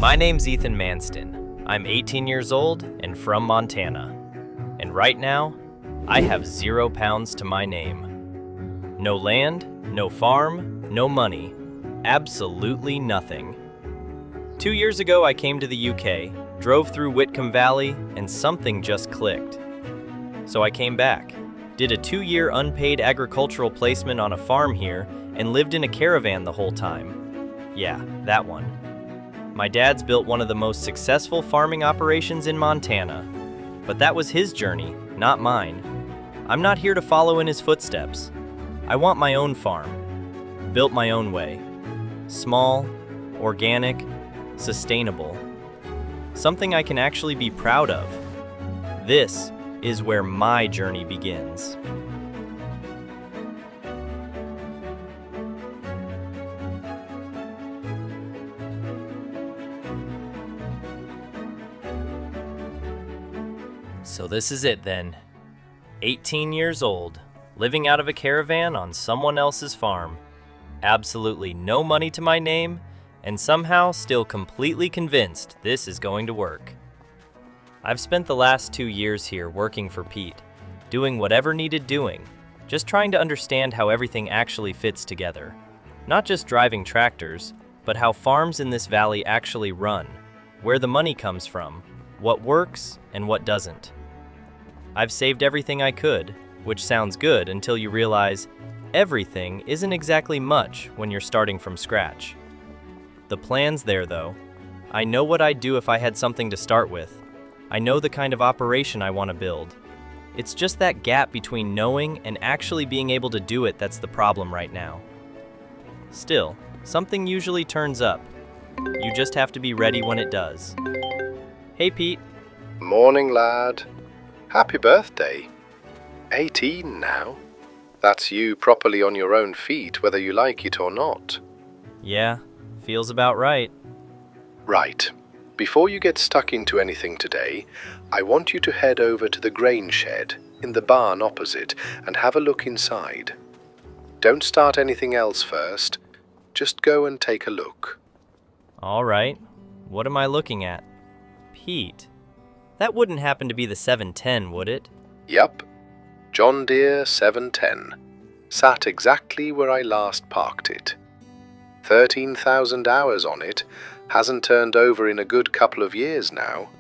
My name's Ethan Manston. I'm 18 years old and from Montana. And right now, I have 0 pounds to my name. No land, no farm, no money. Absolutely nothing. 2 years ago, I came to the UK, drove through Whitcomb Valley, and something just clicked. So I came back, did a 2-year unpaid agricultural placement on a farm here, and lived in a caravan the whole time. Yeah, that one. My dad's built one of the most successful farming operations in Montana. But that was his journey, not mine. I'm not here to follow in his footsteps. I want my own farm, built my own way. Small, organic, sustainable. Something I can actually be proud of. This is where my journey begins. So this is it then. 18 years old, living out of a caravan on someone else's farm. Absolutely no money to my name, and somehow still completely convinced this is going to work. I've spent the last 2 years here working for Pete, doing whatever needed doing, just trying to understand how everything actually fits together. Not just driving tractors, but how farms in this valley actually run, where the money comes from, what works and what doesn't. I've saved everything I could, which sounds good until you realize everything isn't exactly much when you're starting from scratch. The plan's there though. I know what I'd do if I had something to start with. I know the kind of operation I want to build. It's just that gap between knowing and actually being able to do it that's the problem right now. Still, something usually turns up. You just have to be ready when it does. Hey Pete. Morning, lad. Happy birthday. 18 now. That's you properly on your own feet, whether you like it or not. Yeah, feels about right. Right. Before you get stuck into anything today, I want you to head over to the grain shed in the barn opposite and have a look inside. Don't start anything else first. Just go and take a look. All right. What am I looking at? Pete. That wouldn't happen to be the 710, would it? Yup. John Deere 710. Sat exactly where I last parked it. 13,000 hours on it. Hasn't turned over in a good couple of years now.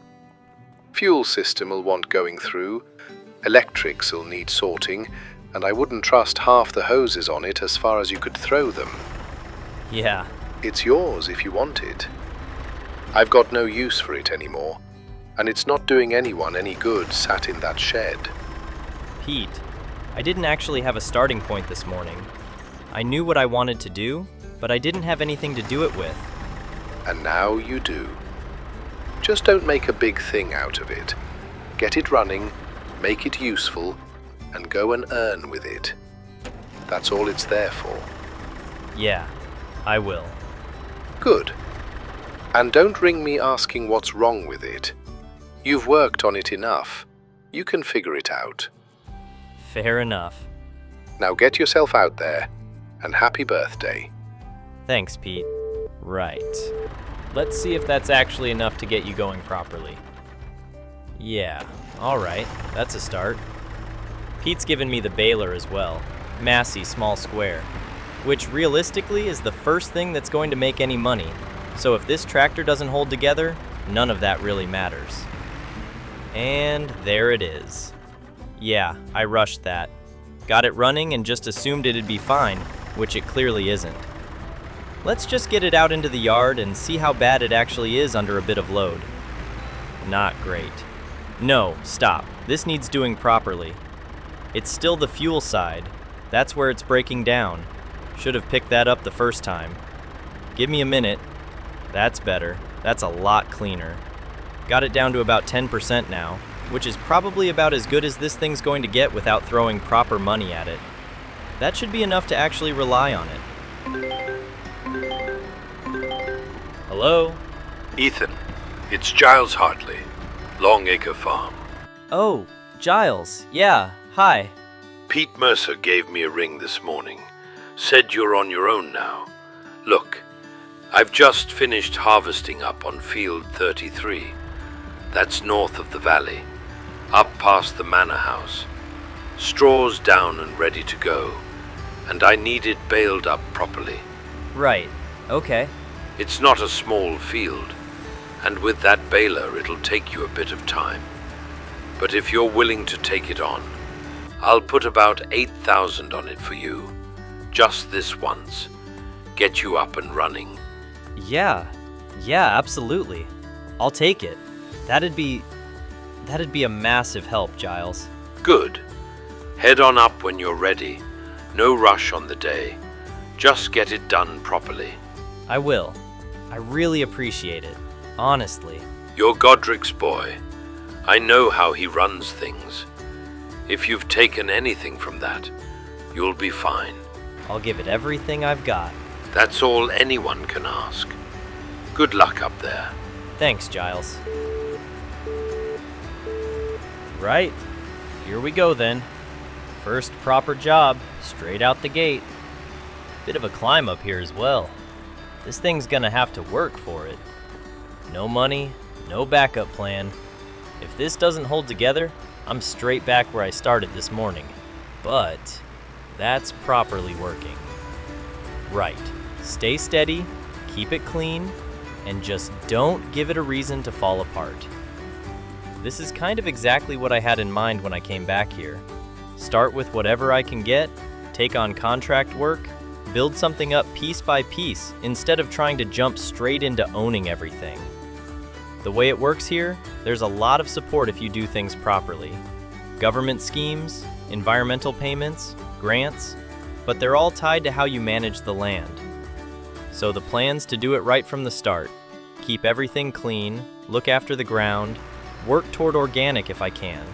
Fuel system will want going through. Electrics will need sorting. And I wouldn't trust half the hoses on it as far as you could throw them. Yeah. It's yours if you want it. I've got no use for it anymore. And it's not doing anyone any good sat in that shed. Pete, I didn't actually have a starting point this morning. I knew what I wanted to do, but I didn't have anything to do it with. And now you do. Just don't make a big thing out of it. Get it running, make it useful, and go and earn with it. That's all it's there for. Yeah, I will. Good. And don't ring me asking what's wrong with it. You've worked on it enough. You can figure it out. Fair enough. Now get yourself out there, and happy birthday. Thanks, Pete. Right. Let's see if that's actually enough to get you going properly. Yeah, all right, that's a start. Pete's given me the baler as well. Massey small square. Which realistically is the first thing that's going to make any money. So if this tractor doesn't hold together, none of that really matters. And there it is. Yeah, I rushed that. Got it running and just assumed it'd be fine, which it clearly isn't. Let's just get it out into the yard and see how bad it actually is under a bit of load. Not great. No, stop. This needs doing properly. It's still the fuel side. That's where it's breaking down. Should have picked that up the first time. Give me a minute. That's better. That's a lot cleaner. Got it down to about 10% now, which is probably about as good as this thing's going to get without throwing proper money at it. That should be enough to actually rely on it. Hello? Ethan, it's Giles Hartley, Longacre Farm. Oh, Giles. Yeah, hi. Pete Mercer gave me a ring this morning. Said you're on your own now. Look, I've just finished harvesting up on field 33. That's north of the valley, up past the manor house. Straw's down and ready to go, and I need it baled up properly. Right. Okay. It's not a small field, and with that baler it'll take you a bit of time. But if you're willing to take it on, I'll put about 8,000 on it for you, just this once. Get you up and running. Yeah, absolutely. I'll take it. That'd be a massive help, Giles. Good. Head on up when you're ready. No rush on the day. Just get it done properly. I will. I really appreciate it. Honestly. You're Godric's boy. I know how he runs things. If you've taken anything from that, you'll be fine. I'll give it everything I've got. That's all anyone can ask. Good luck up there. Thanks, Giles. Right. Here we go then. First proper job, straight out the gate. Bit of a climb up here as well. This thing's gonna have to work for it. No money, no backup plan. If this doesn't hold together, I'm straight back where I started this morning. But that's properly working. Right. Stay steady, keep it clean, and just don't give it a reason to fall apart. This is kind of exactly what I had in mind when I came back here. Start with whatever I can get, take on contract work, build something up piece by piece instead of trying to jump straight into owning everything. The way it works here, there's a lot of support if you do things properly. Government schemes, environmental payments, grants, but they're all tied to how you manage the land. So the plan's to do it right from the start. Keep everything clean, look after the ground, work toward organic if I can.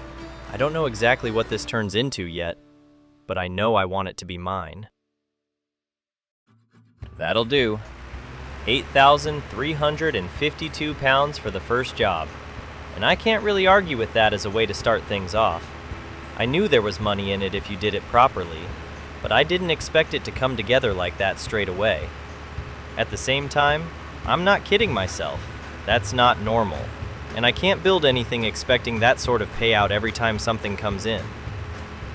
I don't know exactly what this turns into yet, but I know I want it to be mine. That'll do. 8,352 pounds for the first job. And I can't really argue with that as a way to start things off. I knew there was money in it if you did it properly, but I didn't expect it to come together like that straight away. At the same time, I'm not kidding myself. That's not normal. And I can't build anything expecting that sort of payout every time something comes in.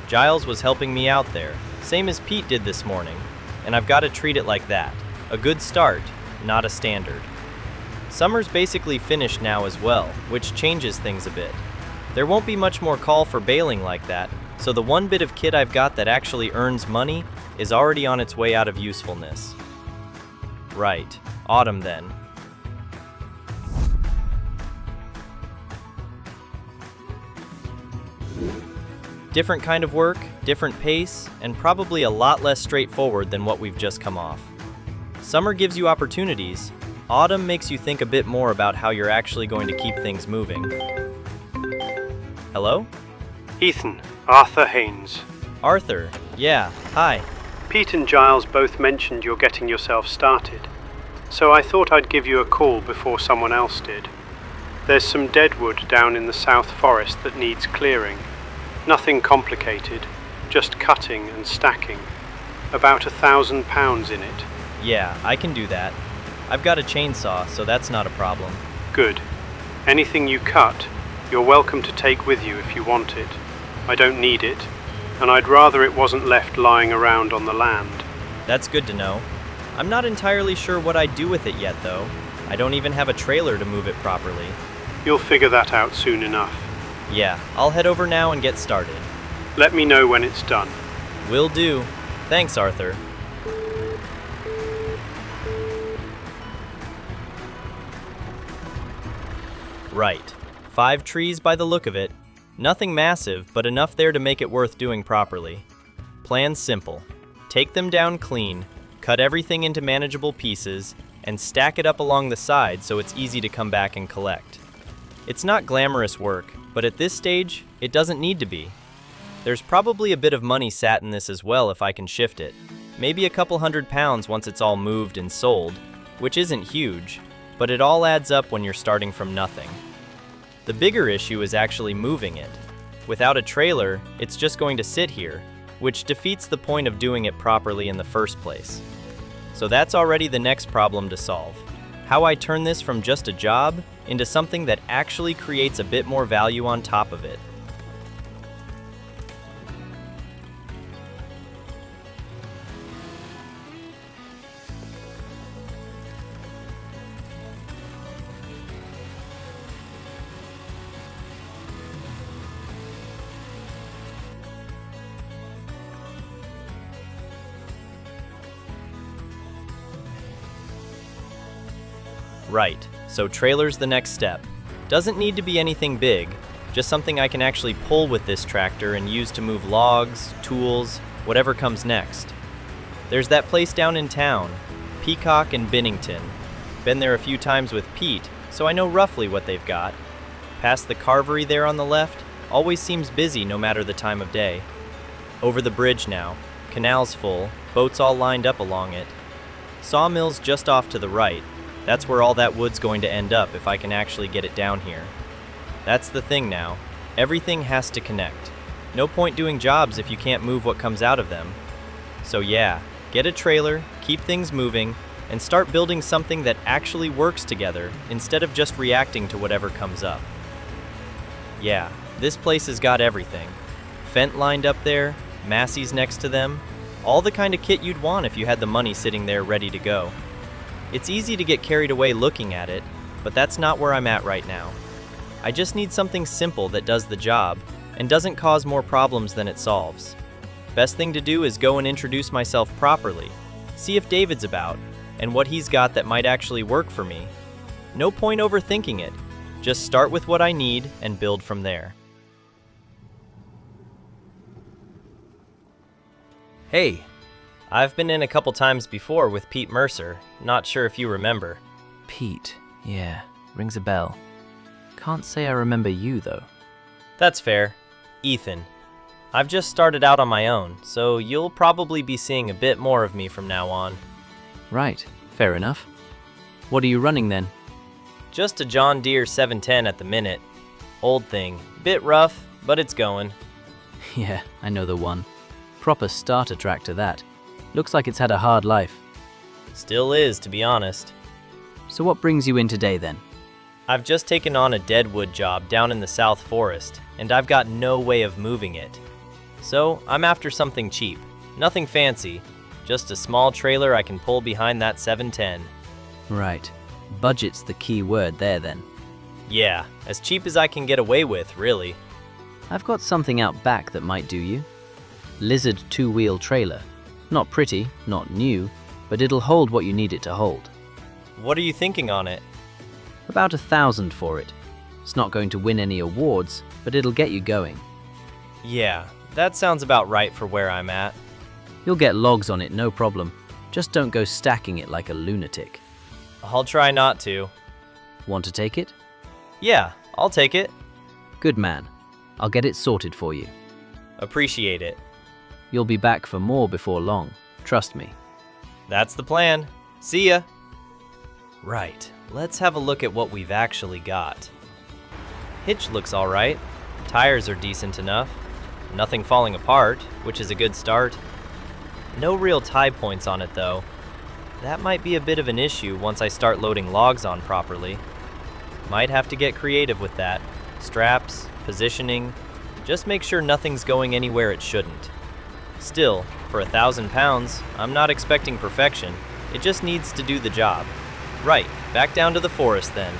Giles was helping me out there, same as Pete did this morning, and I've got to treat it like that. A good start, not a standard. Summer's basically finished now as well, which changes things a bit. There won't be much more call for baling like that, so the one bit of kit I've got that actually earns money is already on its way out of usefulness. Right, autumn then. Different kind of work, different pace, and probably a lot less straightforward than what we've just come off. Summer gives you opportunities, autumn makes you think a bit more about how you're actually going to keep things moving. Hello? Ethan, Arthur Haynes. Arthur, yeah, hi. Pete and Giles both mentioned you're getting yourself started, so I thought I'd give you a call before someone else did. There's some deadwood down in the South Forest that needs clearing. Nothing complicated, just cutting and stacking. About 1,000 pounds in it. Yeah, I can do that. I've got a chainsaw, so that's not a problem. Good. Anything you cut, you're welcome to take with you if you want it. I don't need it, and I'd rather it wasn't left lying around on the land. That's good to know. I'm not entirely sure what I'd do with it yet, though. I don't even have a trailer to move it properly. You'll figure that out soon enough. Yeah, I'll head over now and get started. Let me know when it's done. Will do. Thanks, Arthur. Right. 5 trees by the look of it. Nothing massive, but enough there to make it worth doing properly. Plan's simple. Take them down clean, cut everything into manageable pieces, and stack it up along the side so it's easy to come back and collect. It's not glamorous work, but at this stage, it doesn't need to be. There's probably a bit of money sat in this as well if I can shift it. Maybe a couple £100 once it's all moved and sold, which isn't huge, but it all adds up when you're starting from nothing. The bigger issue is actually moving it. Without a trailer, it's just going to sit here, which defeats the point of doing it properly in the first place. So that's already the next problem to solve. How I turn this from just a job into something that actually creates a bit more value on top of it. Right, so trailer's the next step. Doesn't need to be anything big, just something I can actually pull with this tractor and use to move logs, tools, whatever comes next. There's that place down in town, Peacock and Bennington. Been there a few times with Pete, so I know roughly what they've got. Past the carvery there on the left, always seems busy no matter the time of day. Over the bridge now, canal's full, boats all lined up along it. Sawmill's just off to the right. That's where all that wood's going to end up if I can actually get it down here. That's the thing now. Everything has to connect. No point doing jobs if you can't move what comes out of them. So yeah, get a trailer, keep things moving, and start building something that actually works together instead of just reacting to whatever comes up. Yeah, this place has got everything. Fent lined up there, Massey's next to them, all the kind of kit you'd want if you had the money sitting there ready to go. It's easy to get carried away looking at it, but that's not where I'm at right now. I just need something simple that does the job and doesn't cause more problems than it solves. Best thing to do is go and introduce myself properly, see if David's about, and what he's got that might actually work for me. No point overthinking it. Just start with what I need and build from there. Hey, I've been in a couple times before with Pete Mercer. Not sure if you remember. Pete, yeah, rings a bell. Can't say I remember you, though. That's fair. Ethan. I've just started out on my own, so you'll probably be seeing a bit more of me from now on. Right, fair enough. What are you running then? Just a John Deere 710 at the minute. Old thing. Bit rough, but it's going. Yeah, I know the one. Proper starter tractor, that. Looks like it's had a hard life. Still is, to be honest. So what brings you in today then? I've just taken on a deadwood job down in the South Forest, and I've got no way of moving it. So I'm after something cheap. Nothing fancy. Just a small trailer I can pull behind that 710. Right. Budget's the key word there then. Yeah, as cheap as I can get away with, really. I've got something out back that might do you. Lizard two-wheel trailer. Not pretty, not new, but it'll hold what you need it to hold. What are you thinking on it? About 1,000 for it. It's not going to win any awards, but it'll get you going. Yeah, that sounds about right for where I'm at. You'll get logs on it, no problem. Just don't go stacking it like a lunatic. I'll try not to. Want to take it? Yeah, I'll take it. Good man. I'll get it sorted for you. Appreciate it. You'll be back for more before long. Trust me. That's the plan. See ya. Right, let's have a look at what we've actually got. Hitch looks alright. Tires are decent enough. Nothing falling apart, which is a good start. No real tie points on it though. That might be a bit of an issue once I start loading logs on properly. Might have to get creative with that. Straps, positioning, just make sure nothing's going anywhere it shouldn't. Still, for 1,000 pounds, I'm not expecting perfection. It just needs to do the job. Right, back down to the forest then.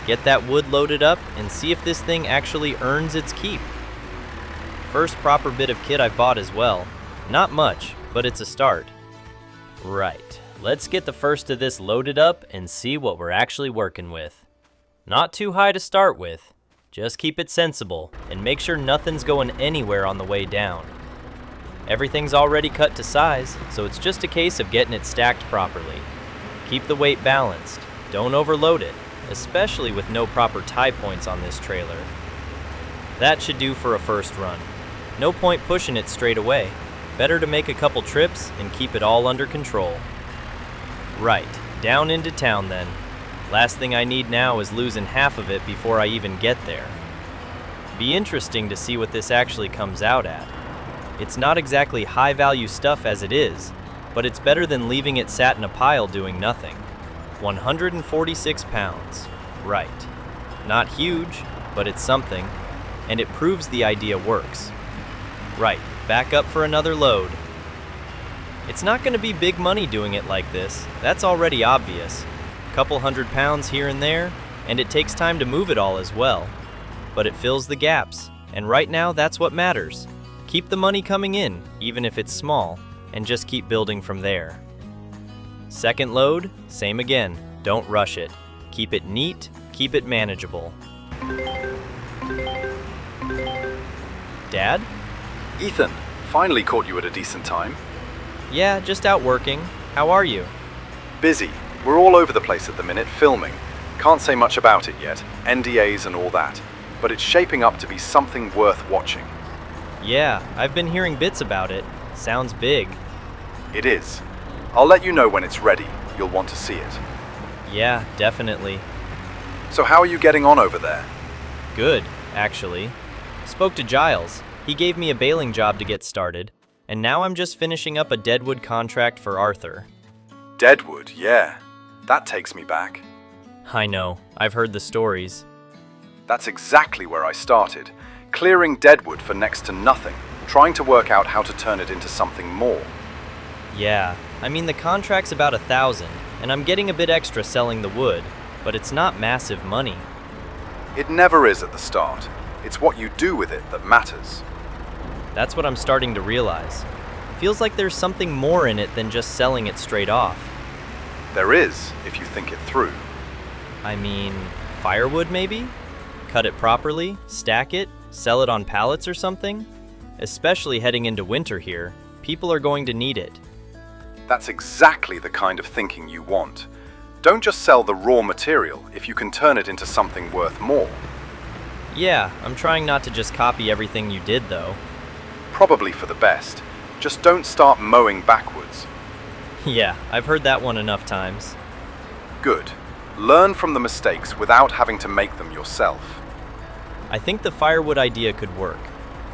Get that wood loaded up and see if this thing actually earns its keep. First proper bit of kit I've bought as well. Not much, but it's a start. Right, let's get the first of this loaded up and see what we're actually working with. Not too high to start with. Just keep it sensible and make sure nothing's going anywhere on the way down. Everything's already cut to size, so it's just a case of getting it stacked properly. Keep the weight balanced. Don't overload it, especially with no proper tie points on this trailer. That should do for a first run. No point pushing it straight away. Better to make a couple trips and keep it all under control. Right, down into town then. Last thing I need now is losing half of it before I even get there. Be interesting to see what this actually comes out at. It's not exactly high value stuff as it is, but it's better than leaving it sat in a pile doing nothing. 146 pounds. Right. Not huge, but it's something, and it proves the idea works. Right, back up for another load. It's not going to be big money doing it like this, that's already obvious. Couple 100 pounds here and there, and it takes time to move it all as well. But it fills the gaps, and right now that's what matters. Keep the money coming in, even if it's small, and just keep building from there. Second load, same again, don't rush it. Keep it neat, keep it manageable. Dad? Ethan, finally caught you at a decent time. Yeah, just out working. How are you? Busy. We're all over the place at the minute, filming. Can't say much about it yet, NDAs and all that. But it's shaping up to be something worth watching. Yeah, I've been hearing bits about it. Sounds big. It is. I'll let you know when it's ready. You'll want to see it. Yeah, definitely. So how are you getting on over there? Good, actually. Spoke to Giles. He gave me a baling job to get started, and now I'm just finishing up a deadwood contract for Arthur. Deadwood, yeah. That takes me back. I know, I've heard the stories. That's exactly where I started. Clearing deadwood for next to nothing, trying to work out how to turn it into something more. Yeah, I mean the contract's about 1,000, and I'm getting a bit extra selling the wood, but it's not massive money. It never is at the start. It's what you do with it that matters. That's what I'm starting to realize. Feels like there's something more in it than just selling it straight off. There is, if you think it through. I mean, firewood maybe? Cut it properly, stack it, sell it on pallets or something? Especially heading into winter here, people are going to need it. That's exactly the kind of thinking you want. Don't just sell the raw material if you can turn it into something worth more. Yeah, I'm trying not to just copy everything you did though. Probably for the best. Just don't start mowing backwards. Yeah, I've heard that one enough times. Good. Learn from the mistakes without having to make them yourself. I think the firewood idea could work.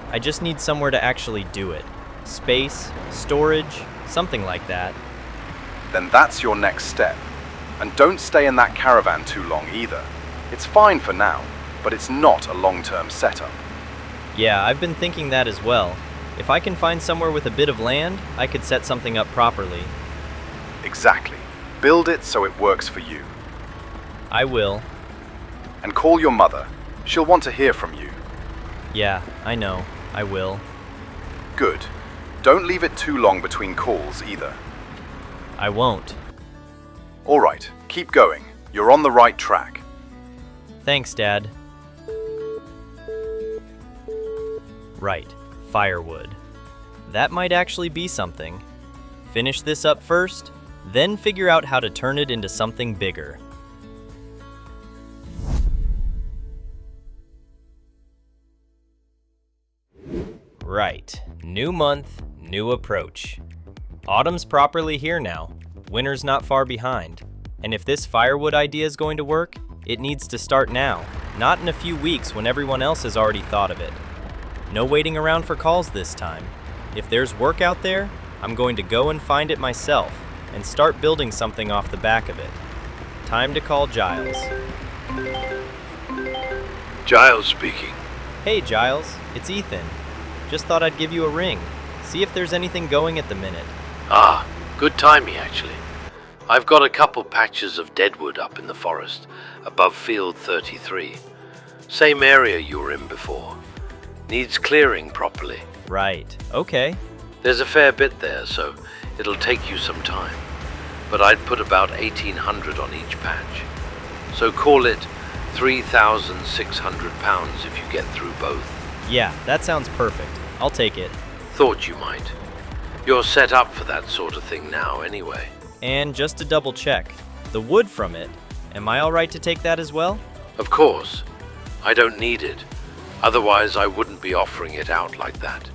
I just need somewhere to actually do it. Space, storage, something like that. Then that's your next step. And don't stay in that caravan too long either. It's fine for now, but it's not a long-term setup. Yeah, I've been thinking that as well. If I can find somewhere with a bit of land, I could set something up properly. Exactly. Build it so it works for you. I will. And call your mother. She'll want to hear from you. Yeah, I know. I will. Good. Don't leave it too long between calls either. I won't. All right, keep going. You're on the right track. Thanks, Dad. Right, firewood. That might actually be something. Finish this up first, then figure out how to turn it into something bigger. Right, new month, new approach. Autumn's properly here now. Winter's not far behind. And if this firewood idea is going to work, it needs to start now, not in a few weeks when everyone else has already thought of it. No waiting around for calls this time. If there's work out there, I'm going to go and find it myself and start building something off the back of it. Time to call Giles. Giles speaking. Hey Giles, it's Ethan. Just thought I'd give you a ring. See if there's anything going at the minute. Ah, good timing actually. I've got a couple patches of deadwood up in the forest, above field 33. Same area you were in before. Needs clearing properly. Right, okay. There's a fair bit there, so it'll take you some time. But I'd put about 1,800 on each patch. So call it 3,600 pounds if you get through both. Yeah, that sounds perfect. I'll take it. Thought you might. You're set up for that sort of thing now anyway. And just to double check, the wood from it, am I alright to take that as well? Of course. I don't need it. Otherwise I wouldn't be offering it out like that.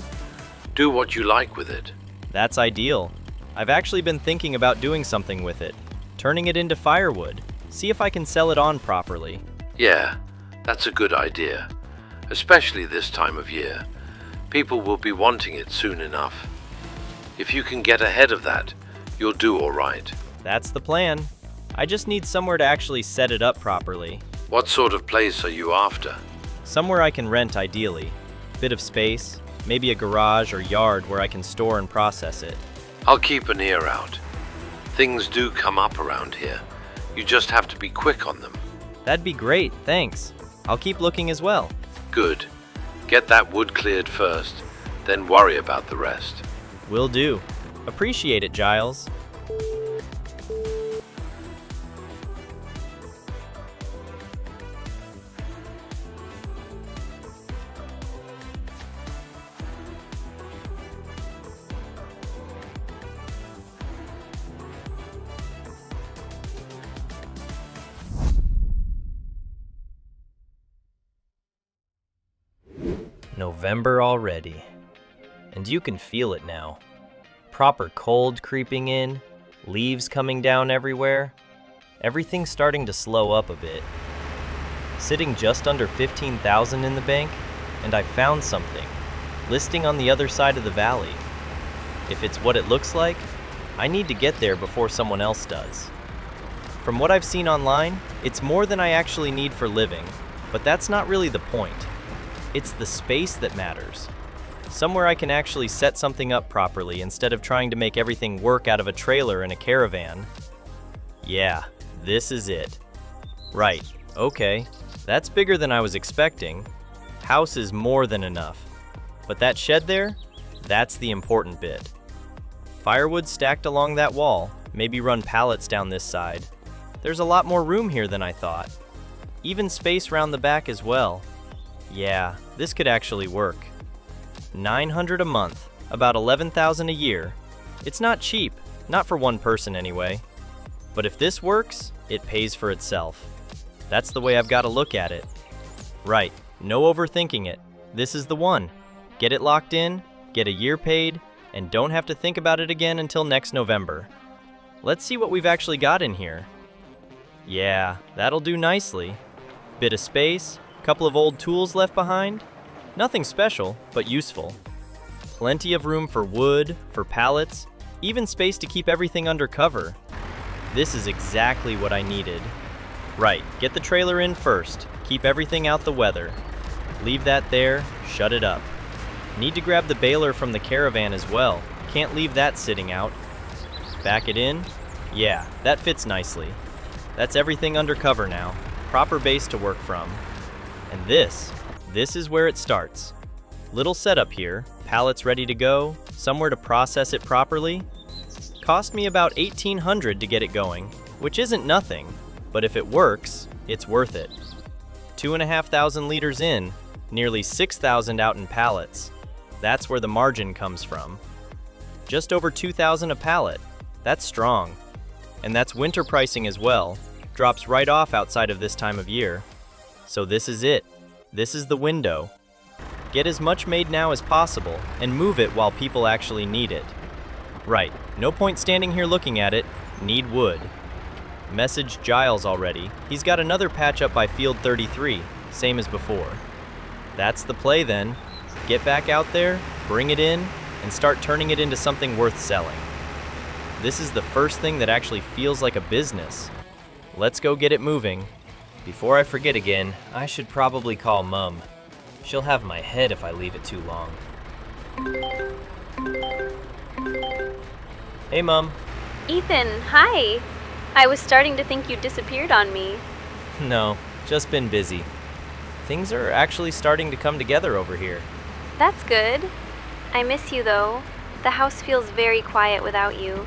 Do what you like with it. That's ideal. I've actually been thinking about doing something with it. Turning it into firewood. See if I can sell it on properly. Yeah, that's a good idea. Especially this time of year. People will be wanting it soon enough. If you can get ahead of that, You'll do all right. That's the plan. I just need somewhere to actually set it up properly. What sort of place are you after? Somewhere I can rent ideally. Bit of space, maybe a garage or yard where I can store and process it. I'll keep an ear out. Things do come up around here. You just have to be quick on them. That'd be great, thanks. I'll keep looking as well. Good. Get that wood cleared first, then worry about the rest. Will do. Appreciate it, Giles. November already, and you can feel it now. Proper cold creeping in, leaves coming down everywhere. Everything's starting to slow up a bit. Sitting just under 15,000 in the bank, and I found something, listing on the other side of the valley. If it's what it looks like, I need to get there before someone else does. From what I've seen online, it's more than I actually need for living, but that's not really the point. It's the space that matters. Somewhere I can actually set something up properly instead of trying to make everything work out of a trailer and a caravan. Yeah, this is it. Right, okay, that's bigger than I was expecting. House is more than enough. But that shed there, that's the important bit. Firewood stacked along that wall, maybe run pallets down this side. There's a lot more room here than I thought. Even space round the back as well. Yeah, this could actually work. $900 a month, about $11,000 a year. It's not cheap, not for one person anyway. But if this works, it pays for itself. That's the way I've got to look at it. Right, no overthinking it. This is the one. Get it locked in, get a year paid, and don't have to think about it again until next November. Let's see what we've actually got in here. Yeah, that'll do nicely. Bit of space. Couple of old tools left behind. Nothing special, but useful. Plenty of room for wood, for pallets, even space to keep everything under cover. This is exactly what I needed. Right, get the trailer in first, keep everything out the weather. Leave that there, shut it up. Need to grab the baler from the caravan as well. Can't leave that sitting out. Back it in. Yeah, that fits nicely. That's everything under cover now. Proper base to work from. And this is where it starts. Little setup here, pallets ready to go, somewhere to process it properly. Cost me about $1,800 to get it going, which isn't nothing, but if it works, it's worth it. 2,500 liters in, nearly 6,000 out in pallets. That's where the margin comes from. Just over 2,000 a pallet. That's strong. And that's winter pricing as well. Drops right off outside of this time of year. So this is it. This is the window. Get as much made now as possible and move it while people actually need it. Right, no point standing here looking at it. Need wood. Messaged Giles already. He's got another patch up by field 33, same as before. That's the play then. Get back out there, bring it in, and start turning it into something worth selling. This is the first thing that actually feels like a business. Let's go get it moving. Before I forget again, I should probably call Mum. She'll have my head if I leave it too long. Hey, Mum. Ethan, hi. I was starting to think you disappeared on me. No, just been busy. Things are actually starting to come together over here. That's good. I miss you, though. The house feels very quiet without you.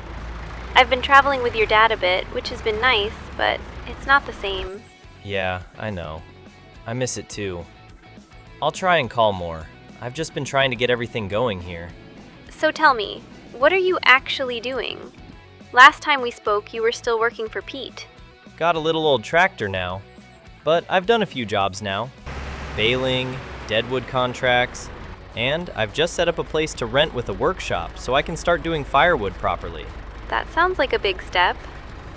I've been traveling with your dad a bit, which has been nice, but it's not the same. Yeah, I know. I miss it too. I'll try and call more. I've just been trying to get everything going here. So tell me, what are you actually doing? Last time we spoke, you were still working for Pete. Got a little old tractor now, but I've done a few jobs now. Baling, deadwood contracts, and I've just set up a place to rent with a workshop so I can start doing firewood properly. That sounds like a big step.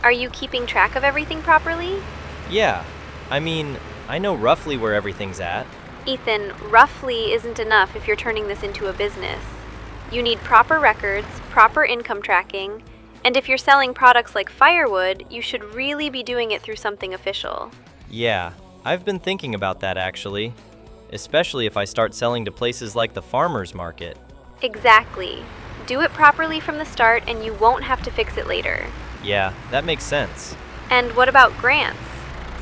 Are you keeping track of everything properly? Yeah, I mean, I know roughly where everything's at. Ethan, roughly isn't enough if you're turning this into a business. You need proper records, proper income tracking, And if you're selling products like firewood, you should really be doing it through something official. Yeah, I've been thinking about that actually. Especially if I start selling to places like the farmer's market. Exactly. Do it properly from the start and you won't have to fix it later. Yeah, that makes sense. And what about grants?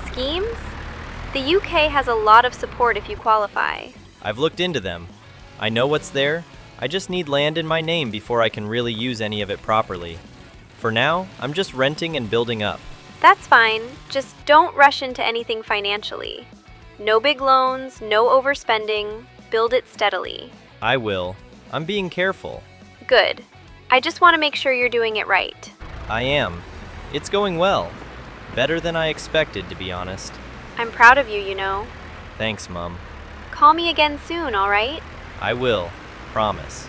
Schemes? The UK has a lot of support if you qualify. I've looked into them. I know what's there. I just need land in my name before I can really use any of it properly. For now, I'm just renting and building up. That's fine. Just don't rush into anything financially. No big loans, no overspending. Build it steadily. I will. I'm being careful. Good. I just want to make sure you're doing it right. I am. It's going well. Better than I expected, to be honest. I'm proud of you, you know. Thanks, Mum. Call me again soon, all right? I will. Promise.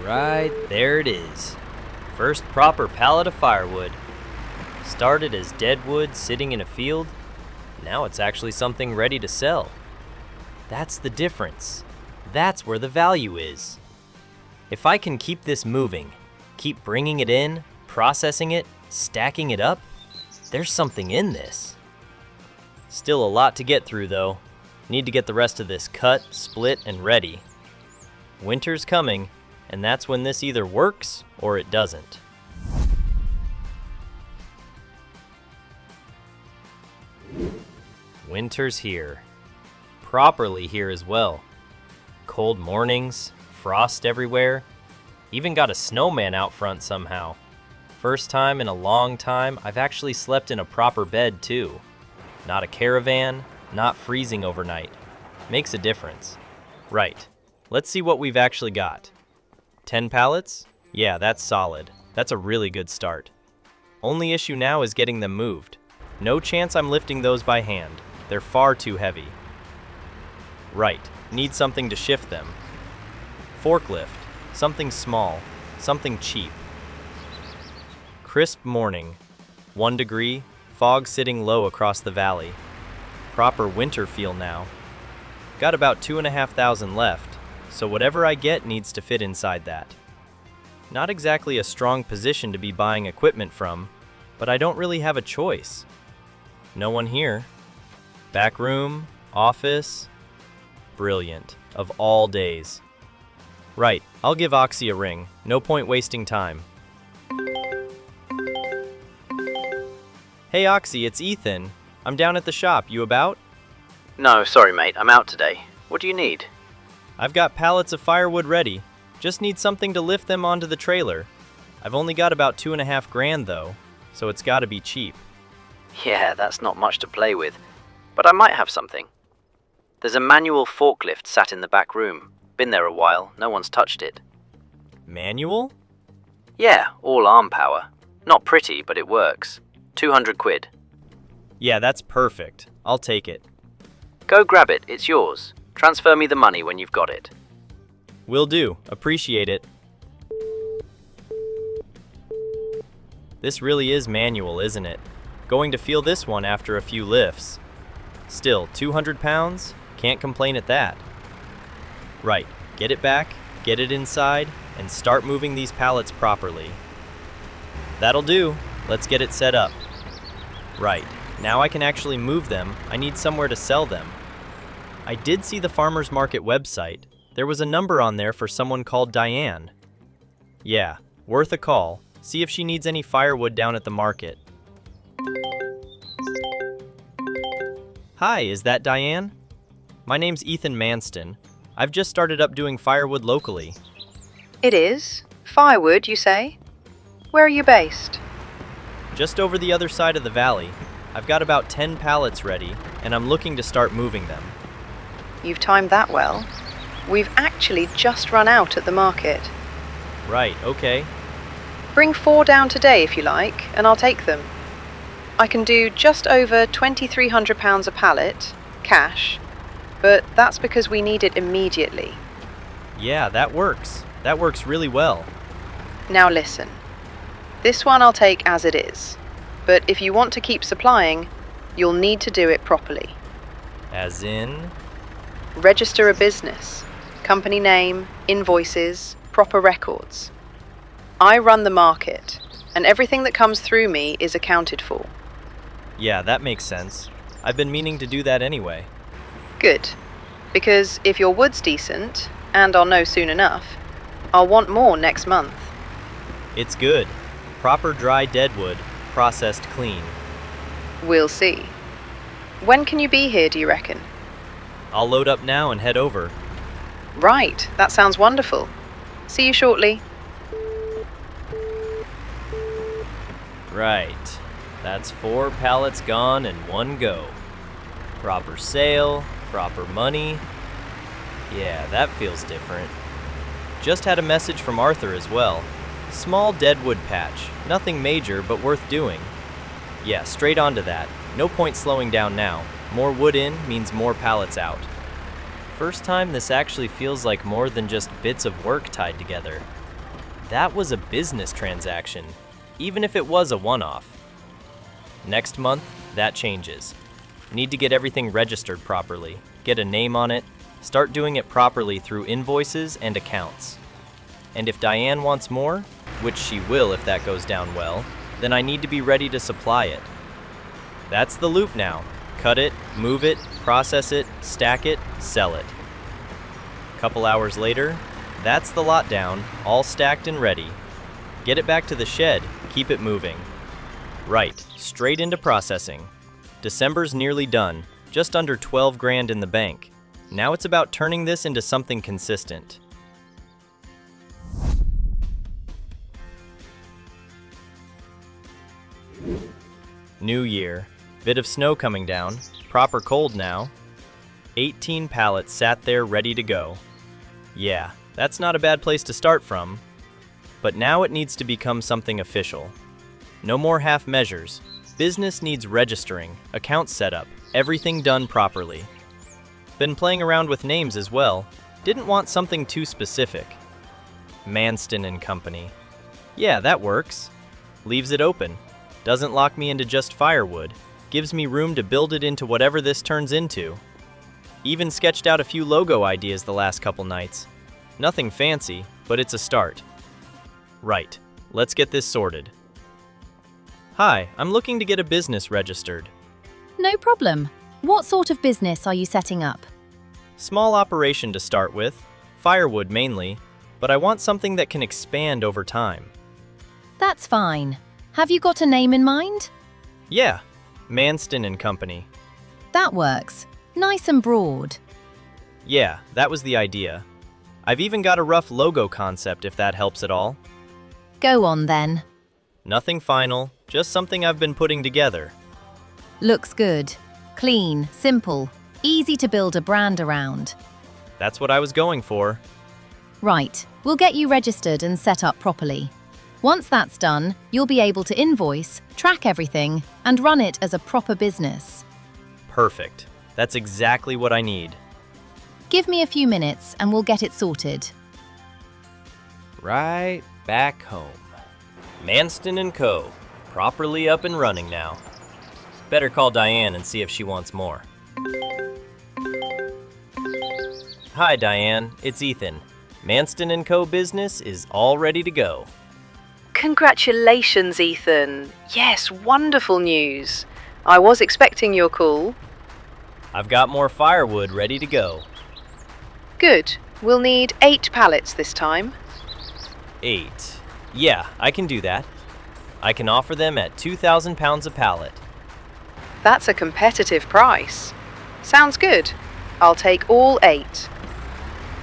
Right, there it is. First proper pallet of firewood. Started as dead wood sitting in a field. Now it's actually something ready to sell. That's the difference. That's where the value is. If I can keep this moving, keep bringing it in, processing it, stacking it up, there's something in this. Still a lot to get through though. Need to get the rest of this cut, split, and ready. Winter's coming, and that's when this either works or it doesn't. Winter's here. Properly here as well. Cold mornings, frost everywhere. Even got a snowman out front somehow. First time in a long time I've actually slept in a proper bed too. Not a caravan, not freezing overnight. Makes a difference. Right, let's see what we've actually got. 10 pallets? Yeah, that's solid. That's a really good start. Only issue now is getting them moved. No chance I'm lifting those by hand. They're far too heavy. Right, need something to shift them. Forklift, something small, something cheap. Crisp morning, 1 degree, fog sitting low across the valley. Proper winter feel now. Got about 2,500 left, so whatever I get needs to fit inside that. Not exactly a strong position to be buying equipment from, but I don't really have a choice. No one here. Back room, office. Brilliant, of all days. Right, I'll give Oxy a ring. No point wasting time. Hey Oxy, it's Ethan. I'm down at the shop. You about? No, sorry mate, I'm out today. What do you need? I've got pallets of firewood ready. Just need something to lift them onto the trailer. I've only got about 2.5 grand though, so it's gotta be cheap. Yeah, that's not much to play with, but I might have something. There's a manual forklift sat in the back room. Been there a while, no one's touched it. Manual? Yeah, all arm power. Not pretty, but it works. 200 quid. Yeah, that's perfect. I'll take it. Go grab it, it's yours. Transfer me the money when you've got it. Will do. Appreciate it. This really is manual, isn't it? Going to feel this one after a few lifts. Still, 200 pounds? Can't complain at that. Right, get it back, get it inside, and start moving these pallets properly. That'll do. Let's get it set up. Right, now I can actually move them. I need somewhere to sell them. I did see the farmer's market website. There was a number on there for someone called Diane. Yeah, worth a call. See if she needs any firewood down at the market. Hi, is that Diane? My name's Ethan Manston. I've just started up doing firewood locally. It is? Firewood, you say? Where are you based? Just over the other side of the valley. I've got about 10 pallets ready, and I'm looking to start moving them. You've timed that well. We've actually just run out at the market. Right, okay. Bring 4 down today if you like, and I'll take them. I can do just over £2,300 a pallet, cash, but that's because we need it immediately. Yeah, that works. That works really well. Now listen. This one I'll take as it is, but if you want to keep supplying, you'll need to do it properly. As in? Register a business, company name, invoices, proper records. I run the market, and everything that comes through me is accounted for. Yeah, that makes sense. I've been meaning to do that anyway. Good. Because if your wood's decent, and I'll know soon enough, I'll want more next month. It's good. Proper dry deadwood, processed clean. We'll see. When can you be here, do you reckon? I'll load up now and head over. Right, that sounds wonderful. See you shortly. Right. That's 4 pallets gone in one go. Proper sale, proper money. Yeah, that feels different. Just had a message from Arthur as well. Small deadwood patch. Nothing major, but worth doing. Yeah, straight onto that. No point slowing down now. More wood in means more pallets out. First time this actually feels like more than just bits of work tied together. That was a business transaction, even if it was a one-off. Next month, that changes. Need to get everything registered properly, get a name on it, start doing it properly through invoices and accounts. And if Diane wants more, which she will if that goes down well, then I need to be ready to supply it. That's the loop now. Cut it, move it, process it, stack it, sell it. Couple hours later, that's the lot down, all stacked and ready. Get it back to the shed, keep it moving. Right, straight into processing. December's nearly done, just under 12 grand in the bank. Now it's about turning this into something consistent. New year. Bit of snow coming down, proper cold now. 18 pallets sat there ready to go. Yeah, that's not a bad place to start from. But now it needs to become something official. No more half measures. Business needs registering, accounts set up, everything done properly. Been playing around with names as well. Didn't want something too specific. Manston and Company. Yeah, that works. Leaves it open. Doesn't lock me into just firewood. Gives me room to build it into whatever this turns into. Even sketched out a few logo ideas the last couple nights. Nothing fancy, but it's a start. Right, let's get this sorted. Hi, I'm looking to get a business registered. No problem. What sort of business are you setting up? Small operation to start with, firewood mainly, but I want something that can expand over time. That's fine. Have you got a name in mind? Yeah, Manston and Company. That works. Nice and broad. Yeah, that was the idea. I've even got a rough logo concept if that helps at all. Go on then. Nothing final, just something I've been putting together. Looks good. Clean, simple, easy to build a brand around. That's what I was going for. Right, we'll get you registered and set up properly. Once that's done, you'll be able to invoice, track everything, and run it as a proper business. Perfect. That's exactly what I need. Give me a few minutes and we'll get it sorted. Right back home. Manston & Co. Properly up and running now. Better call Diane and see if she wants more. Hi Diane, it's Ethan. Manston & Co. business is all ready to go. Congratulations, Ethan. Yes, wonderful news. I was expecting your call. I've got more firewood ready to go. Good. We'll need 8 pallets this time. 8. Yeah, I can do that. I can offer them at 2,000 pounds a pallet. That's a competitive price. Sounds good. I'll take all 8.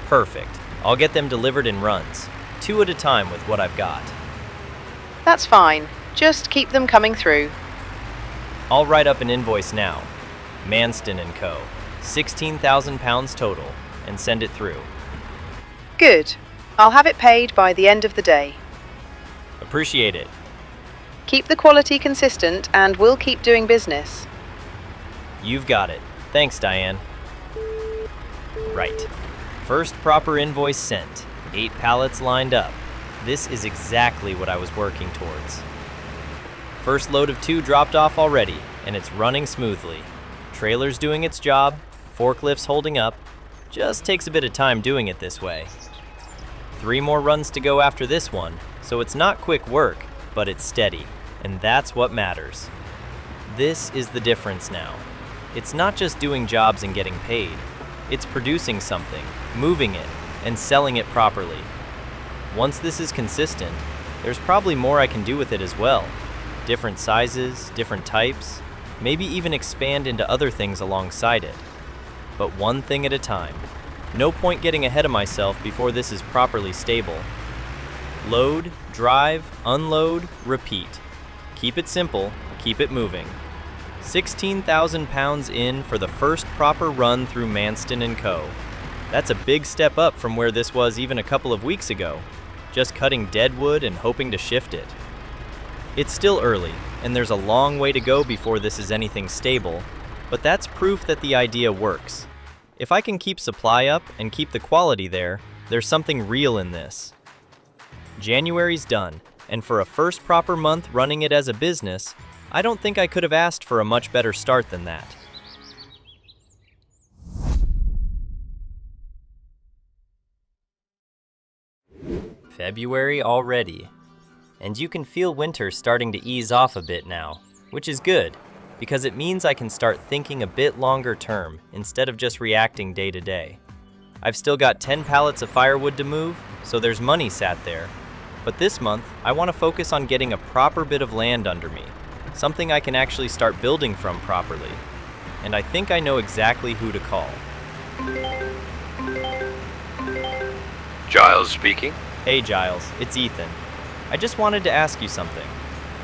Perfect. I'll get them delivered in runs, 2 at a time with what I've got. That's fine. Just keep them coming through. I'll write up an invoice now. Manston & Co. 16,000 pounds total, and send it through. Good. I'll have it paid by the end of the day. Appreciate it. Keep the quality consistent and we'll keep doing business. You've got it. Thanks, Diane. Right. First proper invoice sent. 8 pallets lined up. This is exactly what I was working towards. First load of 2 dropped off already, and it's running smoothly. Trailer's doing its job, forklifts holding up. Just takes a bit of time doing it this way. 3 more runs to go after this one, So it's not quick work, but it's steady, and that's what matters. This is the difference now. It's not just doing jobs and getting paid. It's producing something, moving it, and selling it properly. Once this is consistent, there's probably more I can do with it as well. Different sizes, different types, maybe even expand into other things alongside it. But one thing at a time. No point getting ahead of myself before this is properly stable. Load, drive, unload, repeat. Keep it simple, keep it moving. 16,000 pounds in for the first proper run through Manston & Co. That's a big step up from where this was even a couple of weeks ago, just cutting dead wood and hoping to shift it. It's still early, and there's a long way to go before this is anything stable, but that's proof that the idea works. If I can keep supply up and keep the quality there, there's something real in this. January's done, and for a first proper month running it as a business, I don't think I could have asked for a much better start than that. February already, and you can feel winter starting to ease off a bit now, which is good, because it means I can start thinking a bit longer term instead of just reacting day to day. I've still got 10 pallets of firewood to move, so there's money sat there, but this month I want to focus on getting a proper bit of land under me, something I can actually start building from properly, and I think I know exactly who to call. Giles speaking. Hey Giles, it's Ethan. I just wanted to ask you something.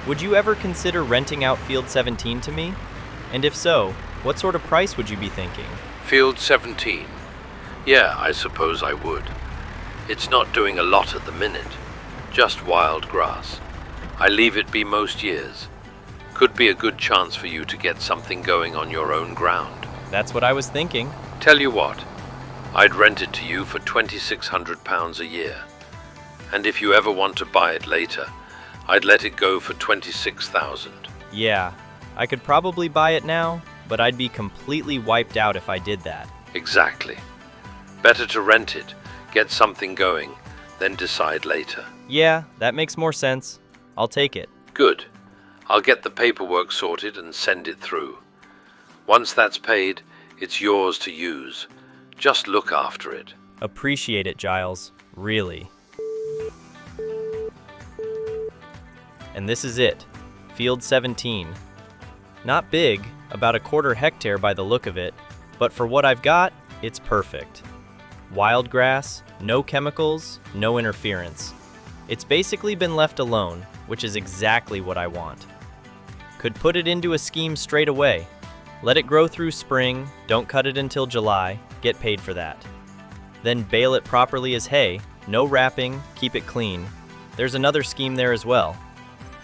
Would you ever consider renting out Field 17 to me? And if so, what sort of price would you be thinking? Field 17. Yeah, I suppose I would. It's not doing a lot at the minute. Just wild grass. I leave it be most years. Could be a good chance for you to get something going on your own ground. That's what I was thinking. Tell you what, I'd rent it to you for £2,600 a year. And if you ever want to buy it later, I'd let it go for $26,000. Yeah, I could probably buy it now, but I'd be completely wiped out if I did that. Exactly. Better to rent it, get something going, then decide later. Yeah, that makes more sense. I'll take it. Good. I'll get the paperwork sorted and send it through. Once that's paid, it's yours to use. Just look after it. Appreciate it, Giles. Really. And this is it. Field 17. Not big, about a quarter hectare by the look of it, but for what I've got, it's perfect. Wild grass, no chemicals, no interference. It's basically been left alone, which is exactly what I want. Could put it into a scheme straight away. Let it grow through spring, don't cut it until July, get paid for that. Then bale it properly as hay, no wrapping, keep it clean. There's another scheme there as well.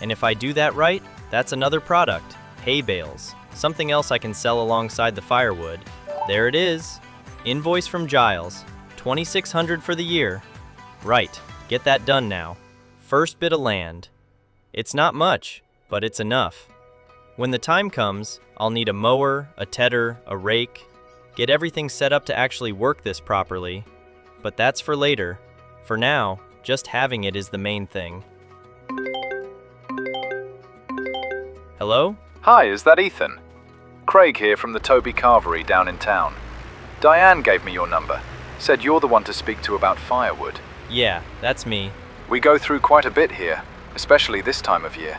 And if I do that right, that's another product, hay bales, something else I can sell alongside the firewood. There it is. Invoice from Giles, $2,600 for the year. Right, get that done now. First bit of land. It's not much, but it's enough. When the time comes, I'll need a mower, a tedder, a rake, get everything set up to actually work this properly. But that's for later. For now, just having it is the main thing. Hello? Hi, is that Ethan? Craig here from the Toby Carvery down in town. Diane gave me your number. Said you're the one to speak to about firewood. Yeah, that's me. We go through quite a bit here, especially this time of year.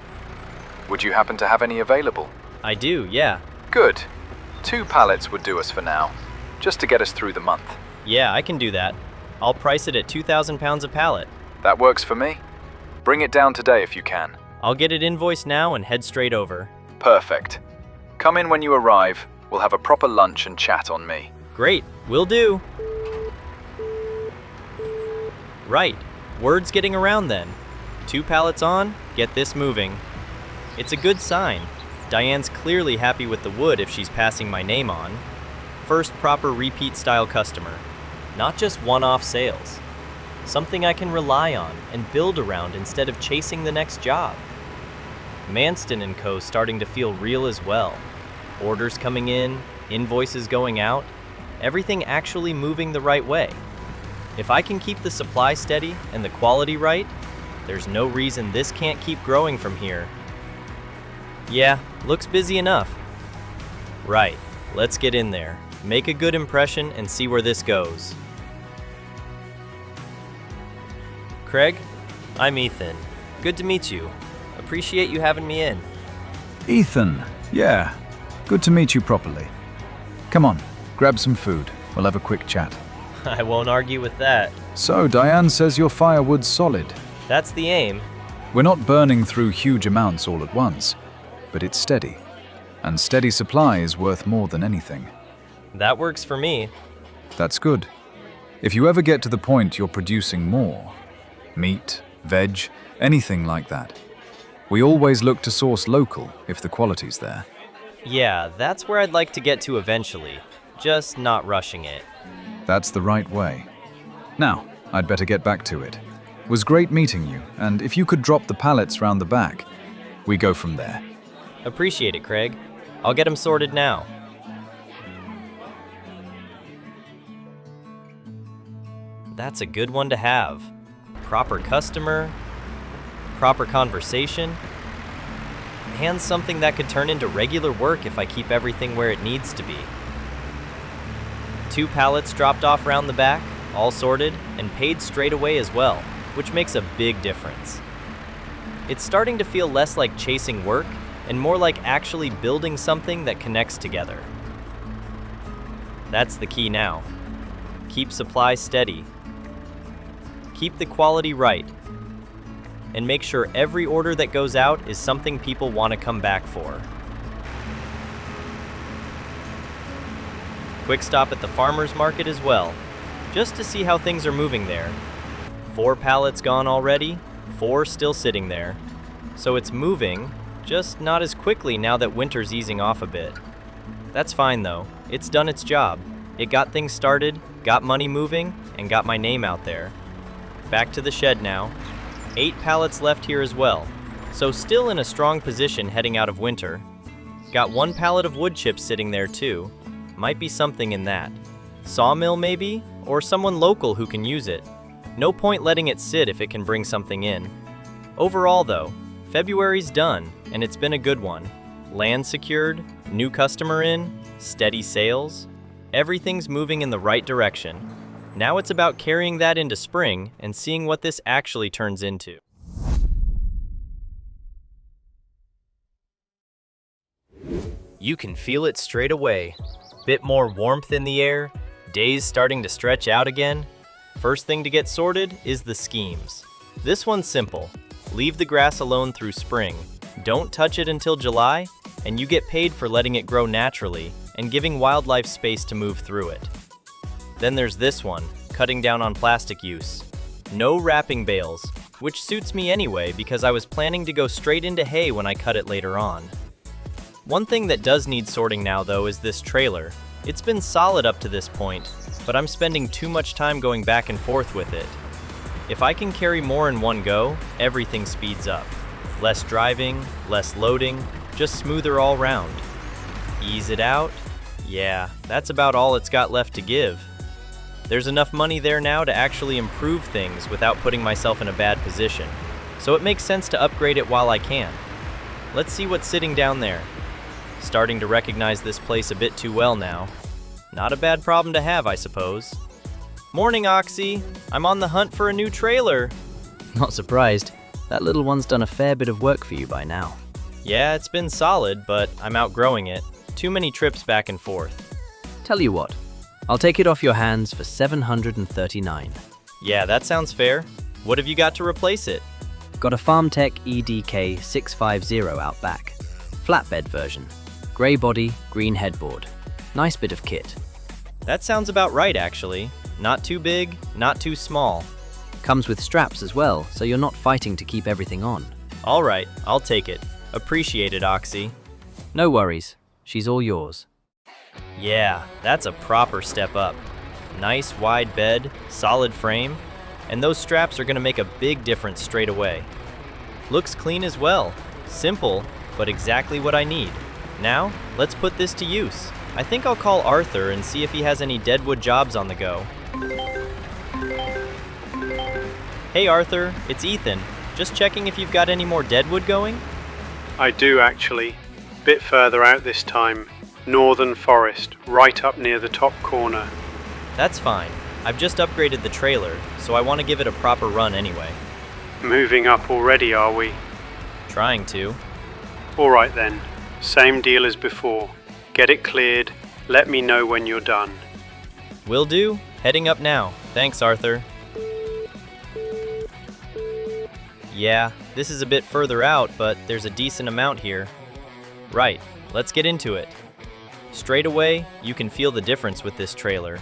Would you happen to have any available? I do, yeah. Good. 2 pallets would do us for now, just to get us through the month. Yeah, I can do that. I'll price it at 2,000 pounds a pallet. That works for me. Bring it down today if you can. I'll get it invoiced now and head straight over. Perfect. Come in when you arrive. We'll have a proper lunch and chat on me. Great, will do. Right, word's getting around then. 2 pallets on, get this moving. It's a good sign. Diane's clearly happy with the wood if she's passing my name on. First proper repeat style customer. Not just one-off sales. Something I can rely on and build around instead of chasing the next job. Manston & Co. starting to feel real as well. Orders coming in, invoices going out, everything actually moving the right way. If I can keep the supply steady and the quality right, There's no reason this can't keep growing from here. Yeah, looks busy enough. Right, let's get in there, make a good impression, and see where this goes. Craig, I'm Ethan. Good to meet you. Appreciate you having me in. Ethan, yeah. Good to meet you properly. Come on, grab some food. We'll have a quick chat. I won't argue with that. So, Diane says your firewood's solid. That's the aim. We're not burning through huge amounts all at once, but it's steady. And steady supply is worth more than anything. That works for me. That's good. If you ever get to the point you're producing more, meat, veg, anything like that, we always look to source local if the quality's there. Yeah, that's where I'd like to get to eventually. Just not rushing it. That's the right way. Now, I'd better get back to it. Was great meeting you, and if you could drop the pallets round the back, we go from there. Appreciate it, Craig. I'll get them sorted now. That's a good one to have. Proper customer, proper conversation, and something that could turn into regular work if I keep everything where it needs to be. 2 pallets dropped off round the back, all sorted, and paid straight away as well, which makes a big difference. It's starting to feel less like chasing work and more like actually building something that connects together. That's the key now. Keep supply steady. Keep the quality right. And make sure every order that goes out is something people want to come back for. Quick stop at the farmer's market as well, just to see how things are moving there. 4 pallets gone already, 4 still sitting there. So it's moving, just not as quickly now that winter's easing off a bit. That's fine though, it's done its job. It got things started, got money moving, and got my name out there. Back to the shed now. 8 pallets left here as well, so still in a strong position heading out of winter. Got 1 pallet of wood chips sitting there too. Might be something in that. Sawmill maybe, or someone local who can use it. No point letting it sit if it can bring something in. Overall though, February's done, and it's been a good one. Land secured, new customer in, steady sales. Everything's moving in the right direction. Now it's about carrying that into spring and seeing what this actually turns into. You can feel it straight away. Bit more warmth in the air, days starting to stretch out again. First thing to get sorted is the schemes. This one's simple. Leave the grass alone through spring. Don't touch it until July, and you get paid for letting it grow naturally and giving wildlife space to move through it. Then there's this one, cutting down on plastic use. No wrapping bales, which suits me anyway because I was planning to go straight into hay when I cut it later on. One thing that does need sorting now though is this trailer. It's been solid up to this point, but I'm spending too much time going back and forth with it. If I can carry more in one go, everything speeds up. Less driving, less loading, just smoother all round. Ease it out? Yeah, that's about all it's got left to give. There's enough money there now to actually improve things without putting myself in a bad position, so it makes sense to upgrade it while I can. Let's see what's sitting down there. Starting to recognize this place a bit too well now. Not a bad problem to have, I suppose. Morning, Oxy. I'm on the hunt for a new trailer. Not surprised. That little one's done a fair bit of work for you by now. Yeah, it's been solid, but I'm outgrowing it. Too many trips back and forth. Tell you what, I'll take it off your hands for $739. Yeah, that sounds fair. What have you got to replace it? Got a FarmTech EDK 650 out back. Flatbed version. Grey body, green headboard. Nice bit of kit. That sounds about right, actually. Not too big, not too small. Comes with straps as well, so you're not fighting to keep everything on. All right, I'll take it. Appreciate it, Oxy. No worries. She's all yours. Yeah, that's a proper step up. Nice wide bed, solid frame, and those straps are gonna make a big difference straight away. Looks clean as well. Simple, but exactly what I need. Now, let's put this to use. I think I'll call Arthur and see if he has any deadwood jobs on the go. Hey Arthur, it's Ethan. Just checking if you've got any more deadwood going? I do actually. Bit further out this time. Northern forest, right up near the top corner. That's fine. I've just upgraded the trailer, so I want to give it a proper run anyway. Moving up already, are we? Trying to. Alright then. Same deal as before. Get it cleared. Let me know when you're done. Will do. Heading up now. Thanks, Arthur. Yeah, this is a bit further out, but there's a decent amount here. Right, let's get into it. Straight away, you can feel the difference with this trailer.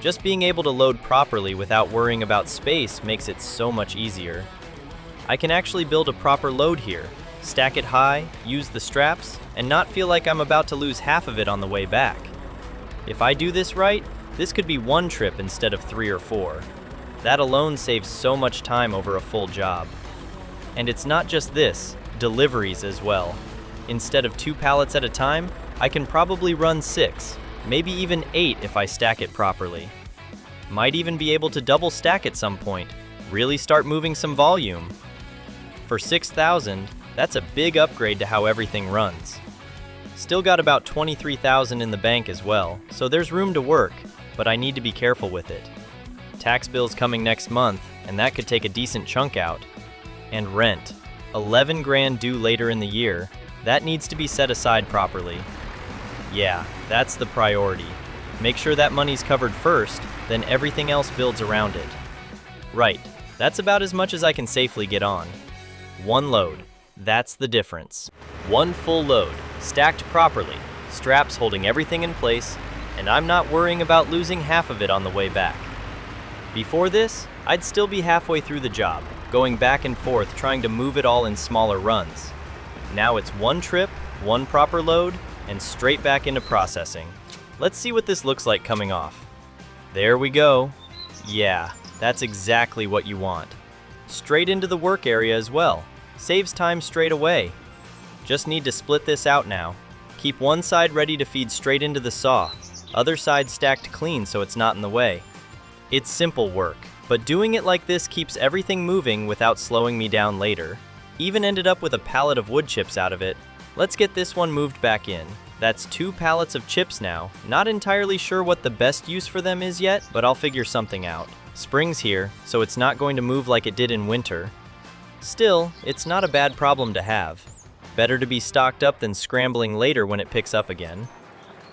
Just being able to load properly without worrying about space makes it so much easier. I can actually build a proper load here, stack it high, use the straps, and not feel like I'm about to lose half of it on the way back. If I do this right, this could be one trip instead of 3 or 4. That alone saves so much time over a full job. And it's not just this, deliveries as well. Instead of 2 pallets at a time, I can probably run 6, maybe even 8 if I stack it properly. Might even be able to double stack at some point, really start moving some volume. For $6,000, that's a big upgrade to how everything runs. Still got about $23,000 in the bank as well, so there's room to work, but I need to be careful with it. Tax bill's coming next month, and that could take a decent chunk out. And rent, 11 grand due later in the year, that needs to be set aside properly. Yeah, that's the priority. Make sure that money's covered first, then everything else builds around it. Right, that's about as much as I can safely get on. 1 load, that's the difference. 1 full load, stacked properly, straps holding everything in place, and I'm not worrying about losing half of it on the way back. Before this, I'd still be halfway through the job, going back and forth trying to move it all in smaller runs. Now it's 1 trip, 1 proper load, and straight back into processing. Let's see what this looks like coming off. There we go. Yeah, that's exactly what you want. Straight into the work area as well. Saves time straight away. Just need to split this out now. Keep one side ready to feed straight into the saw, other side stacked clean so it's not in the way. It's simple work, but doing it like this keeps everything moving without slowing me down later. Even ended up with a pallet of wood chips out of it. Let's get this one moved back in. That's 2 pallets of chips now. Not entirely sure what the best use for them is yet, but I'll figure something out. Spring's here, so it's not going to move like it did in winter. Still, it's not a bad problem to have. Better to be stocked up than scrambling later when it picks up again.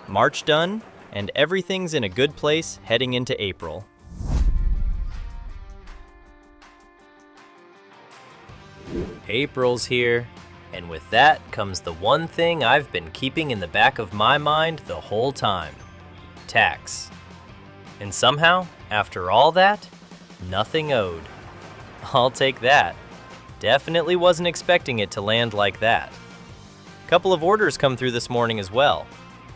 March done, and everything's in a good place heading into April. April's here, and with that comes the one thing I've been keeping in the back of my mind the whole time: tax. And somehow, after all that, nothing owed. I'll take that. Definitely wasn't expecting it to land like that. Couple of orders come through this morning as well.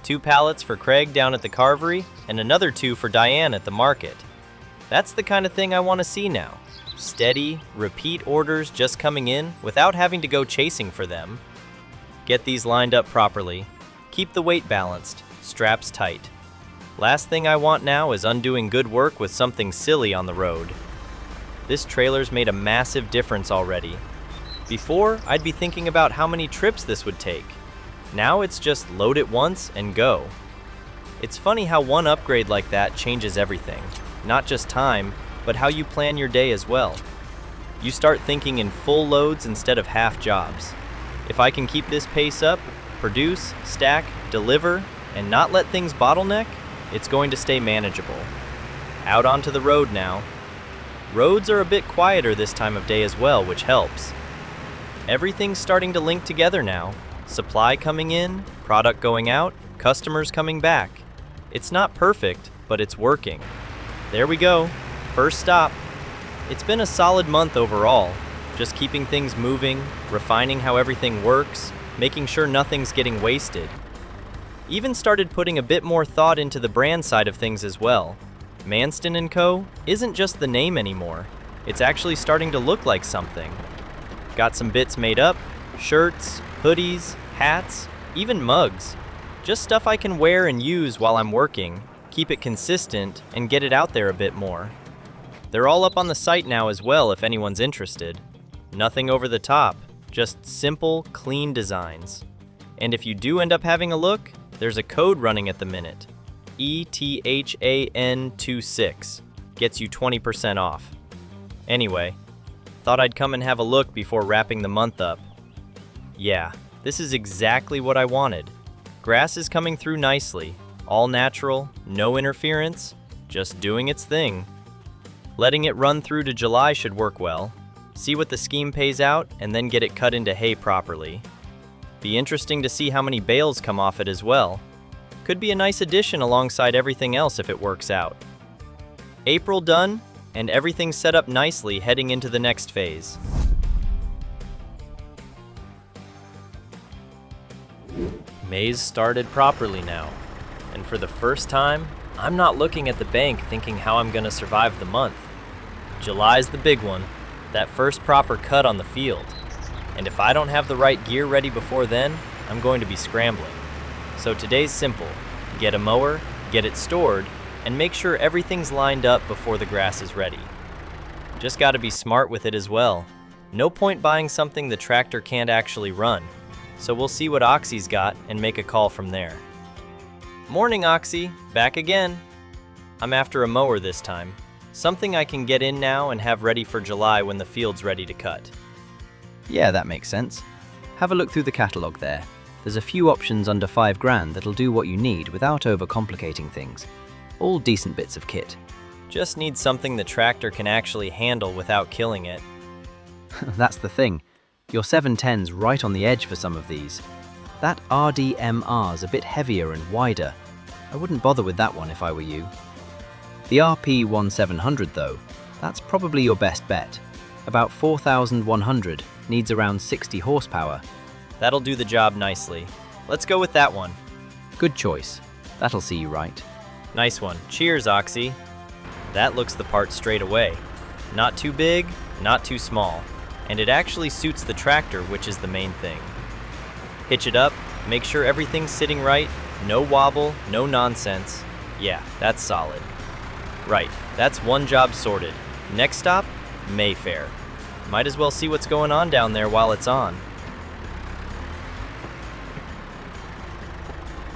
2 pallets for Craig down at the carvery, and another 2 for Diane at the market. That's the kind of thing I want to see now. Steady, repeat orders just coming in without having to go chasing for them. Get these lined up properly. Keep the weight balanced, straps tight. Last thing I want now is undoing good work with something silly on the road. This trailer's made a massive difference already. Before, I'd be thinking about how many trips this would take. Now it's just load it once and go. It's funny how one upgrade like that changes everything. Not just time, but how you plan your day as well. You start thinking in full loads instead of half jobs. If I can keep this pace up, produce, stack, deliver, and not let things bottleneck, it's going to stay manageable. Out onto the road now. Roads are a bit quieter this time of day as well, which helps. Everything's starting to link together now. Supply coming in, product going out, customers coming back. It's not perfect, but it's working. There we go. First stop. It's been a solid month overall, just keeping things moving, refining how everything works, making sure nothing's getting wasted. Even started putting a bit more thought into the brand side of things as well. Manston & Co. isn't just the name anymore. It's actually starting to look like something. Got some bits made up, shirts, hoodies, hats, even mugs. Just stuff I can wear and use while I'm working, keep it consistent, and get it out there a bit more. They're all up on the site now as well if anyone's interested. Nothing over the top, just simple, clean designs. And if you do end up having a look, there's a code running at the minute. ETHAN26 gets you 20% off. Anyway, thought I'd come and have a look before wrapping the month up. Yeah, this is exactly what I wanted. Grass is coming through nicely, all natural, no interference, just doing its thing. Letting it run through to July should work well. See what the scheme pays out and then get it cut into hay properly. Be interesting to see how many bales come off it as well. Could be a nice addition alongside everything else if it works out. April done, and everything's set up nicely heading into the next phase. May's started properly now, and for the first time, I'm not looking at the bank thinking how I'm gonna survive the month. July's the big one, that first proper cut on the field. And if I don't have the right gear ready before then, I'm going to be scrambling. So today's simple. Get a mower, get it stored, and make sure everything's lined up before the grass is ready. Just gotta be smart with it as well. No point buying something the tractor can't actually run. So we'll see what Oxy's got and make a call from there. Morning, Oxy. Back again. I'm after a mower this time. Something I can get in now and have ready for July when the field's ready to cut. Yeah, that makes sense. Have a look through the catalogue there. There's a few options under $5,000 that'll do what you need without overcomplicating things. All decent bits of kit. Just need something the tractor can actually handle without killing it. That's the thing. Your 710's right on the edge for some of these. That RDMR's a bit heavier and wider. I wouldn't bother with that one if I were you. The RP1700 though, that's probably your best bet. About 4,100, needs around 60 horsepower. That'll do the job nicely. Let's go with that one. Good choice. That'll see you right. Nice one. Cheers, Oxy. That looks the part straight away. Not too big, not too small. And it actually suits the tractor, which is the main thing. Hitch it up, make sure everything's sitting right, no wobble, no nonsense. Yeah, that's solid. Right, that's one job sorted. Next stop, Mayfair. Might as well see what's going on down there while it's on.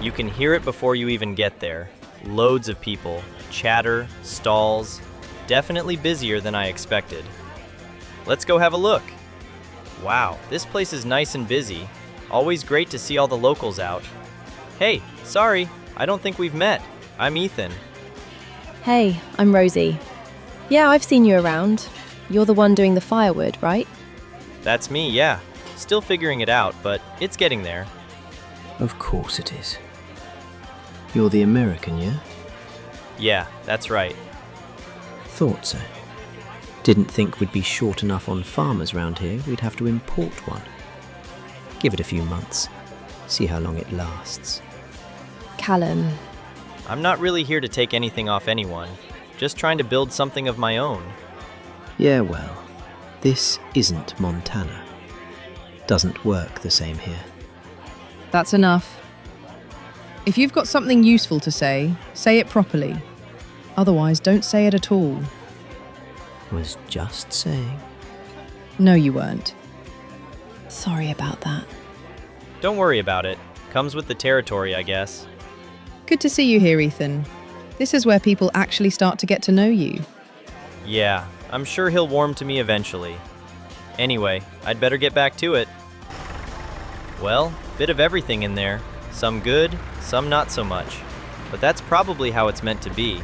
You can hear it before you even get there. Loads of people, chatter, stalls. Definitely busier than I expected. Let's go have a look. Wow, this place is nice and busy. Always great to see all the locals out. Hey, sorry, I don't think we've met. I'm Ethan. Hey, I'm Rosie. Yeah, I've seen you around. You're the one doing the firewood, right? That's me, yeah. Still figuring it out, but it's getting there. Of course it is. You're the American, yeah? Yeah, that's right. Thought so. Didn't think we'd be short enough on farmers round here, we'd have to import one. Give it a few months. See how long it lasts. Callum. I'm not really here to take anything off anyone. Just trying to build something of my own. Yeah, well, this isn't Montana. Doesn't work the same here. That's enough. If you've got something useful to say it properly. Otherwise, don't say it at all. Was just saying. No, you weren't. Sorry about that. Don't worry about it. Comes with the territory, I guess. Good to see you here, Ethan. This is where people actually start to get to know you. Yeah, I'm sure he'll warm to me eventually. Anyway, I'd better get back to it. Well, bit of everything in there. Some good, some not so much. But that's probably how it's meant to be.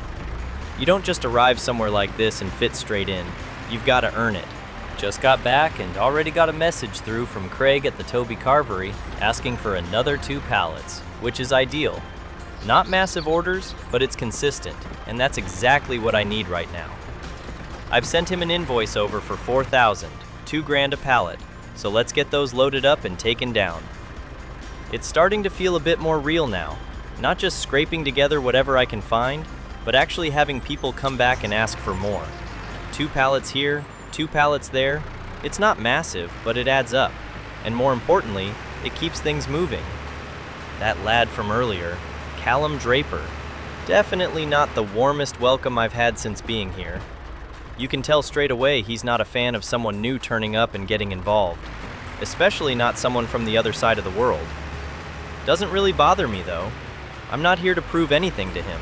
You don't just arrive somewhere like this and fit straight in. You've got to earn it. Just got back and already got a message through from Craig at the Toby Carvery asking for another 2 pallets, which is ideal. Not massive orders, but it's consistent, and that's exactly what I need right now. I've sent him an invoice over for $4,000, $2,000 a pallet, so let's get those loaded up and taken down. It's starting to feel a bit more real now, not just scraping together whatever I can find, but actually having people come back and ask for more. 2 pallets here, 2 pallets there. It's not massive, but it adds up, and more importantly, it keeps things moving. That lad from earlier, Callum Draper, definitely not the warmest welcome I've had since being here. You can tell straight away he's not a fan of someone new turning up and getting involved, especially not someone from the other side of the world. Doesn't really bother me though. I'm not here to prove anything to him,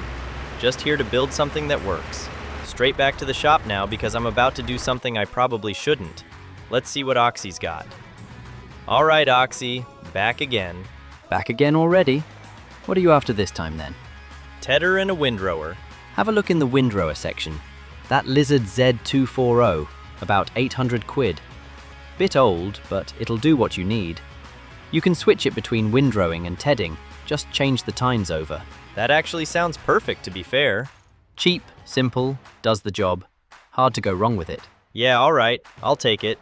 just here to build something that works. Straight back to the shop now because I'm about to do something I probably shouldn't. Let's see what Oxy's got. All right, Oxy, back again. Back again already? What are you after this time then? Tedder and a windrower. Have a look in the windrower section. That Lizard Z240, about 800 quid. Bit old, but it'll do what you need. You can switch it between windrowing and tedding, just change the tines over. That actually sounds perfect, to be fair. Cheap, simple, does the job. Hard to go wrong with it. Yeah, all right, I'll take it.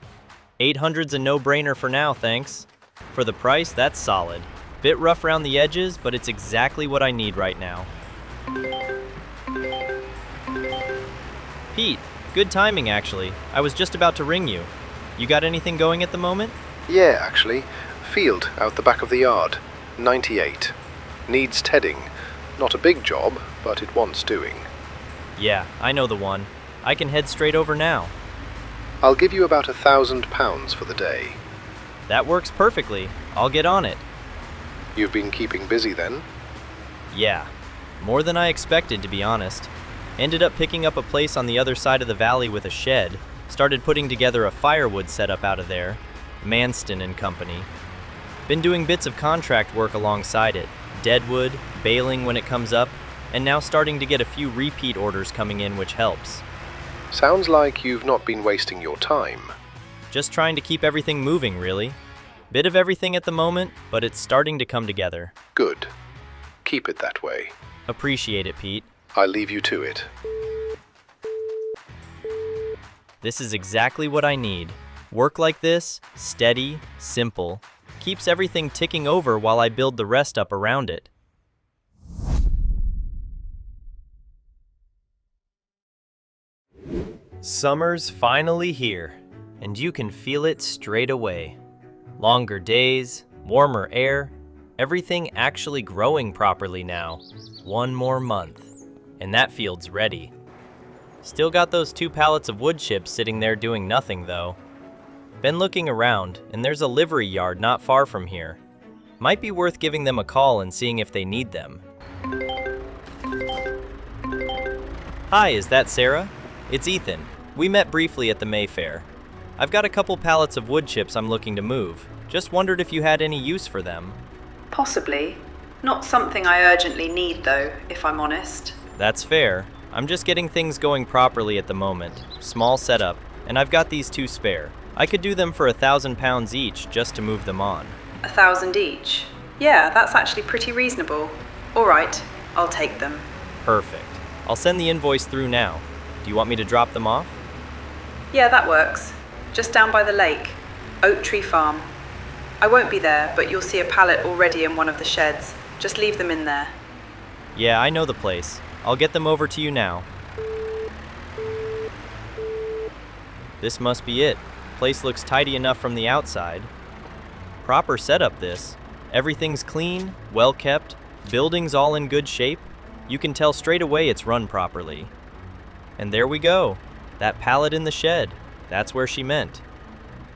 800's a no-brainer for now, thanks. For the price, that's solid. Bit rough around the edges, but it's exactly what I need right now. Pete, good timing actually. I was just about to ring you. You got anything going at the moment? Yeah, actually. Field out the back of the yard. 98. Needs tedding. Not a big job, but it wants doing. Yeah, I know the one. I can head straight over now. I'll give you about £1,000 for the day. That works perfectly. I'll get on it. You've been keeping busy then? Yeah, more than I expected, to be honest. Ended up picking up a place on the other side of the valley with a shed. Started putting together a firewood setup out of there. Manston and Company. Been doing bits of contract work alongside it. Deadwood, baling when it comes up, and now starting to get a few repeat orders coming in, which helps. Sounds like you've not been wasting your time. Just trying to keep everything moving, really. Bit of everything at the moment, but it's starting to come together. Good. Keep it that way. Appreciate it, Pete. I'll leave you to it. This is exactly what I need. Work like this, steady, simple, keeps everything ticking over while I build the rest up around it. Summer's finally here, and you can feel it straight away. Longer days, warmer air, everything actually growing properly now. One more month, and that field's ready. Still got those 2 pallets of wood chips sitting there doing nothing though. Been looking around, and there's a livery yard not far from here. Might be worth giving them a call and seeing if they need them. Hi, is that Sarah? It's Ethan. We met briefly at the Mayfair. I've got a couple pallets of wood chips I'm looking to move. Just wondered if you had any use for them. Possibly. Not something I urgently need though, if I'm honest. That's fair. I'm just getting things going properly at the moment. Small setup, and I've got these 2 spare. I could do them for £1,000 each just to move them on. 1,000 each? Yeah, that's actually pretty reasonable. All right, I'll take them. Perfect. I'll send the invoice through now. Do you want me to drop them off? Yeah, that works. Just down by the lake. Oak Tree Farm. I won't be there, but you'll see a pallet already in one of the sheds. Just leave them in there. Yeah, I know the place. I'll get them over to you now. This must be it. Place looks tidy enough from the outside. Proper setup this. Everything's clean, well kept, building's all in good shape. You can tell straight away it's run properly. And there we go. That pallet in the shed. That's where she meant.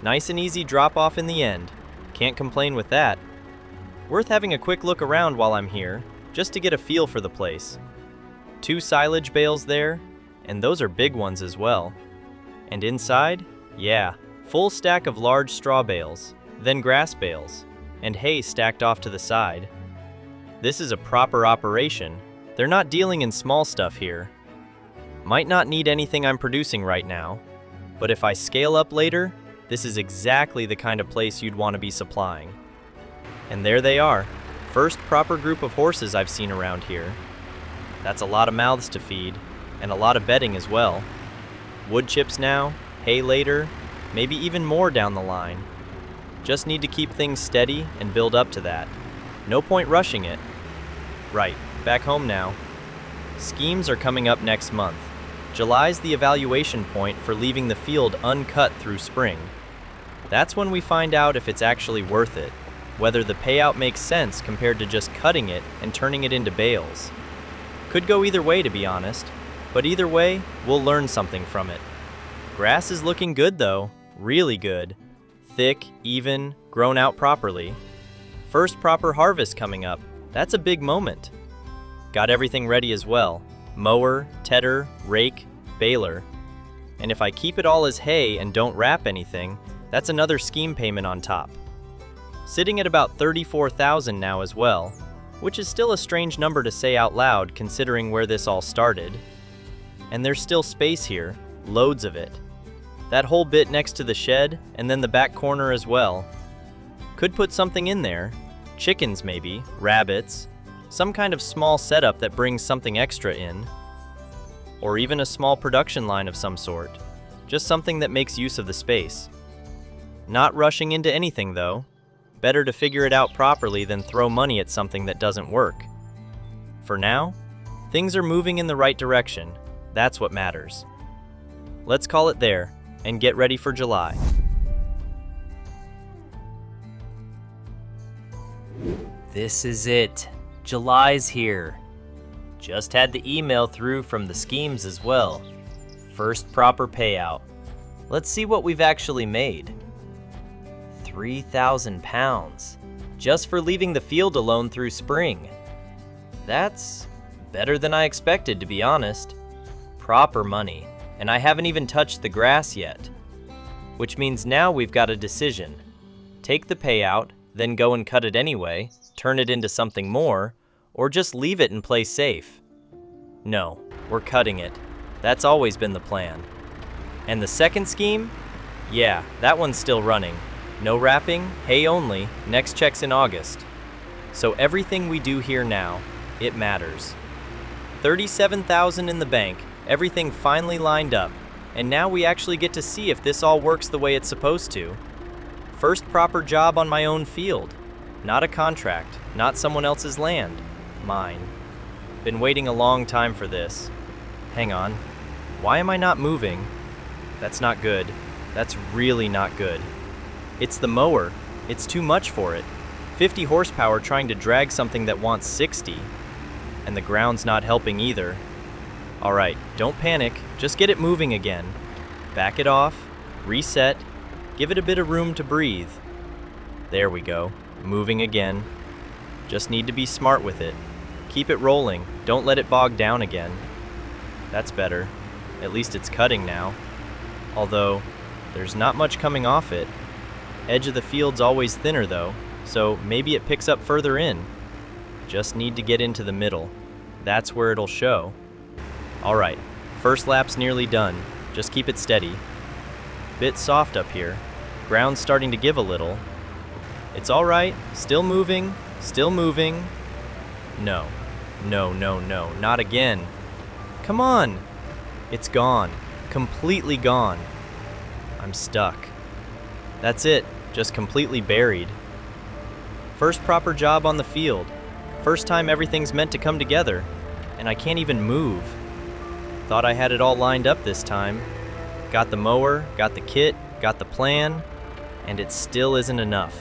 Nice and easy drop off in the end. Can't complain with that. Worth having a quick look around while I'm here, just to get a feel for the place. 2 silage bales there, and those are big ones as well. And inside, yeah, full stack of large straw bales, then grass bales, and hay stacked off to the side. This is a proper operation. They're not dealing in small stuff here. Might not need anything I'm producing right now, but if I scale up later, this is exactly the kind of place you'd want to be supplying. And there they are, first proper group of horses I've seen around here. That's a lot of mouths to feed, and a lot of bedding as well. Wood chips now, hay later, maybe even more down the line. Just need to keep things steady and build up to that. No point rushing it. Right, back home now. Schemes are coming up next month. July's the evaluation point for leaving the field uncut through spring. That's when we find out if it's actually worth it, whether the payout makes sense compared to just cutting it and turning it into bales. Could go either way, to be honest, but either way, we'll learn something from it. Grass is looking good though, really good. Thick, even, grown out properly. First proper harvest coming up. That's a big moment. Got everything ready as well. Mower, tedder, rake, baler. And if I keep it all as hay and don't wrap anything, that's another scheme payment on top. Sitting at about $34,000 now as well, which is still a strange number to say out loud considering where this all started. And there's still space here, loads of it. That whole bit next to the shed, and then the back corner as well. Could put something in there, chickens maybe, rabbits, some kind of small setup that brings something extra in, or even a small production line of some sort, just something that makes use of the space. Not rushing into anything though. Better to figure it out properly than throw money at something that doesn't work. For now, things are moving in the right direction. That's what matters. Let's call it there and get ready for July. This is it. July's here. Just had the email through from the schemes as well. First proper payout. Let's see what we've actually made. £3,000 just for leaving the field alone through spring. That's better than I expected, to be honest. Proper money, and I haven't even touched the grass yet. Which means now we've got a decision. Take the payout, then go and cut it anyway, turn it into something more, or just leave it and play safe. No, we're cutting it. That's always been the plan. And the second scheme? Yeah, that one's still running. No wrapping, hay only, next check's in August. So everything we do here now, it matters. $37,000 in the bank, everything finally lined up, and now we actually get to see if this all works the way it's supposed to. First proper job on my own field. Not a contract, not someone else's land. Mine. Been waiting a long time for this. Hang on. Why am I not moving? That's not good. That's really not good. It's the mower. It's too much for it. 50 horsepower trying to drag something that wants 60. And the ground's not helping either. Alright, don't panic. Just get it moving again. Back it off. Reset. Give it a bit of room to breathe. There we go. Moving again. Just need to be smart with it. Keep it rolling. Don't let it bog down again. That's better. At least it's cutting now. Although, there's not much coming off it. Edge of the field's always thinner though, so maybe it picks up further in. Just need to get into the middle. That's where it'll show. Alright, first lap's nearly done. Just keep it steady. Bit soft up here. Ground's starting to give a little. It's alright, still moving, still moving. No, no, no, no, not again. Come on! It's gone, completely gone. I'm stuck. That's it, just completely buried. First proper job on the field. First time everything's meant to come together, and I can't even move. Thought I had it all lined up this time. Got the mower, got the kit, got the plan, and it still isn't enough.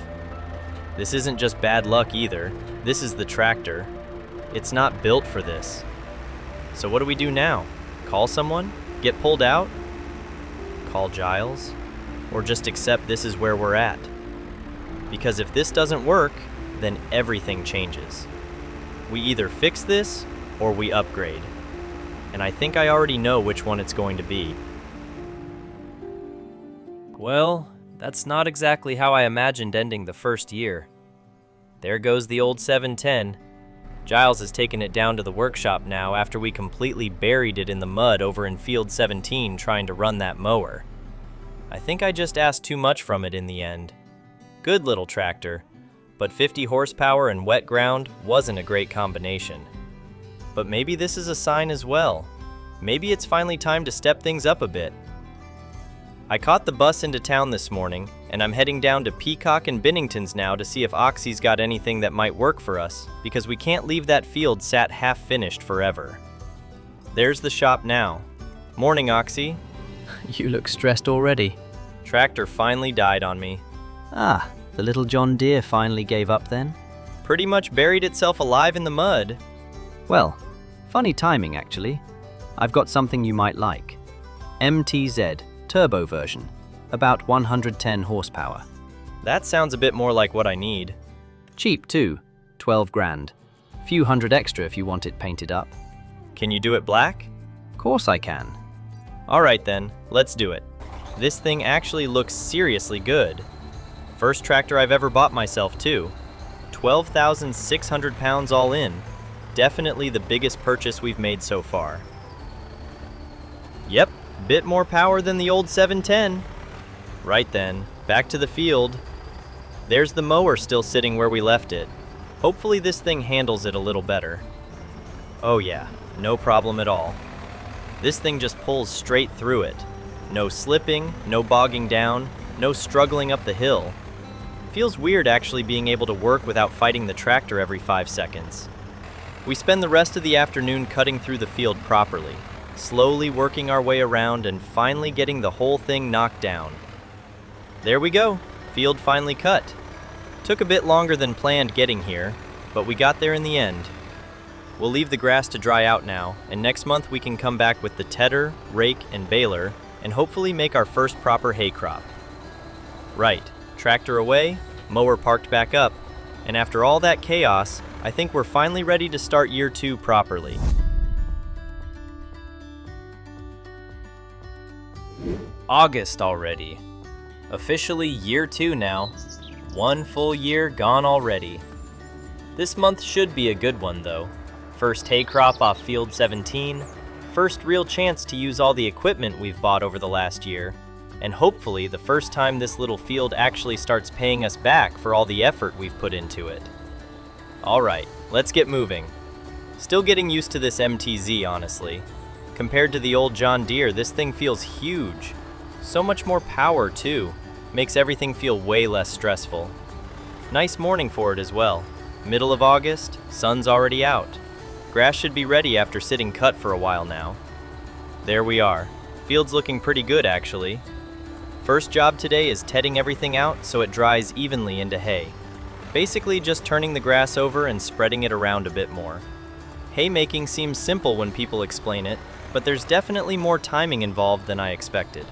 This isn't just bad luck either. This is the tractor. It's not built for this. So what do we do now? Call someone? Get pulled out? Call Giles? Or just accept this is where we're at? Because if this doesn't work, then everything changes. We either fix this, or we upgrade. And I think I already know which one it's going to be. Well, that's not exactly how I imagined ending the first year. There goes the old 710. Giles has taken it down to the workshop now after we completely buried it in the mud over in field 17 trying to run that mower. I think I just asked too much from it in the end. Good little tractor, but 50 horsepower and wet ground wasn't a great combination. But maybe this is a sign as well. Maybe it's finally time to step things up a bit. I caught the bus into town this morning, and I'm heading down to Peacock and Binnington's now to see if Oxy's got anything that might work for us, because we can't leave that field sat half-finished forever. There's the shop now. Morning, Oxy. You look stressed already. Tractor finally died on me. Ah, the little John Deere finally gave up then? Pretty much buried itself alive in the mud. Well, funny timing actually. I've got something you might like. MTZ, turbo version, about 110 horsepower. That sounds a bit more like what I need. Cheap too, 12 grand. Few hundred extra if you want it painted up. Can you do it black? Course I can. Alright then, let's do it. This thing actually looks seriously good. First tractor I've ever bought myself too. 12,600 pounds all in. Definitely the biggest purchase we've made so far. Yep, bit more power than the old 710. Right then, back to the field. There's the mower still sitting where we left it. Hopefully this thing handles it a little better. Oh yeah, no problem at all. This thing just pulls straight through it. No slipping, no bogging down, no struggling up the hill. Feels weird actually being able to work without fighting the tractor every 5 seconds. We spend the rest of the afternoon cutting through the field properly, slowly working our way around and finally getting the whole thing knocked down. There we go, field finally cut. Took a bit longer than planned getting here, but we got there in the end. We'll leave the grass to dry out now, and next month we can come back with the tedder, rake, and baler, and hopefully make our first proper hay crop. Right, tractor away, mower parked back up, and after all that chaos, I think we're finally ready to start year 2 properly. August already. Officially year 2 now. 1 full year gone already. This month should be a good one though. First hay crop off field 17, first real chance to use all the equipment we've bought over the last year, and hopefully the first time this little field actually starts paying us back for all the effort we've put into it. Alright, let's get moving. Still getting used to this MTZ, honestly. Compared to the old John Deere, this thing feels huge. So much more power too, makes everything feel way less stressful. Nice morning for it as well. Middle of August, sun's already out. Grass should be ready after sitting cut for a while now. There we are. Field's looking pretty good actually. First job today is tedding everything out so it dries evenly into hay. Basically just turning the grass over and spreading it around a bit more. Haymaking seems simple when people explain it, but there's definitely more timing involved than I expected.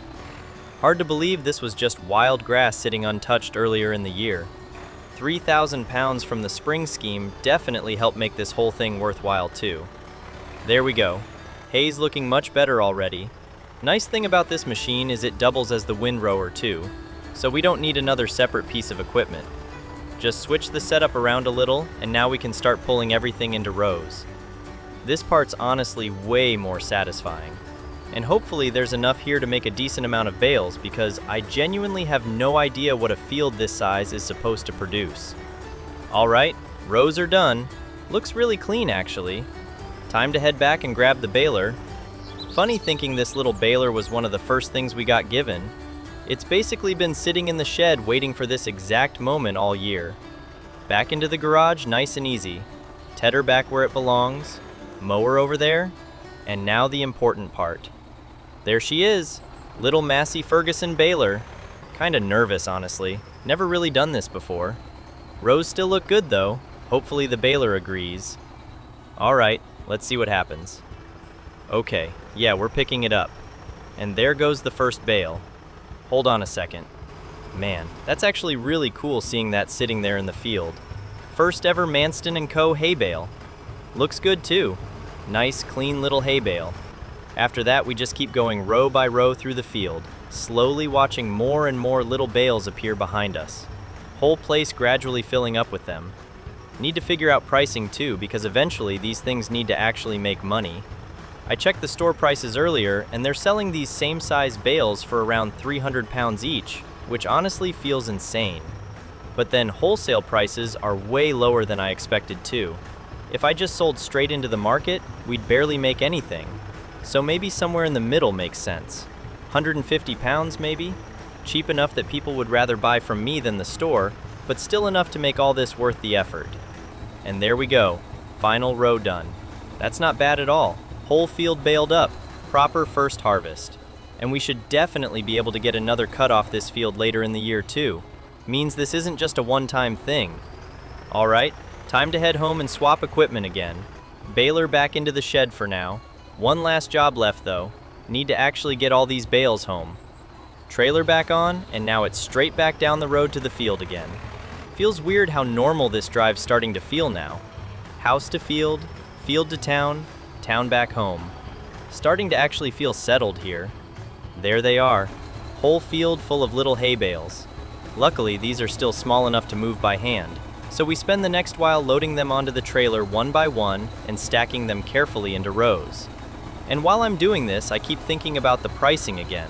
Hard to believe this was just wild grass sitting untouched earlier in the year. 3,000 pounds from the spring scheme definitely helped make this whole thing worthwhile too. There we go. Hay's looking much better already. Nice thing about this machine is it doubles as the windrower too, so we don't need another separate piece of equipment. Just switch the setup around a little and now we can start pulling everything into rows. This part's honestly way more satisfying. And hopefully there's enough here to make a decent amount of bales because I genuinely have no idea what a field this size is supposed to produce. Alright, rows are done. Looks really clean actually. Time to head back and grab the baler. Funny thinking this little baler was one of the first things we got given. It's basically been sitting in the shed waiting for this exact moment all year. Back into the garage nice and easy. Tedder back where it belongs. Mower over there. And now the important part. There she is, little Massey Ferguson baler. Kinda nervous, honestly. Never really done this before. Rows still look good though. Hopefully the baler agrees. Alright, let's see what happens. Okay, yeah, we're picking it up. And there goes the first bale. Hold on a second. Man, that's actually really cool seeing that sitting there in the field. First ever Manston & Co. hay bale. Looks good too. Nice, clean little hay bale. After that, we just keep going row by row through the field, slowly watching more and more little bales appear behind us. Whole place gradually filling up with them. Need to figure out pricing too, because eventually these things need to actually make money. I checked the store prices earlier, and they're selling these same size bales for around 300 pounds each, which honestly feels insane. But then wholesale prices are way lower than I expected too. If I just sold straight into the market, we'd barely make anything. So maybe somewhere in the middle makes sense. 150 pounds maybe? Cheap enough that people would rather buy from me than the store, but still enough to make all this worth the effort. And there we go, final row done. That's not bad at all. Whole field baled up, proper first harvest. And we should definitely be able to get another cut off this field later in the year too. Means this isn't just a one-time thing. Alright, time to head home and swap equipment again. Baler back into the shed for now. One last job left though. Need to actually get all these bales home. trailer back on, and now it's straight back down the road to the field again. Feels weird how normal this drive's starting to feel now. House to field to town, town back home. Starting to actually feel settled here. There they are, whole field full of little hay bales. Luckily, these are still small enough to move by hand, so we spend the next while loading them onto the trailer one by one and stacking them carefully into rows. And while I'm doing this, I keep thinking about the pricing again.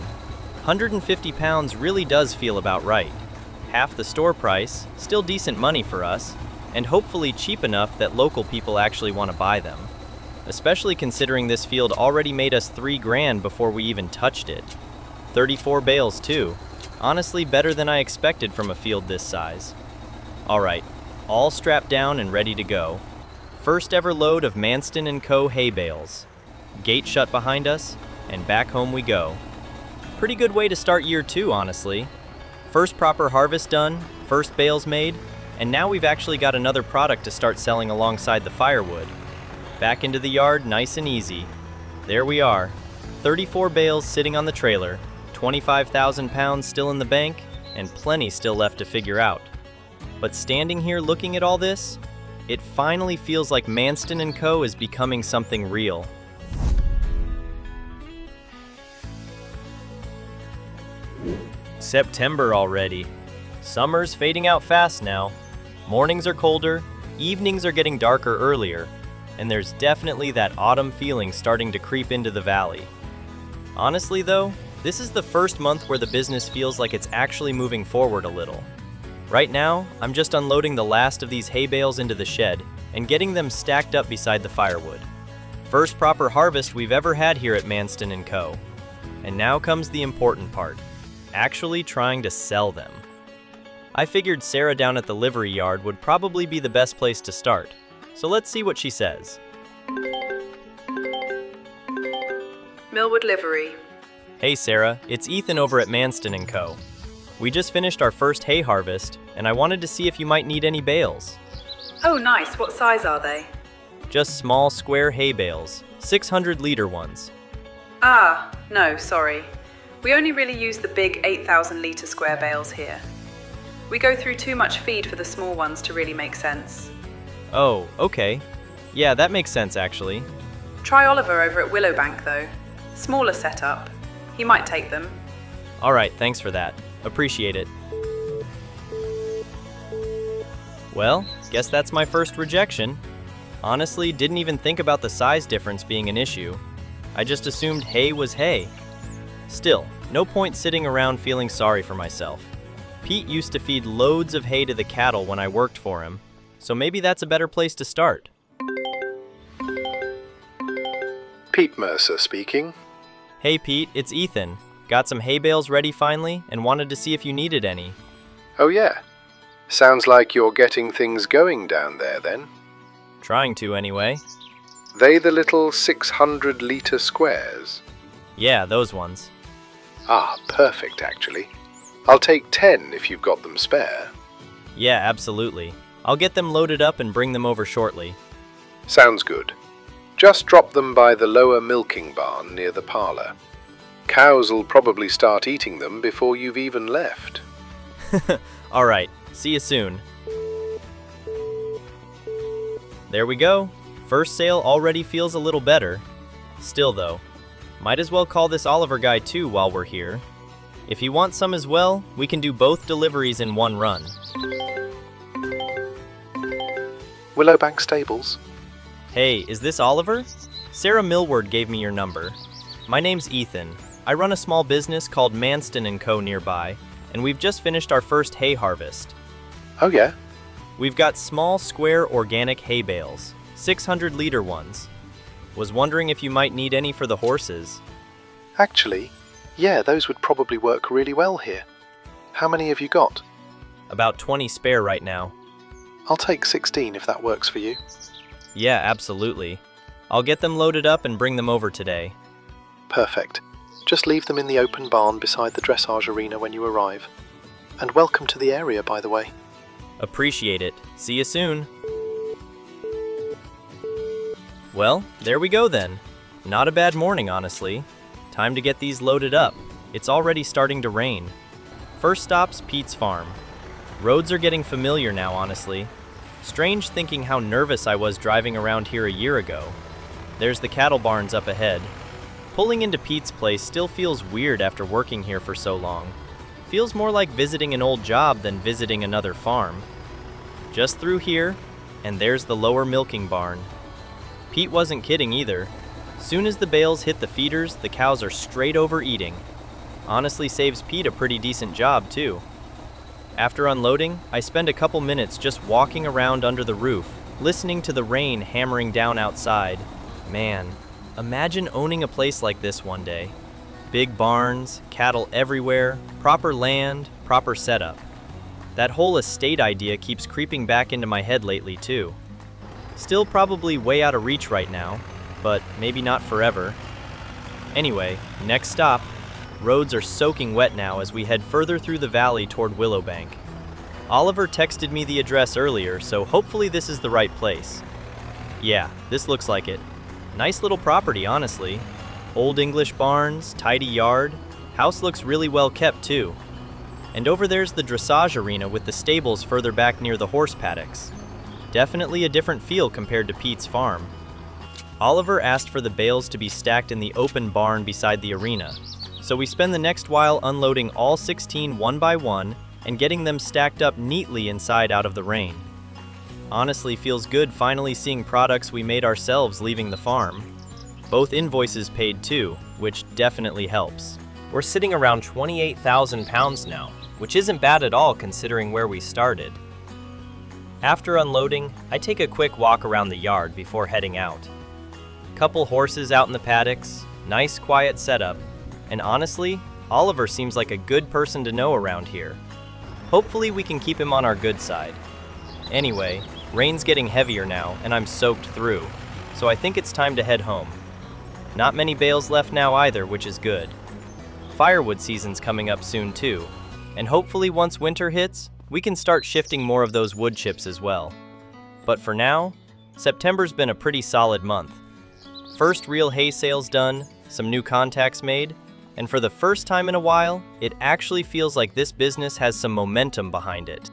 150 pounds really does feel about right. Half the store price, still decent money for us, and hopefully cheap enough that local people actually want to buy them. Especially considering this field already made us $3,000 before we even touched it. 34 bales too. Honestly, better than I expected from a field this size. Alright, all strapped down and ready to go. First ever load of Manston & Co. hay bales. Gate shut behind us, and back home we go. Pretty good way to start year 2, honestly. First proper harvest done, first bales made, and now we've actually got another product to start selling alongside the firewood. Back into the yard, nice and easy. There we are, 34 bales sitting on the trailer, 25,000 pounds still in the bank, and plenty still left to figure out. But standing here looking at all this, it finally feels like Manston & Co. is becoming something real. September already. Summer's fading out fast now. Mornings are colder, evenings are getting darker earlier, and there's definitely that autumn feeling starting to creep into the valley. Honestly though, this is the first month where the business feels like it's actually moving forward a little. Right now, I'm just unloading the last of these hay bales into the shed and getting them stacked up beside the firewood. First proper harvest we've ever had here at Manston & Co. And now comes the important part, actually trying to sell them. I figured Sarah down at the livery yard would probably be the best place to start, so let's see what she says. Millwood Livery. Hey Sarah, it's Ethan over at Manston & Co. We just finished our first hay harvest, and I wanted to see if you might need any bales. Oh, nice. What size are they? Just small square hay bales, 600-liter ones. Ah, no, sorry. We only really use the big 8,000-litre square bales here. We go through too much feed for the small ones to really make sense. Oh, okay. Yeah, that makes sense actually. Try Oliver over at Willowbank though. Smaller setup. He might take them. Alright, thanks for that. Appreciate it. Well, guess that's my first rejection. Honestly, didn't even think about the size difference being an issue. I just assumed hay was hay. Still, no point sitting around feeling sorry for myself. Pete used to feed loads of hay to the cattle when I worked for him, so maybe that's a better place to start. Pete Mercer speaking. Hey Pete, it's Ethan. Got some hay bales ready finally and wanted to see if you needed any. Oh yeah. Sounds like you're getting things going down there then. Trying to anyway. They the little 600-litre squares? Yeah, those ones. Ah, perfect actually. I'll take 10 if you've got them spare. Yeah, absolutely. I'll get them loaded up and bring them over shortly. Sounds good. Just drop them by the lower milking barn near the parlour. Cows will probably start eating them before you've even left. Alright, see you soon. There we go. First sale already feels a little better. Still though, might as well call this Oliver guy too while we're here. If you want some as well, we can do both deliveries in one run. Willowbank Stables. Hey, is this Oliver? Sarah Millward gave me your number. My name's Ethan. I run a small business called Manston & Co. nearby, and we've just finished our first hay harvest. Oh yeah? We've got small square organic hay bales, 600-liter ones. Was wondering if you might need any for the horses. Actually, yeah, those would probably work really well here. How many have you got? About 20 spare right now. I'll take 16 if that works for you. Yeah, absolutely. I'll get them loaded up and bring them over today. Perfect. Just leave them in the open barn beside the dressage arena when you arrive. And welcome to the area, by the way. Appreciate it. See you soon. Well, there we go then. Not a bad morning, honestly. Time to get these loaded up. It's already starting to rain. First stop's Pete's farm. Roads are getting familiar now, honestly. Strange thinking how nervous I was driving around here a year ago. There's the cattle barns up ahead. Pulling into Pete's place still feels weird after working here for so long. Feels more like visiting an old job than visiting another farm. Just through here, and there's the lower milking barn. Pete wasn't kidding either. Soon as the bales hit the feeders, the cows are straight over eating. Honestly saves Pete a pretty decent job too. After unloading, I spend a couple minutes just walking around under the roof, listening to the rain hammering down outside. Man, imagine owning a place like this one day. Big barns, cattle everywhere, proper land, proper setup. That whole estate idea keeps creeping back into my head lately too. Still probably way out of reach right now, but maybe not forever. Anyway, next stop. Roads are soaking wet now as we head further through the valley toward Willowbank. Oliver texted me the address earlier, so hopefully this is the right place. Yeah, this looks like it. Nice little property, honestly. Old English barns, tidy yard. House looks really well kept too. And over there's the dressage arena with the stables further back near the horse paddocks. Definitely a different feel compared to Pete's farm. Oliver asked for the bales to be stacked in the open barn beside the arena. So we spend the next while unloading all 16 one by one and getting them stacked up neatly inside out of the rain. Honestly feels good finally seeing products we made ourselves leaving the farm. Both invoices paid too, which definitely helps. We're sitting around 28,000 pounds now, which isn't bad at all considering where we started. After unloading, I take a quick walk around the yard before heading out. Couple horses out in the paddocks, nice quiet setup, and honestly, Oliver seems like a good person to know around here. Hopefully we can keep him on our good side. Anyway, rain's getting heavier now and I'm soaked through, so I think it's time to head home. Not many bales left now either, which is good. Firewood season's coming up soon too, and hopefully once winter hits, we can start shifting more of those wood chips as well. But for now, September's been a pretty solid month. First real hay sales done, some new contacts made, and for the first time in a while, it actually feels like this business has some momentum behind it.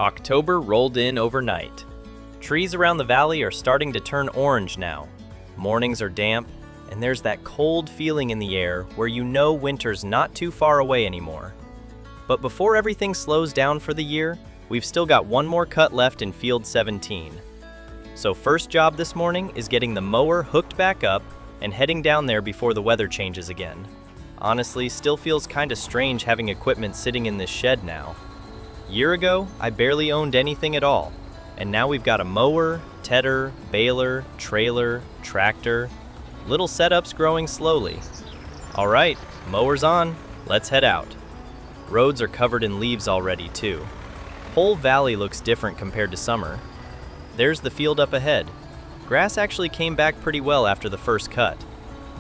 October rolled in overnight. Trees around the valley are starting to turn orange now. Mornings are damp, and there's that cold feeling in the air where you know winter's not too far away anymore. But before everything slows down for the year, we've still got one more cut left in field 17. So first job this morning is getting the mower hooked back up and heading down there before the weather changes again. Honestly, still feels kinda strange having equipment sitting in this shed now. Year ago, I barely owned anything at all, and now we've got a mower, tedder, baler, trailer, tractor. Little setups growing slowly. All right, mower's on, let's head out. Roads are covered in leaves already too. Whole valley looks different compared to summer. There's the field up ahead. Grass actually came back pretty well after the first cut.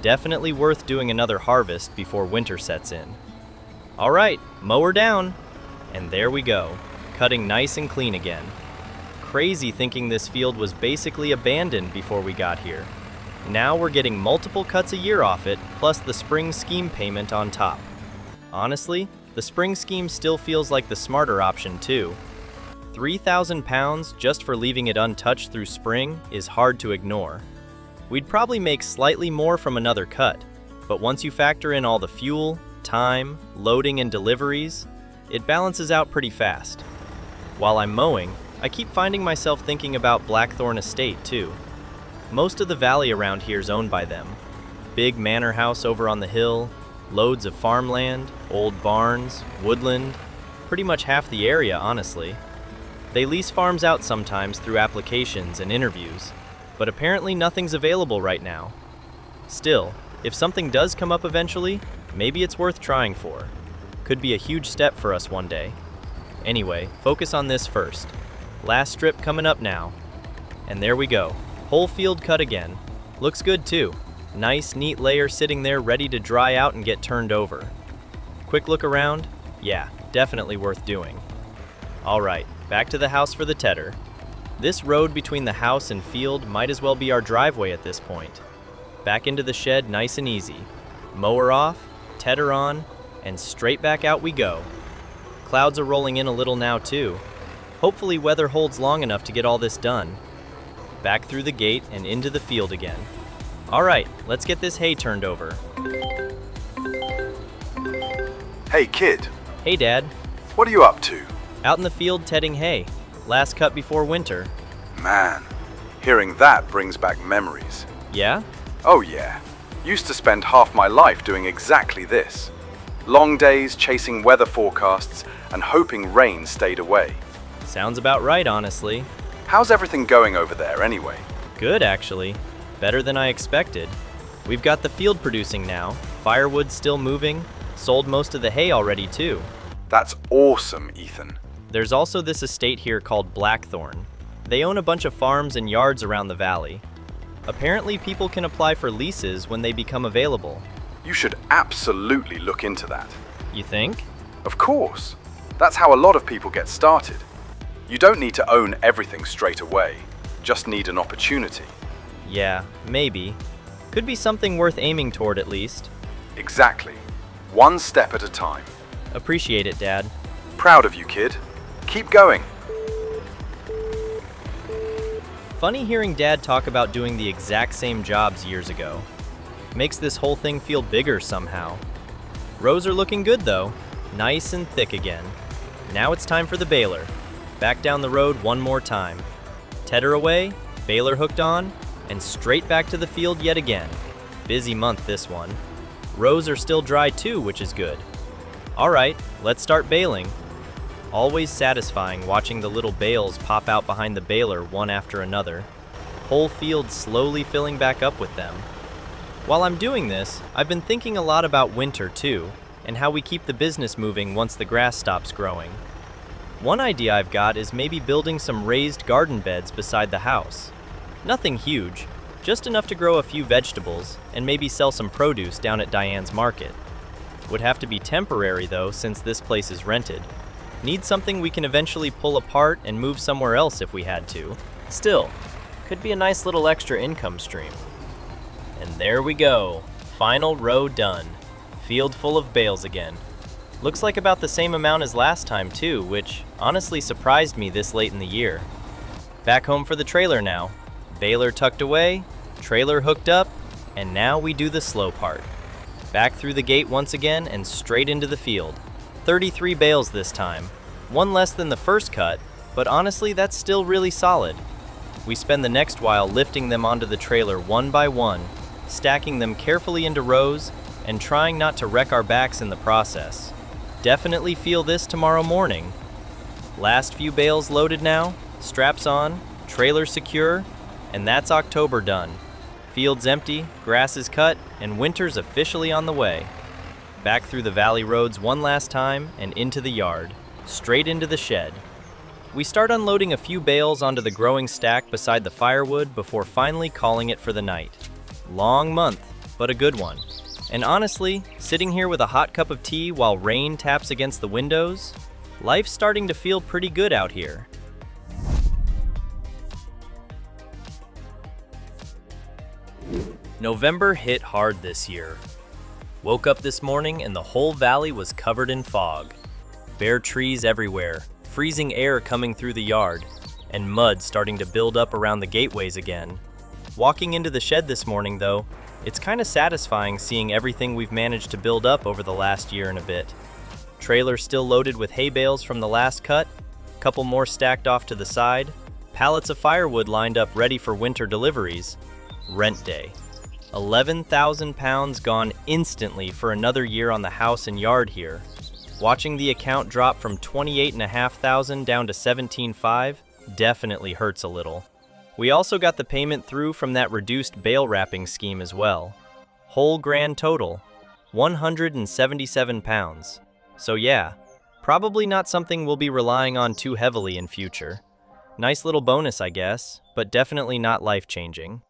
Definitely worth doing another harvest before winter sets in. All right, mower down. And there we go, cutting nice and clean again. Crazy thinking this field was basically abandoned before we got here. Now we're getting multiple cuts a year off it, plus the spring scheme payment on top. Honestly, the spring scheme still feels like the smarter option too. 3,000 pounds just for leaving it untouched through spring is hard to ignore. We'd probably make slightly more from another cut, but once you factor in all the fuel, time, loading and deliveries, it balances out pretty fast. While I'm mowing, I keep finding myself thinking about Blackthorn Estate too. Most of the valley around here is owned by them. Big manor house over on the hill, loads of farmland, old barns, woodland, pretty much half the area honestly. They lease farms out sometimes through applications and interviews, but apparently nothing's available right now. Still, if something does come up eventually, maybe it's worth trying for. Could be a huge step for us one day. Anyway, focus on this first. Last strip coming up now. And there we go. Whole field cut again. Looks good too. Nice, neat layer sitting there ready to dry out and get turned over. Quick look around. Yeah, definitely worth doing. All right, back to the house for the tedder. This road between the house and field might as well be our driveway at this point. Back into the shed nice and easy. Mower off, tedder on, and straight back out we go. Clouds are rolling in a little now too. Hopefully weather holds long enough to get all this done. Back through the gate and into the field again. All right, let's get this hay turned over. Hey kid, Hey Dad, what are you up to? out in the field tedding hay. Last cut before winter. Man, hearing that brings back memories. Yeah? Oh yeah, used to spend half my life doing exactly this. Long days chasing weather forecasts and hoping rain stayed away. Sounds about right, honestly. How's everything going over there anyway? Good, actually. Better than I expected. We've got the field producing now. Firewood's still moving. Sold most of the hay already, too. That's awesome, Ethan. There's also this estate here called Blackthorn. They own a bunch of farms and yards around the valley. Apparently, people can apply for leases when they become available. You should absolutely look into that. You think? Of course. That's how a lot of people get started. You don't need to own everything straight away. Just need an opportunity. Yeah, maybe. Could be something worth aiming toward at least. Exactly. One step at a time. Appreciate it, Dad. Proud of you, kid. Keep going. Funny hearing Dad talk about doing the exact same jobs years ago. Makes this whole thing feel bigger somehow. Rows are looking good though. Nice and thick again. Now it's time for the baler. Back down the road one more time. Tedder away, baler hooked on, and straight back to the field yet again. Busy month this one. Rows are still dry too, which is good. All right, let's start baling. Always satisfying watching the little bales pop out behind the baler one after another. Whole field slowly filling back up with them. While I'm doing this, I've been thinking a lot about winter too, and how we keep the business moving once the grass stops growing. One idea I've got is maybe building some raised garden beds beside the house. Nothing huge, just enough to grow a few vegetables and maybe sell some produce down at Diane's market. Would have to be temporary though, since this place is rented. Need something we can eventually pull apart and move somewhere else if we had to. Still, could be a nice little extra income stream. And there we go. Final row done. Field full of bales again. Looks like about the same amount as last time too, which honestly surprised me this late in the year. Back home for the trailer now. Baler tucked away, trailer hooked up, and now we do the slow part. Back through the gate once again and straight into the field. 33 bales this time. One less than the first cut, but honestly that's still really solid. We spend the next while lifting them onto the trailer one by one, stacking them carefully into rows, and trying not to wreck our backs in the process. Definitely feel this tomorrow morning. Last few bales loaded now, straps on, trailer secure, and that's October done. Field's empty, grass is cut, and winter's officially on the way. Back through the valley roads one last time and into the yard, straight into the shed. We start unloading a few bales onto the growing stack beside the firewood before finally calling it for the night. Long month, but a good one. And honestly, sitting here with a hot cup of tea while rain taps against the windows, life's starting to feel pretty good out here. November hit hard this year. Woke up this morning and the whole valley was covered in fog. Bare trees everywhere, freezing air coming through the yard, and mud starting to build up around the gateways again. Walking into the shed this morning though, it's kind of satisfying seeing everything we've managed to build up over the last year and a bit. Trailer still loaded with hay bales from the last cut, couple more stacked off to the side, pallets of firewood lined up ready for winter deliveries. Rent day. 11,000 pounds gone instantly for another year on the house and yard here. Watching the account drop from 28,500 down to 17,500 definitely hurts a little. We also got the payment through from that reduced bale wrapping scheme as well. Whole grand total, 177 pounds. So yeah, probably not something we'll be relying on too heavily in future. Nice little bonus, I guess, but definitely not life-changing.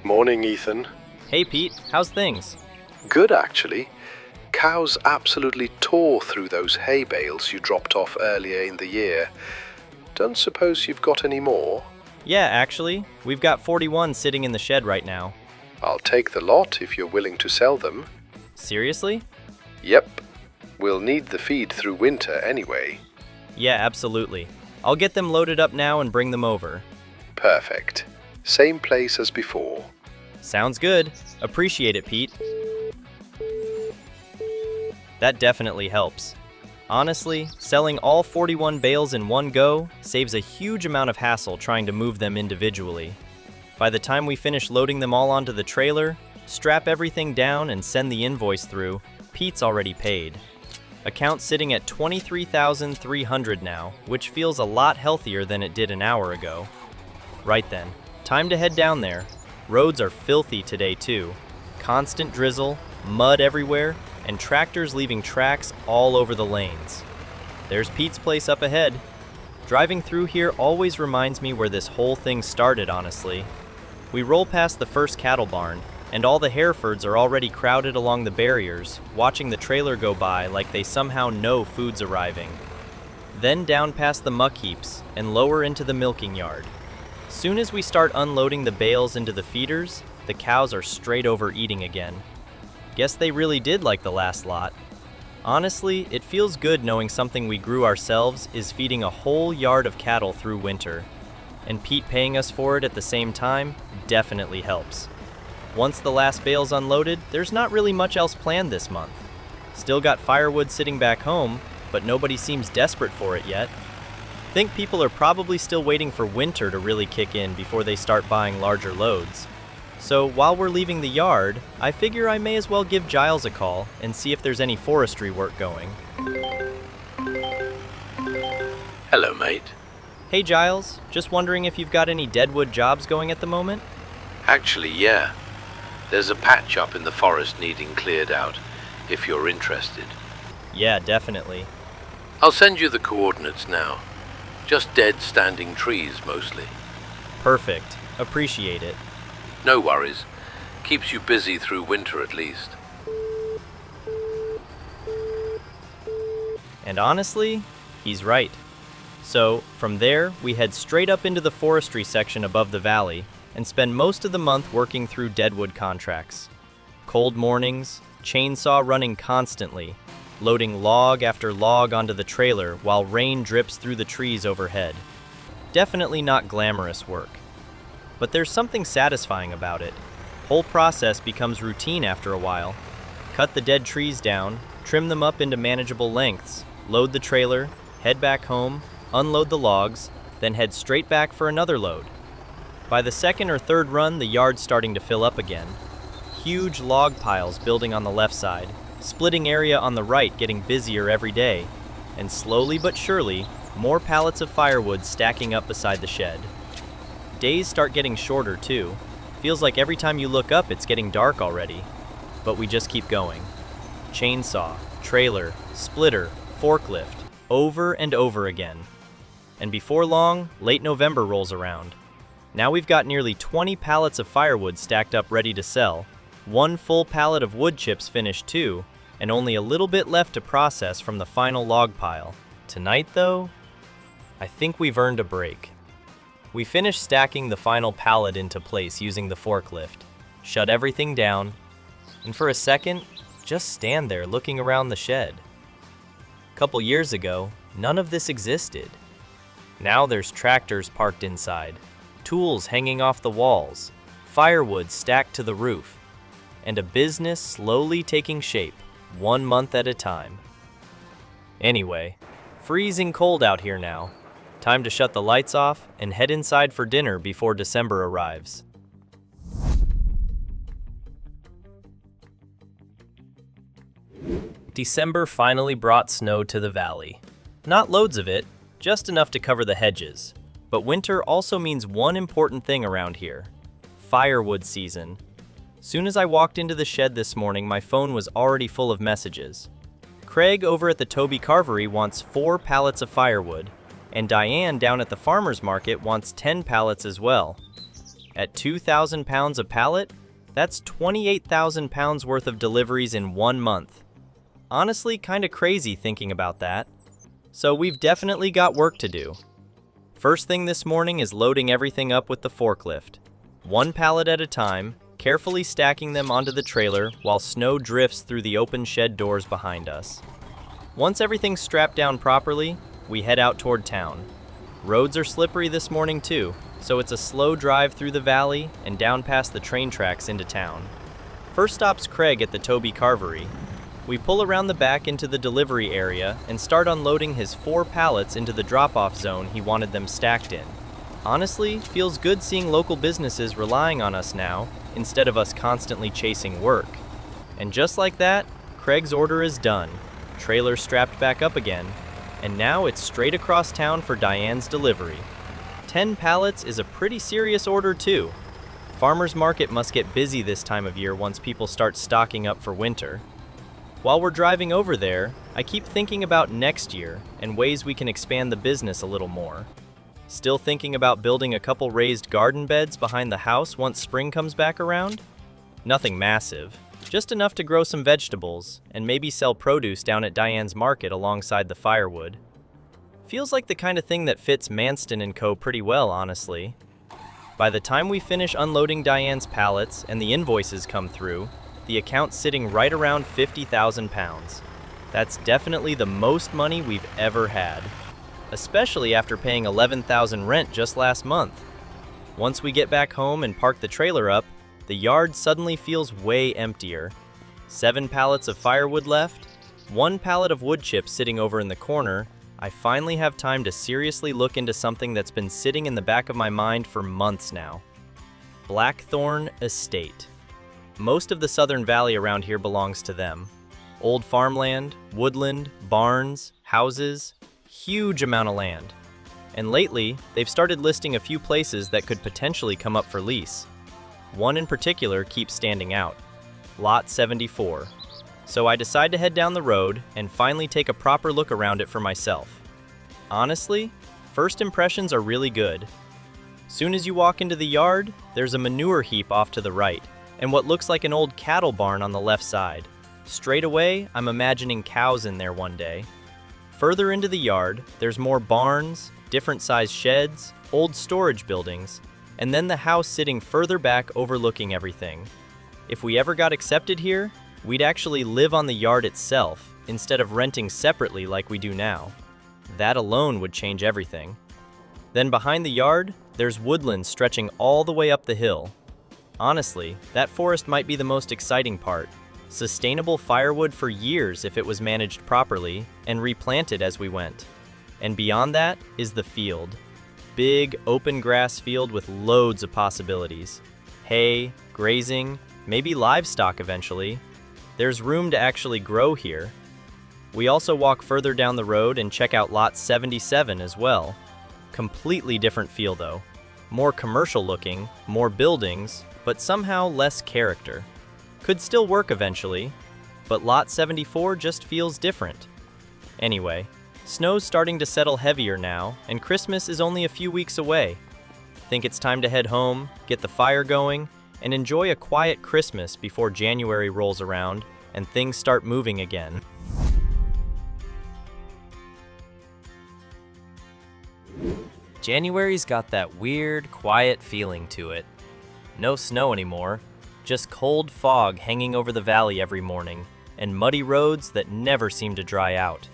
Morning, Ethan. Hey Pete, how's things? Good, actually. cows absolutely tore through those hay bales you dropped off earlier in the year. Don't suppose you've got any more? Yeah, actually, we've got 41 sitting in the shed right now. I'll take the lot if you're willing to sell them. Seriously? Yep. We'll need the feed through winter anyway. Yeah, absolutely. I'll get them loaded up now and bring them over. Perfect. Same place as before. Sounds good. Appreciate it, Pete. That definitely helps. Honestly, selling all 41 bales in one go saves a huge amount of hassle trying to move them individually. By the time we finish loading them all onto the trailer, strap everything down and send the invoice through, Pete's already paid. Account sitting at $23,300 now, which feels a lot healthier than it did an hour ago. Right then, time to head down there. Roads are filthy today too. Constant drizzle, mud everywhere, and tractors leaving tracks all over the lanes. There's Pete's place up ahead. Driving through here always reminds me where this whole thing started, honestly. We roll past the first cattle barn, and all the Herefords are already crowded along the barriers, watching the trailer go by like they somehow know food's arriving. Then down past the muck heaps and lower into the milking yard. Soon as we start unloading the bales into the feeders, the cows are straight over eating again. Guess they really did like the last lot. Honestly, it feels good knowing something we grew ourselves is feeding a whole yard of cattle through winter. And Pete paying us for it at the same time definitely helps. Once the last bale's unloaded, there's not really much else planned this month. Still got firewood sitting back home, but nobody seems desperate for it yet. Think people are probably still waiting for winter to really kick in before they start buying larger loads. So while we're leaving the yard, I figure I may as well give Giles a call and see if there's any forestry work going. Hello, mate. Hey Giles, just wondering if you've got any deadwood jobs going at the moment? Actually, yeah. There's a patch up in the forest needing cleared out, if you're interested. Yeah, definitely. I'll send you the coordinates now. Just dead standing trees, mostly. Perfect. Appreciate it. No worries. Keeps you busy through winter at least. And honestly, he's right. So, from there, we head straight up into the forestry section above the valley and spend most of the month working through deadwood contracts. Cold mornings, chainsaw running constantly, loading log after log onto the trailer while rain drips through the trees overhead. Definitely not glamorous work. But there's something satisfying about it. Whole process becomes routine after a while. Cut the dead trees down, trim them up into manageable lengths, load the trailer, head back home, unload the logs, then head straight back for another load. By the second or third run, the yard's starting to fill up again. Huge log piles building on the left side, splitting area on the right getting busier every day, and slowly but surely, more pallets of firewood stacking up beside the shed. Days start getting shorter too. Feels like every time you look up it's getting dark already. But we just keep going. Chainsaw, trailer, splitter, forklift, over and over again. And before long, late November rolls around. Now we've got nearly 20 pallets of firewood stacked up ready to sell, one full pallet of wood chips finished too, and only a little bit left to process from the final log pile. Tonight though, I think we've earned a break. We finish stacking the final pallet into place using the forklift, shut everything down, and for a second, just stand there looking around the shed. A couple years ago, none of this existed. Now there's tractors parked inside, tools hanging off the walls, firewood stacked to the roof, and a business slowly taking shape, 1 month at a time. Anyway, freezing cold out here now. Time to shut the lights off and head inside for dinner before December arrives. December finally brought snow to the valley. Not loads of it, just enough to cover the hedges. But winter also means one important thing around here: firewood season. Soon as I walked into the shed this morning, my phone was already full of messages. Craig over at the Toby Carvery wants 4 pallets of firewood, and Diane down at the farmer's market wants 10 pallets as well. At 2,000 pounds a pallet, that's 28,000 pounds worth of deliveries in 1 month. Honestly, kinda crazy thinking about that. So we've definitely got work to do. First thing this morning is loading everything up with the forklift. One pallet at a time, carefully stacking them onto the trailer while snow drifts through the open shed doors behind us. Once everything's strapped down properly, we head out toward town. Roads are slippery this morning too, so it's a slow drive through the valley and down past the train tracks into town. First stop's Craig at the Toby Carvery. We pull around the back into the delivery area and start unloading his 4 pallets into the drop-off zone he wanted them stacked in. Honestly, feels good seeing local businesses relying on us now, instead of us constantly chasing work. And just like that, Craig's order is done. Trailer strapped back up again, and now it's straight across town for Diane's delivery. 10 pallets is a pretty serious order too. Farmers market must get busy this time of year once people start stocking up for winter. While we're driving over there, I keep thinking about next year and ways we can expand the business a little more. Still thinking about building a couple raised garden beds behind the house once spring comes back around? Nothing massive, just enough to grow some vegetables and maybe sell produce down at Diane's market alongside the firewood. Feels like the kind of thing that fits Manston & Co. pretty well, honestly. By the time we finish unloading Diane's pallets and the invoices come through, the account's sitting right around £50,000. That's definitely the most money we've ever had, especially after paying $11,000 rent just last month. Once we get back home and park the trailer up, the yard suddenly feels way emptier. 7 pallets of firewood left, 1 pallet of wood chips sitting over in the corner. I finally have time to seriously look into something that's been sitting in the back of my mind for months now. Blackthorn Estate. Most of the southern valley around here belongs to them. Old farmland, woodland, barns, houses, huge amount of land. And lately, they've started listing a few places that could potentially come up for lease. One in particular keeps standing out, Lot 74. So I decide to head down the road and finally take a proper look around it for myself. Honestly, first impressions are really good. Soon as you walk into the yard, there's a manure heap off to the right, and what looks like an old cattle barn on the left side. Straight away, I'm imagining cows in there one day. Further into the yard, there's more barns, different sized sheds, old storage buildings, and then the house sitting further back overlooking everything. If we ever got accepted here, we'd actually live on the yard itself instead of renting separately like we do now. That alone would change everything. Then behind the yard, there's woodland stretching all the way up the hill. Honestly, that forest might be the most exciting part. Sustainable firewood for years if it was managed properly and replanted as we went. And beyond that is the field. Big, open grass field with loads of possibilities. Hay, grazing, maybe livestock eventually. There's room to actually grow here. We also walk further down the road and check out Lot 77 as well. Completely different feel though. More commercial looking, more buildings, but somehow less character. Could still work eventually, but Lot 74 just feels different. Anyway, snow's starting to settle heavier now, and Christmas is only a few weeks away. Think it's time to head home, get the fire going, and enjoy a quiet Christmas before January rolls around and things start moving again. January's got that weird, quiet feeling to it. No snow anymore, just cold fog hanging over the valley every morning, and muddy roads that never seem to dry out.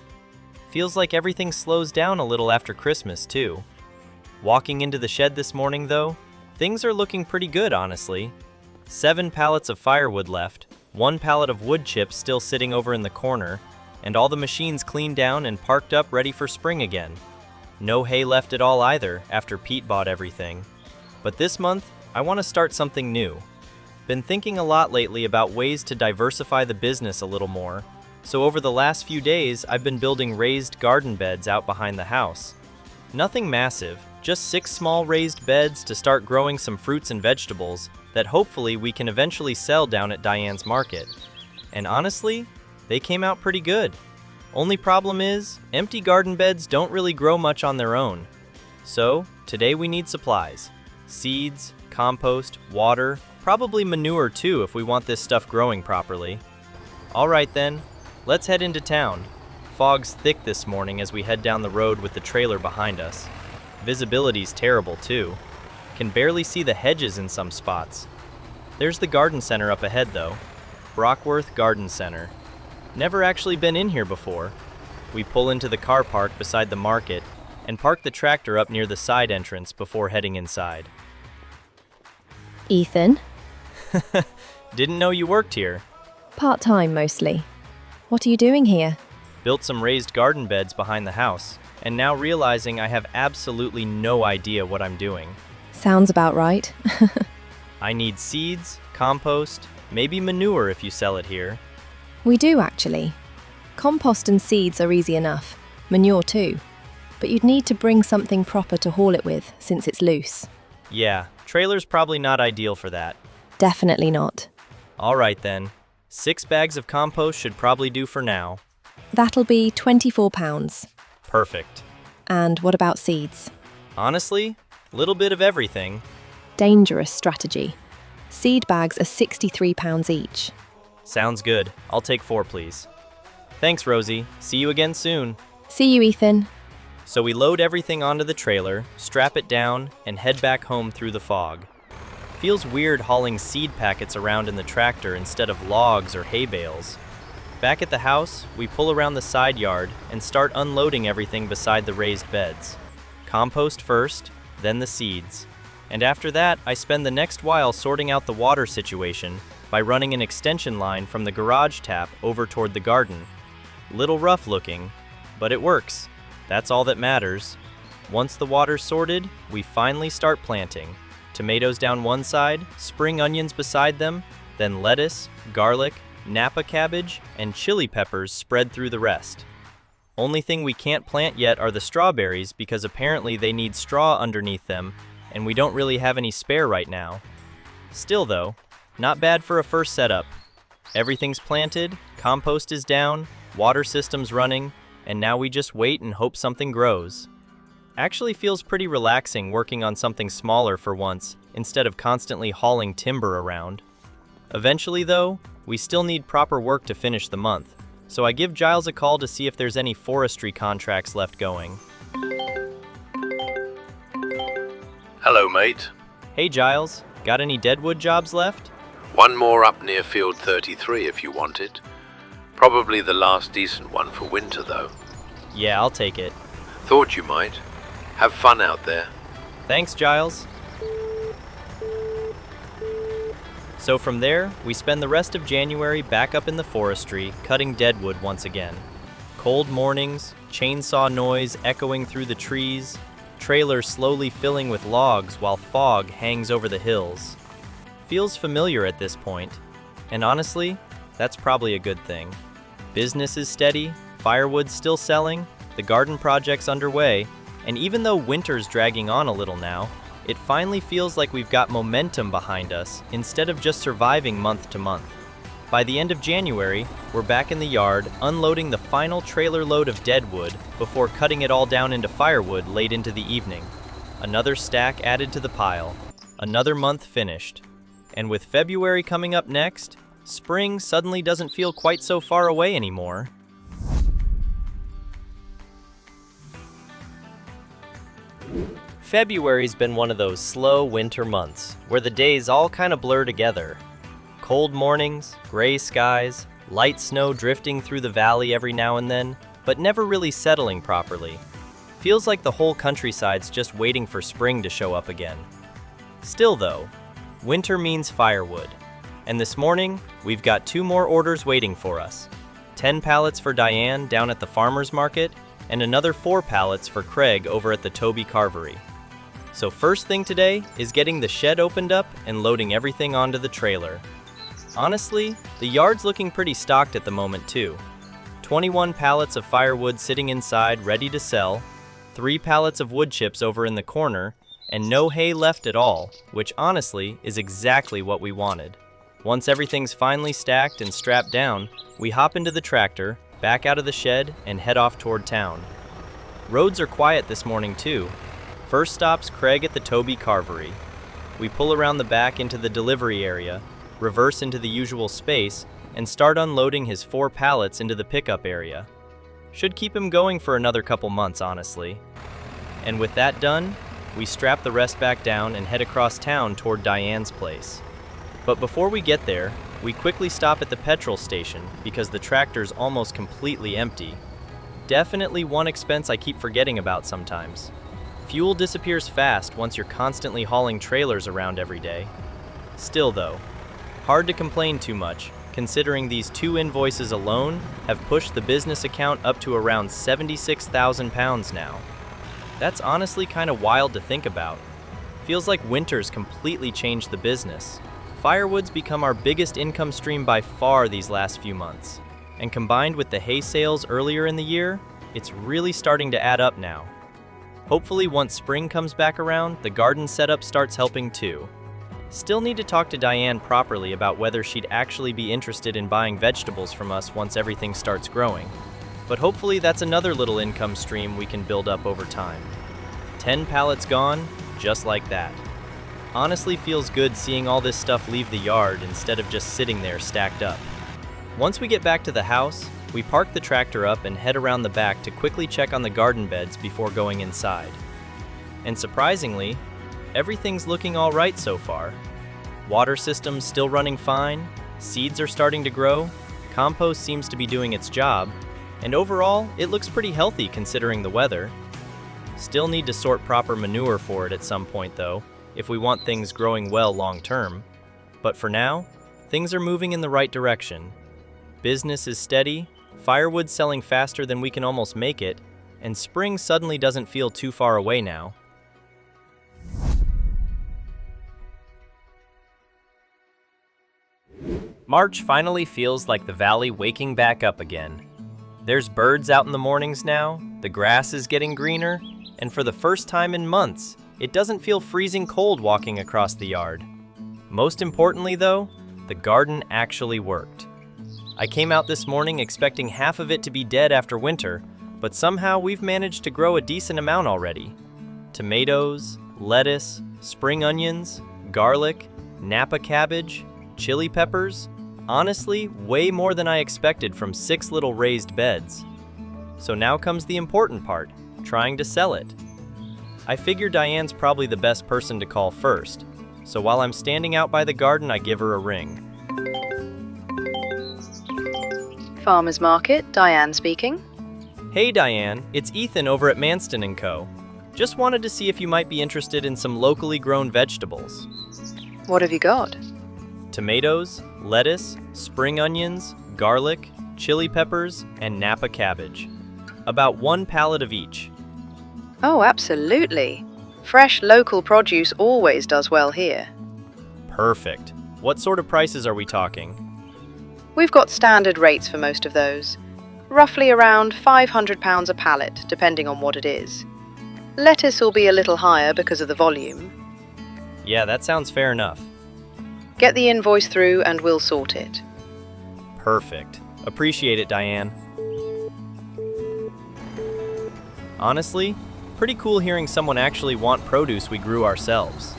Feels like everything slows down a little after Christmas, too. Walking into the shed this morning, though, things are looking pretty good, honestly. 7 pallets of firewood left, 1 pallet of wood chips still sitting over in the corner, and all the machines cleaned down and parked up ready for spring again. No hay left at all either after Pete bought everything. But this month, I want to start something new. Been thinking a lot lately about ways to diversify the business a little more, so over the last few days I've been building raised garden beds out behind the house. Nothing massive, just 6 small raised beds to start growing some fruits and vegetables that hopefully we can eventually sell down at Diane's market. And honestly, they came out pretty good. Only problem is, empty garden beds don't really grow much on their own. So, today we need supplies. Seeds, compost, water, probably manure too if we want this stuff growing properly. Alright then, let's head into town. Fog's thick this morning as we head down the road with the trailer behind us. Visibility's terrible too. Can barely see the hedges in some spots. There's the garden center up ahead though. Brockworth Garden Center. Never actually been in here before. We pull into the car park beside the market and park the tractor up near the side entrance before heading inside. Ethan? Didn't know you worked here. Part-time mostly. What are you doing here? Built some raised garden beds behind the house, and now realizing I have absolutely no idea what I'm doing. Sounds about right. I need seeds, compost, maybe manure if you sell it here. We do actually. Compost and seeds are easy enough. Manure too. But you'd need to bring something proper to haul it with, since it's loose. Yeah, trailer's probably not ideal for that. Definitely not. All right then. 6 bags of compost should probably do for now. That'll be £24. Perfect. And what about seeds? Honestly, little bit of everything. Dangerous strategy. Seed bags are £63 each. Sounds good. I'll take 4, please. Thanks, Rosie. See you again soon. See you, Ethan. So we load everything onto the trailer, strap it down, and head back home through the fog. Feels weird hauling seed packets around in the tractor instead of logs or hay bales. Back at the house, we pull around the side yard and start unloading everything beside the raised beds. Compost first, then the seeds. And after that, I spend the next while sorting out the water situation by running an extension line from the garage tap over toward the garden. Little rough looking, but it works. That's all that matters. Once the water's sorted, we finally start planting. Tomatoes down one side, spring onions beside them, then lettuce, garlic, Napa cabbage, and chili peppers spread through the rest. Only thing we can't plant yet are the strawberries because apparently they need straw underneath them, and we don't really have any spare right now. Still though, not bad for a first setup. Everything's planted, compost is down, water system's running, and now we just wait and hope something grows. Actually feels pretty relaxing working on something smaller for once, instead of constantly hauling timber around. Eventually though, we still need proper work to finish the month, so I give Giles a call to see if there's any forestry contracts left going. Hello, mate. Hey Giles, got any deadwood jobs left? One more up near Field 33 if you want it. Probably the last decent one for winter, though. Yeah, I'll take it. Thought you might. Have fun out there. Thanks, Giles. So from there, we spend the rest of January back up in the forestry, cutting deadwood once again. Cold mornings, chainsaw noise echoing through the trees, trailer slowly filling with logs while fog hangs over the hills. Feels familiar at this point, and honestly, that's probably a good thing. Business is steady, firewood's still selling, the garden project's underway, and even though winter's dragging on a little now, it finally feels like we've got momentum behind us instead of just surviving month to month. By the end of January, we're back in the yard unloading the final trailer load of deadwood before cutting it all down into firewood late into the evening. Another stack added to the pile, another month finished. And with February coming up next, spring suddenly doesn't feel quite so far away anymore. February's been one of those slow winter months where the days all kind of blur together. Cold mornings, gray skies, light snow drifting through the valley every now and then, but never really settling properly. Feels like the whole countryside's just waiting for spring to show up again. Still though, winter means firewood. And this morning, we've got 2 more orders waiting for us. 10 pallets for Diane down at the farmer's market, and another 4 pallets for Craig over at the Toby Carvery. So first thing today is getting the shed opened up and loading everything onto the trailer. Honestly, the yard's looking pretty stocked at the moment too. 21 pallets of firewood sitting inside ready to sell, 3 pallets of wood chips over in the corner, and no hay left at all, which honestly is exactly what we wanted. Once everything's finally stacked and strapped down, we hop into the tractor, back out of the shed, and head off toward town. Roads are quiet this morning too. First stop's Craig at the Toby Carvery. We pull around the back into the delivery area, reverse into the usual space, and start unloading his 4 pallets into the pickup area. Should keep him going for another couple months, honestly. And with that done, we strap the rest back down and head across town toward Diane's place. But before we get there, we quickly stop at the petrol station because the tractor's almost completely empty. Definitely one expense I keep forgetting about sometimes. Fuel disappears fast once you're constantly hauling trailers around every day. Still though, hard to complain too much, considering these 2 invoices alone have pushed the business account up to around £76,000 now. That's honestly kind of wild to think about. Feels like winter's completely changed the business. Firewood's become our biggest income stream by far these last few months. And combined with the hay sales earlier in the year, it's really starting to add up now. Hopefully once spring comes back around, the garden setup starts helping too. Still need to talk to Diane properly about whether she'd actually be interested in buying vegetables from us once everything starts growing. But hopefully that's another little income stream we can build up over time. 10 pallets gone, just like that. Honestly feels good seeing all this stuff leave the yard instead of just sitting there stacked up. Once we get back to the house, we park the tractor up and head around the back to quickly check on the garden beds before going inside. And surprisingly, everything's looking all right so far. Water system's still running fine, seeds are starting to grow, compost seems to be doing its job, and overall, it looks pretty healthy considering the weather. Still need to sort proper manure for it at some point though, if we want things growing well long term. But for now, things are moving in the right direction. Business is steady, firewood selling faster than we can almost make it, and spring suddenly doesn't feel too far away now. March finally feels like the valley waking back up again. There's birds out in the mornings now, the grass is getting greener, and for the first time in months, it doesn't feel freezing cold walking across the yard. Most importantly though, the garden actually worked. I came out this morning expecting half of it to be dead after winter, but somehow we've managed to grow a decent amount already. Tomatoes, lettuce, spring onions, garlic, Napa cabbage, chili peppers, honestly, way more than I expected from 6 little raised beds. So now comes the important part, trying to sell it. I figure Diane's probably the best person to call first, so while I'm standing out by the garden, I give her a ring. Farmers Market, Diane speaking. Hey Diane, it's Ethan over at Manston & Co. Just wanted to see if you might be interested in some locally grown vegetables. What have you got? Tomatoes, lettuce, spring onions, garlic, chili peppers, and Napa cabbage. About 1 pallet of each. Oh, absolutely. Fresh local produce always does well here. Perfect. What sort of prices are we talking? We've got standard rates for most of those. Roughly around £500 a pallet, depending on what it is. Lettuce will be a little higher because of the volume. Yeah, that sounds fair enough. Get the invoice through and we'll sort it. Perfect. Appreciate it, Diane. Honestly, pretty cool hearing someone actually want produce we grew ourselves.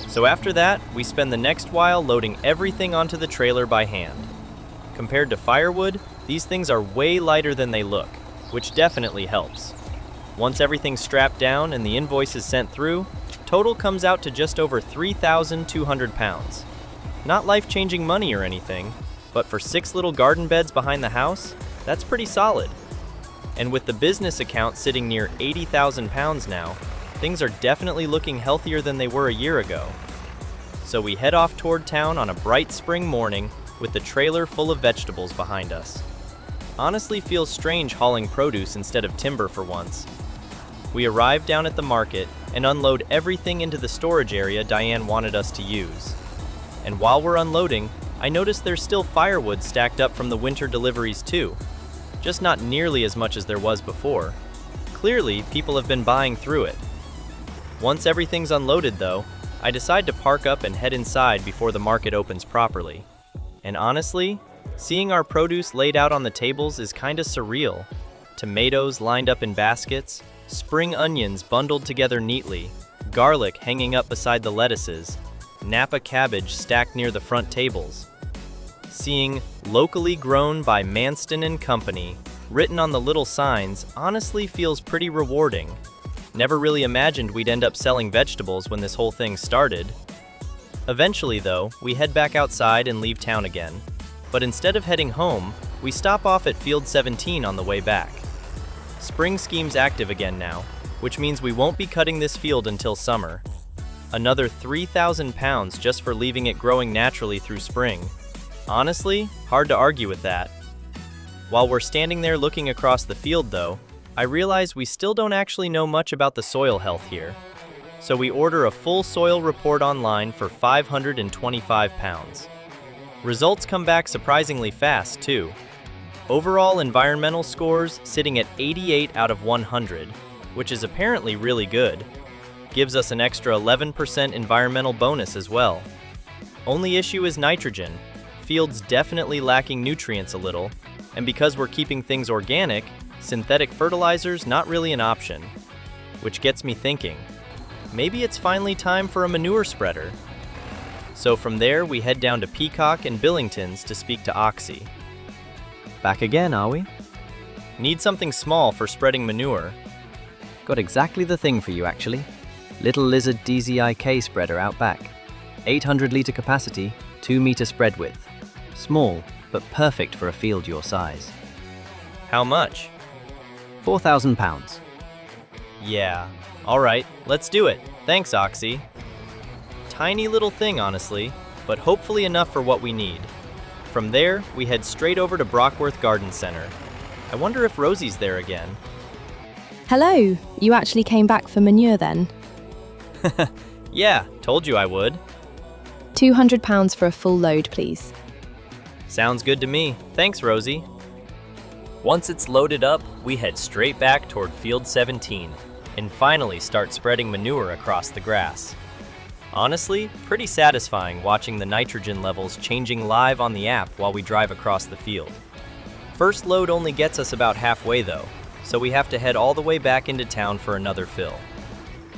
So after that, we spend the next while loading everything onto the trailer by hand. Compared to firewood, these things are way lighter than they look, which definitely helps. Once everything's strapped down and the invoice is sent through, total comes out to just over 3,200 pounds. Not life-changing money or anything, but for 6 little garden beds behind the house, that's pretty solid. And with the business account sitting near 80,000 pounds now, things are definitely looking healthier than they were a year ago. So we head off toward town on a bright spring morning with the trailer full of vegetables behind us. Honestly feels strange hauling produce instead of timber for once. We arrive down at the market and unload everything into the storage area Diane wanted us to use. And while we're unloading, I notice there's still firewood stacked up from the winter deliveries too. Just not nearly as much as there was before. Clearly, people have been buying through it. Once everything's unloaded though, I decide to park up and head inside before the market opens properly. And honestly, seeing our produce laid out on the tables is kinda surreal. Tomatoes lined up in baskets, spring onions bundled together neatly, garlic hanging up beside the lettuces, Napa cabbage stacked near the front tables. Seeing locally grown by Manston and Company written on the little signs honestly feels pretty rewarding. Never really imagined we'd end up selling vegetables when this whole thing started. Eventually, though, we head back outside and leave town again. But instead of heading home, we stop off at Field 17 on the way back. Spring scheme's active again now, which means we won't be cutting this field until summer. Another 3,000 pounds just for leaving it growing naturally through spring. Honestly, hard to argue with that. While we're standing there looking across the field though, I realize we still don't actually know much about the soil health here. So we order a full soil report online for 525 pounds. Results come back surprisingly fast too. Overall environmental scores sitting at 88 out of 100, which is apparently really good. Gives us an extra 11% environmental bonus as well. Only issue is nitrogen. Field's definitely lacking nutrients a little, and because we're keeping things organic, synthetic fertilizer's not really an option. Which gets me thinking, maybe it's finally time for a manure spreader. So from there, we head down to Peacock and Billington's to speak to Oxy. Back again, are we? Need something small for spreading manure. Got exactly the thing for you, actually. Little Lizard DZIK spreader out back. 800-litre capacity, 2-metre spread width. Small, but perfect for a field your size. How much? £4,000. Yeah, alright, let's do it. Thanks, Oxy. Tiny little thing, honestly, but hopefully enough for what we need. From there, we head straight over to Brockworth Garden Center. I wonder if Rosie's there again. Hello, you actually came back for manure then? Yeah, told you I would. £200 for a full load, please. Sounds good to me. Thanks, Rosie. Once it's loaded up, we head straight back toward Field 17 and finally start spreading manure across the grass. Honestly, pretty satisfying watching the nitrogen levels changing live on the app while we drive across the field. First load only gets us about halfway though, so we have to head all the way back into town for another fill.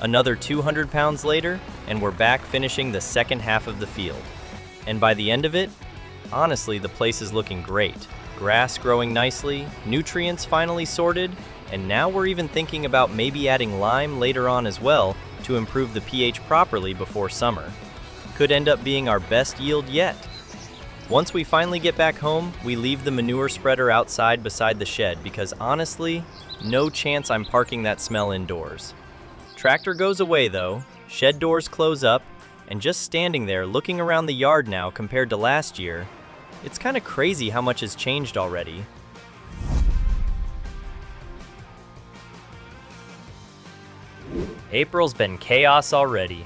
Another 200 pounds later, and we're back finishing the second half of the field. And by the end of it, honestly, the place is looking great. Grass growing nicely, nutrients finally sorted, and now we're even thinking about maybe adding lime later on as well to improve the pH properly before summer. Could end up being our best yield yet. Once we finally get back home, we leave the manure spreader outside beside the shed because honestly, no chance I'm parking that smell indoors. Tractor goes away though, shed doors close up, and just standing there looking around the yard now compared to last year, it's kind of crazy how much has changed already. April's been chaos already.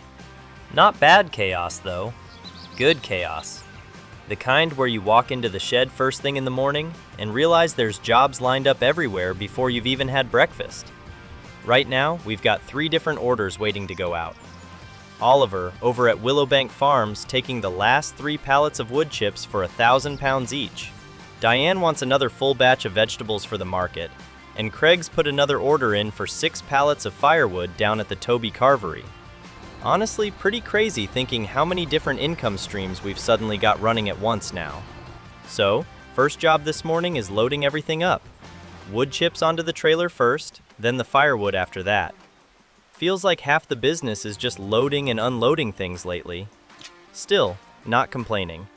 Not bad chaos though, good chaos. The kind where you walk into the shed first thing in the morning and realize there's jobs lined up everywhere before you've even had breakfast. Right now, we've got 3 different orders waiting to go out. Oliver, over at Willowbank Farms, taking the last 3 pallets of wood chips for 1,000 pounds each. Diane wants another full batch of vegetables for the market, and Craig's put another order in for 6 pallets of firewood down at the Toby Carvery. Honestly, pretty crazy thinking how many different income streams we've suddenly got running at once now. So, first job this morning is loading everything up. Wood chips onto the trailer first, then the firewood after that. Feels like half the business is just loading and unloading things lately. Still, not complaining.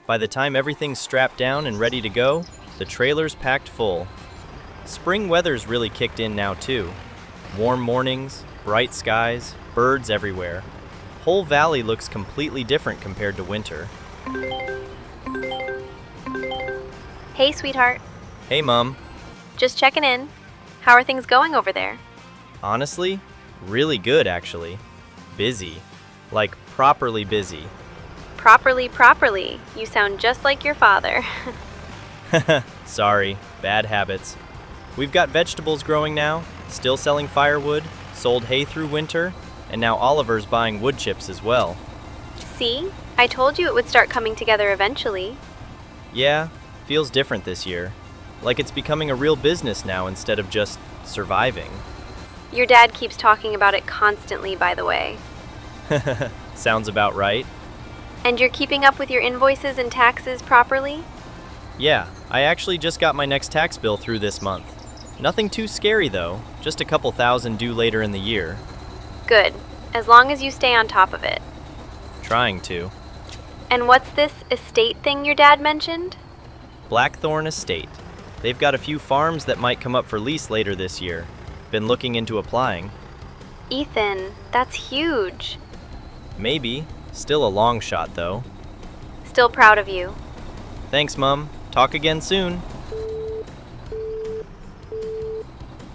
By the time everything's strapped down and ready to go, the trailer's packed full. Spring weather's really kicked in now too. Warm mornings, bright skies, birds everywhere. Whole valley looks completely different compared to winter. Hey, sweetheart. Hey, Mom. Just checking in. How are things going over there? Honestly, really good actually. Busy. Like properly busy. Properly. You sound just like your father. Sorry, bad habits. We've got vegetables growing now, still selling firewood, sold hay through winter, and now Oliver's buying wood chips as well. See? I told you it would start coming together eventually. Yeah, feels different this year. Like it's becoming a real business now instead of just surviving. Your dad keeps talking about it constantly, by the way. Sounds about right. And you're keeping up with your invoices and taxes properly? Yeah, I actually just got my next tax bill through this month. Nothing too scary though, just a couple thousand due later in the year. Good, as long as you stay on top of it. Trying to. And what's this estate thing your dad mentioned? Blackthorn Estate. They've got a few farms that might come up for lease later this year. Been looking into applying. Ethan, that's huge. Maybe. Still a long shot though. Still proud of you. Thanks, Mum. Talk again soon.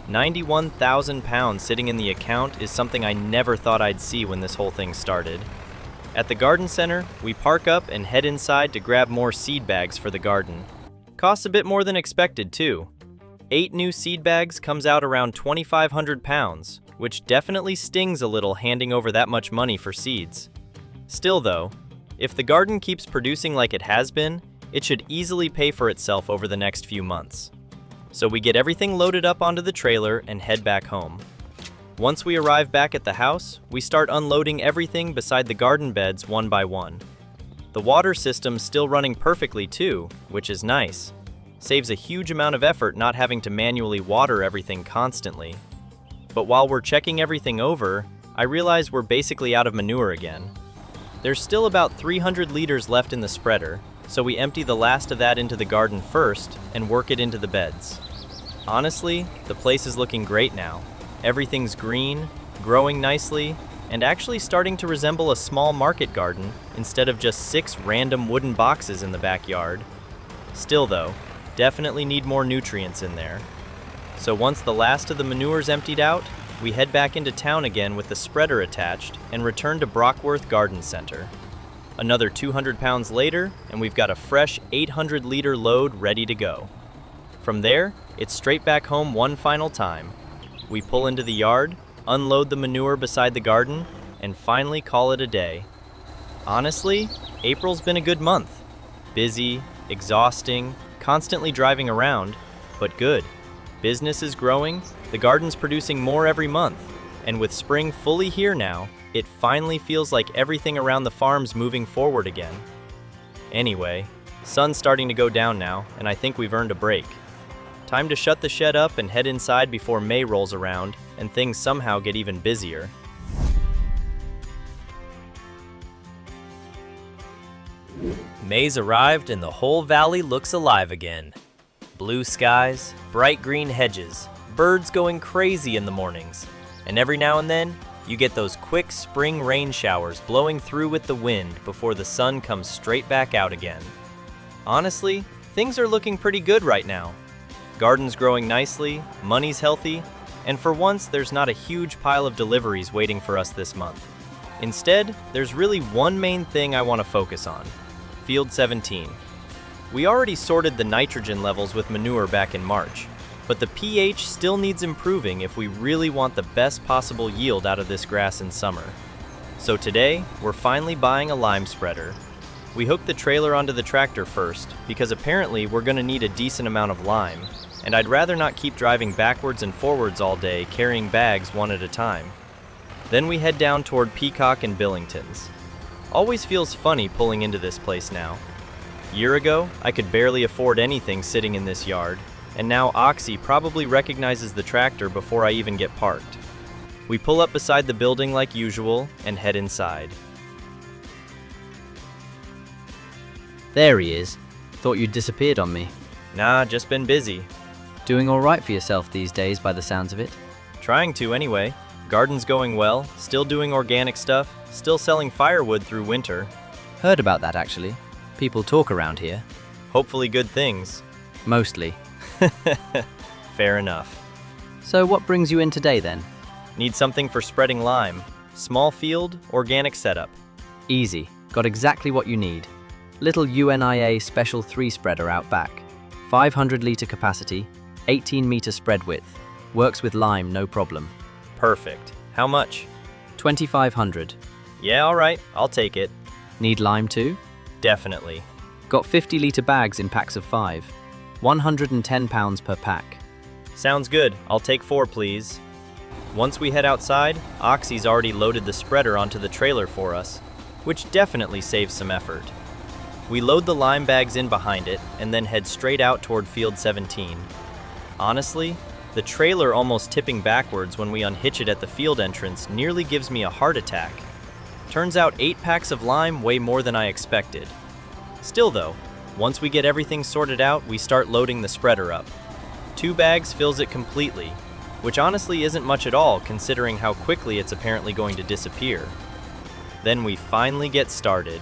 91,000 pounds sitting in the account is something I never thought I'd see when this whole thing started. At the garden center, we park up and head inside to grab more seed bags for the garden. Costs a bit more than expected too. 8 new seed bags comes out around 2,500 pounds, which definitely stings a little handing over that much money for seeds. Still though, if the garden keeps producing like it has been, it should easily pay for itself over the next few months. So we get everything loaded up onto the trailer and head back home. Once we arrive back at the house, we start unloading everything beside the garden beds one by one. The water system's still running perfectly too, which is nice. Saves a huge amount of effort not having to manually water everything constantly. But while we're checking everything over, I realize we're basically out of manure again. There's still about 300 liters left in the spreader, so we empty the last of that into the garden first and work it into the beds. Honestly, the place is looking great now. Everything's green, growing nicely, and actually starting to resemble a small market garden instead of just 6 random wooden boxes in the backyard. Still though, definitely need more nutrients in there. So once the last of the manure's emptied out, we head back into town again with the spreader attached and return to Brockworth Garden Center. Another 200 pounds later, and we've got a fresh 800-liter load ready to go. From there, it's straight back home one final time. We pull into the yard, unload the manure beside the garden, and finally call it a day. Honestly, April's been a good month. Busy, exhausting, constantly driving around, but good. Business is growing, the garden's producing more every month, and with spring fully here now, it finally feels like everything around the farm's moving forward again. Anyway, sun's starting to go down now, and I think we've earned a break. Time to shut the shed up and head inside before May rolls around and things somehow get even busier. May's arrived and the whole valley looks alive again. Blue skies, bright green hedges, birds going crazy in the mornings, and every now and then, you get those quick spring rain showers blowing through with the wind before the sun comes straight back out again. Honestly, things are looking pretty good right now. Garden's growing nicely, money's healthy, and for once there's not a huge pile of deliveries waiting for us this month. Instead, there's really one main thing I want to focus on: Field 17. We already sorted the nitrogen levels with manure back in March, but the pH still needs improving if we really want the best possible yield out of this grass in summer. So today, we're finally buying a lime spreader. We hooked the trailer onto the tractor first, because apparently we're going to need a decent amount of lime, and I'd rather not keep driving backwards and forwards all day carrying bags one at a time. Then we head down toward Peacock and Billington's. Always feels funny pulling into this place now. Year ago, I could barely afford anything sitting in this yard, and now Oxy probably recognizes the tractor before I even get parked. We pull up beside the building like usual and head inside. There he is. Thought you'd disappeared on me. Nah, just been busy. Doing all right for yourself these days by the sounds of it. Trying to anyway. Garden's going well, still doing organic stuff, still selling firewood through winter. Heard about that actually. People talk around here. Hopefully good things. Mostly. Fair enough. So what brings you in today then? Need something for spreading lime. Small field, organic setup. Easy. Got exactly what you need. Little UNIA Special 3 spreader out back. 500-litre capacity, 18-metre spread width. Works with lime, no problem. Perfect. How much? 2,500. Yeah, alright, I'll take it. Need lime too? Definitely. Got 50-litre bags in packs of 5. 110 pounds per pack. Sounds good. I'll take 4, please. Once we head outside, Oxy's already loaded the spreader onto the trailer for us. which definitely saves some effort. We load the lime bags in behind it and then head straight out toward field 17. Honestly, the trailer almost tipping backwards when we unhitch it at the field entrance nearly gives me a heart attack. Turns out 8 packs of lime weigh more than I expected. Still though, once we get everything sorted out, we start loading the spreader up. 2 bags fills it completely, which honestly isn't much at all considering how quickly it's apparently going to disappear. Then we finally get started.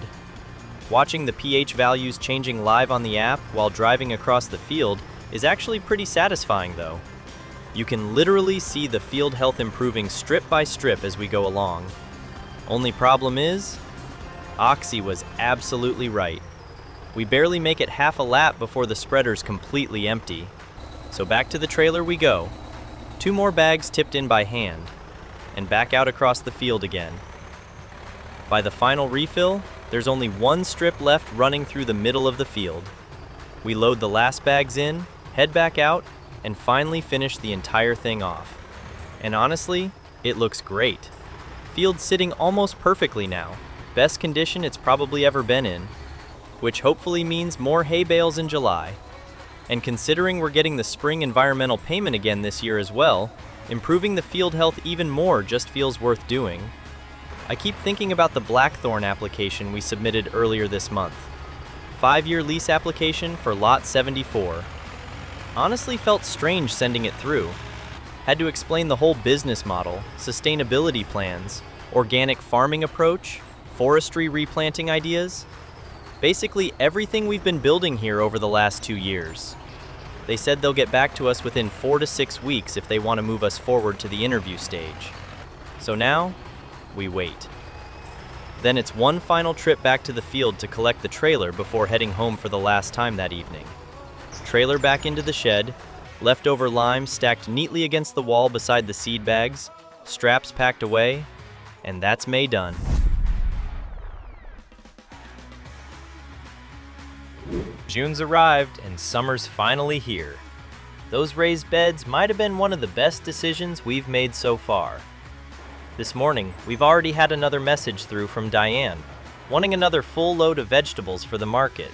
Watching the pH values changing live on the app while driving across the field is actually pretty satisfying though. You can literally see the field health improving strip by strip as we go along. Only problem is, Oxy was absolutely right. We barely make it half a lap before the spreader's completely empty. So back to the trailer we go. 2 more bags tipped in by hand, and back out across the field again. By the final refill, there's only 1 strip left running through the middle of the field. We load the last bags in, head back out, and finally finish the entire thing off. And honestly, it looks great. Field's sitting almost perfectly now, best condition it's probably ever been in, which hopefully means more hay bales in July. And considering we're getting the spring environmental payment again this year as well, improving the field health even more just feels worth doing. I keep thinking about the Blackthorn application we submitted earlier this month. 5-year lease application for lot 74. Honestly felt strange sending it through. Had to explain the whole business model, sustainability plans, organic farming approach, forestry replanting ideas. Basically everything we've been building here over the last 2 years. They said they'll get back to us within 4 to 6 weeks if they want to move us forward to the interview stage. So now, we wait. Then it's one final trip back to the field to collect the trailer before heading home for the last time that evening. Trailer back into the shed, leftover lime stacked neatly against the wall beside the seed bags, straps packed away, and that's May done. June's arrived and summer's finally here. Those raised beds might have been one of the best decisions we've made so far. This morning, we've already had another message through from Diane, wanting another full load of vegetables for the market.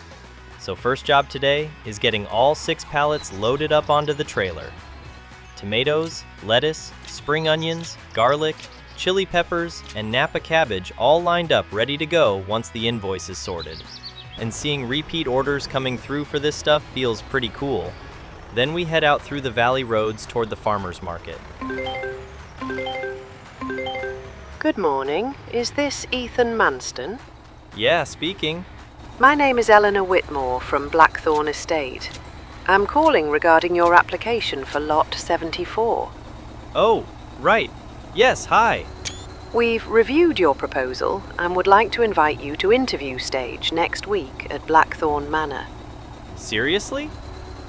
So first job today is getting all 6 pallets loaded up onto the trailer. Tomatoes, lettuce, spring onions, garlic, chili peppers, and Napa cabbage all lined up ready to go once the invoice is sorted. And seeing repeat orders coming through for this stuff feels pretty cool. Then we head out through the valley roads toward the farmer's market. Good morning. Is this Ethan Manston? Yeah, speaking. My name is Eleanor Whitmore from Blackthorn Estate. I'm calling regarding your application for lot 74. Oh, right. Yes, hi. We've reviewed your proposal and would like to invite you to interview stage next week at Blackthorn Manor. Seriously?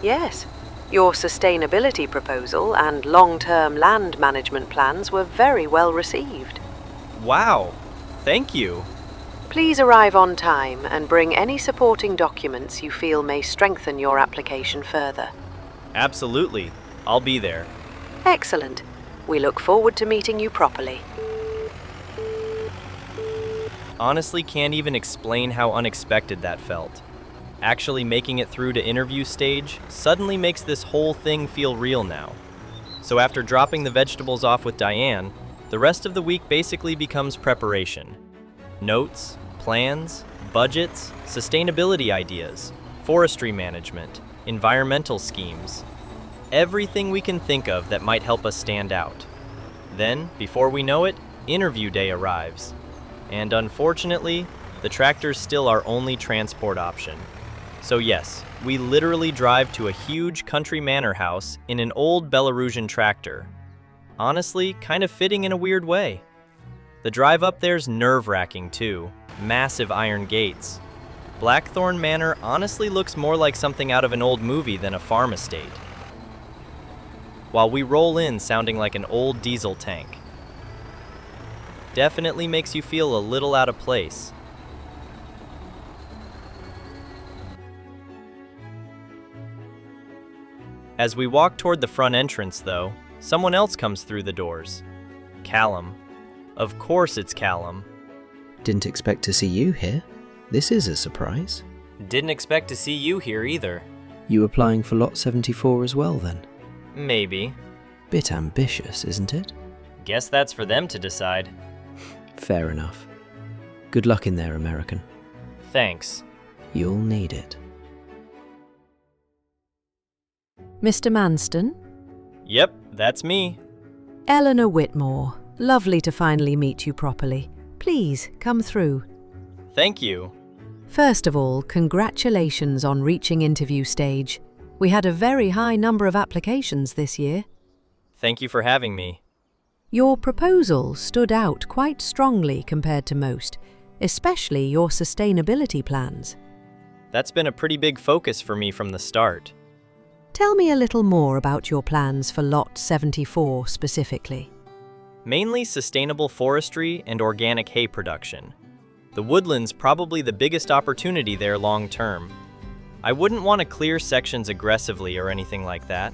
Yes. Your sustainability proposal and long-term land management plans were very well received. Wow. Thank you. Please arrive on time and bring any supporting documents you feel may strengthen your application further. Absolutely. I'll be there. Excellent. We look forward to meeting you properly. Honestly can't even explain how unexpected that felt. Actually making it through to interview stage suddenly makes this whole thing feel real now. So after dropping the vegetables off with Diane, the rest of the week basically becomes preparation. Notes, plans, budgets, sustainability ideas, forestry management, environmental schemes. Everything we can think of that might help us stand out. Then, before we know it, interview day arrives. And unfortunately, the tractor's still our only transport option. So yes, we literally drive to a huge country manor house in an old Belarusian tractor. Honestly, kind of fitting in a weird way. The drive up there's nerve-wracking too. Massive iron gates. Blackthorn Manor honestly looks more like something out of an old movie than a farm estate. While we roll in sounding like an old diesel tank. Definitely makes you feel a little out of place. As we walk toward the front entrance, though, someone else comes through the doors. Callum. Of course it's Callum. Didn't expect to see you here. This is a surprise. Didn't expect to see you here either. You applying for Lot 74 as well, then? Maybe. Bit ambitious, isn't it? Guess that's for them to decide. Fair enough. Good luck in there, American. Thanks. You'll need it. Mr. Manston? Yep, that's me. Eleanor Whitmore. Lovely to finally meet you properly. Please, come through. Thank you. First of all, congratulations on reaching interview stage. We had a very high number of applications this year. Thank you for having me. Your proposal stood out quite strongly compared to most, especially your sustainability plans. That's been a pretty big focus for me from the start. Tell me a little more about your plans for Lot 74 specifically. Mainly sustainable forestry and organic hay production. The woodland's probably the biggest opportunity there long term. I wouldn't want to clear sections aggressively or anything like that.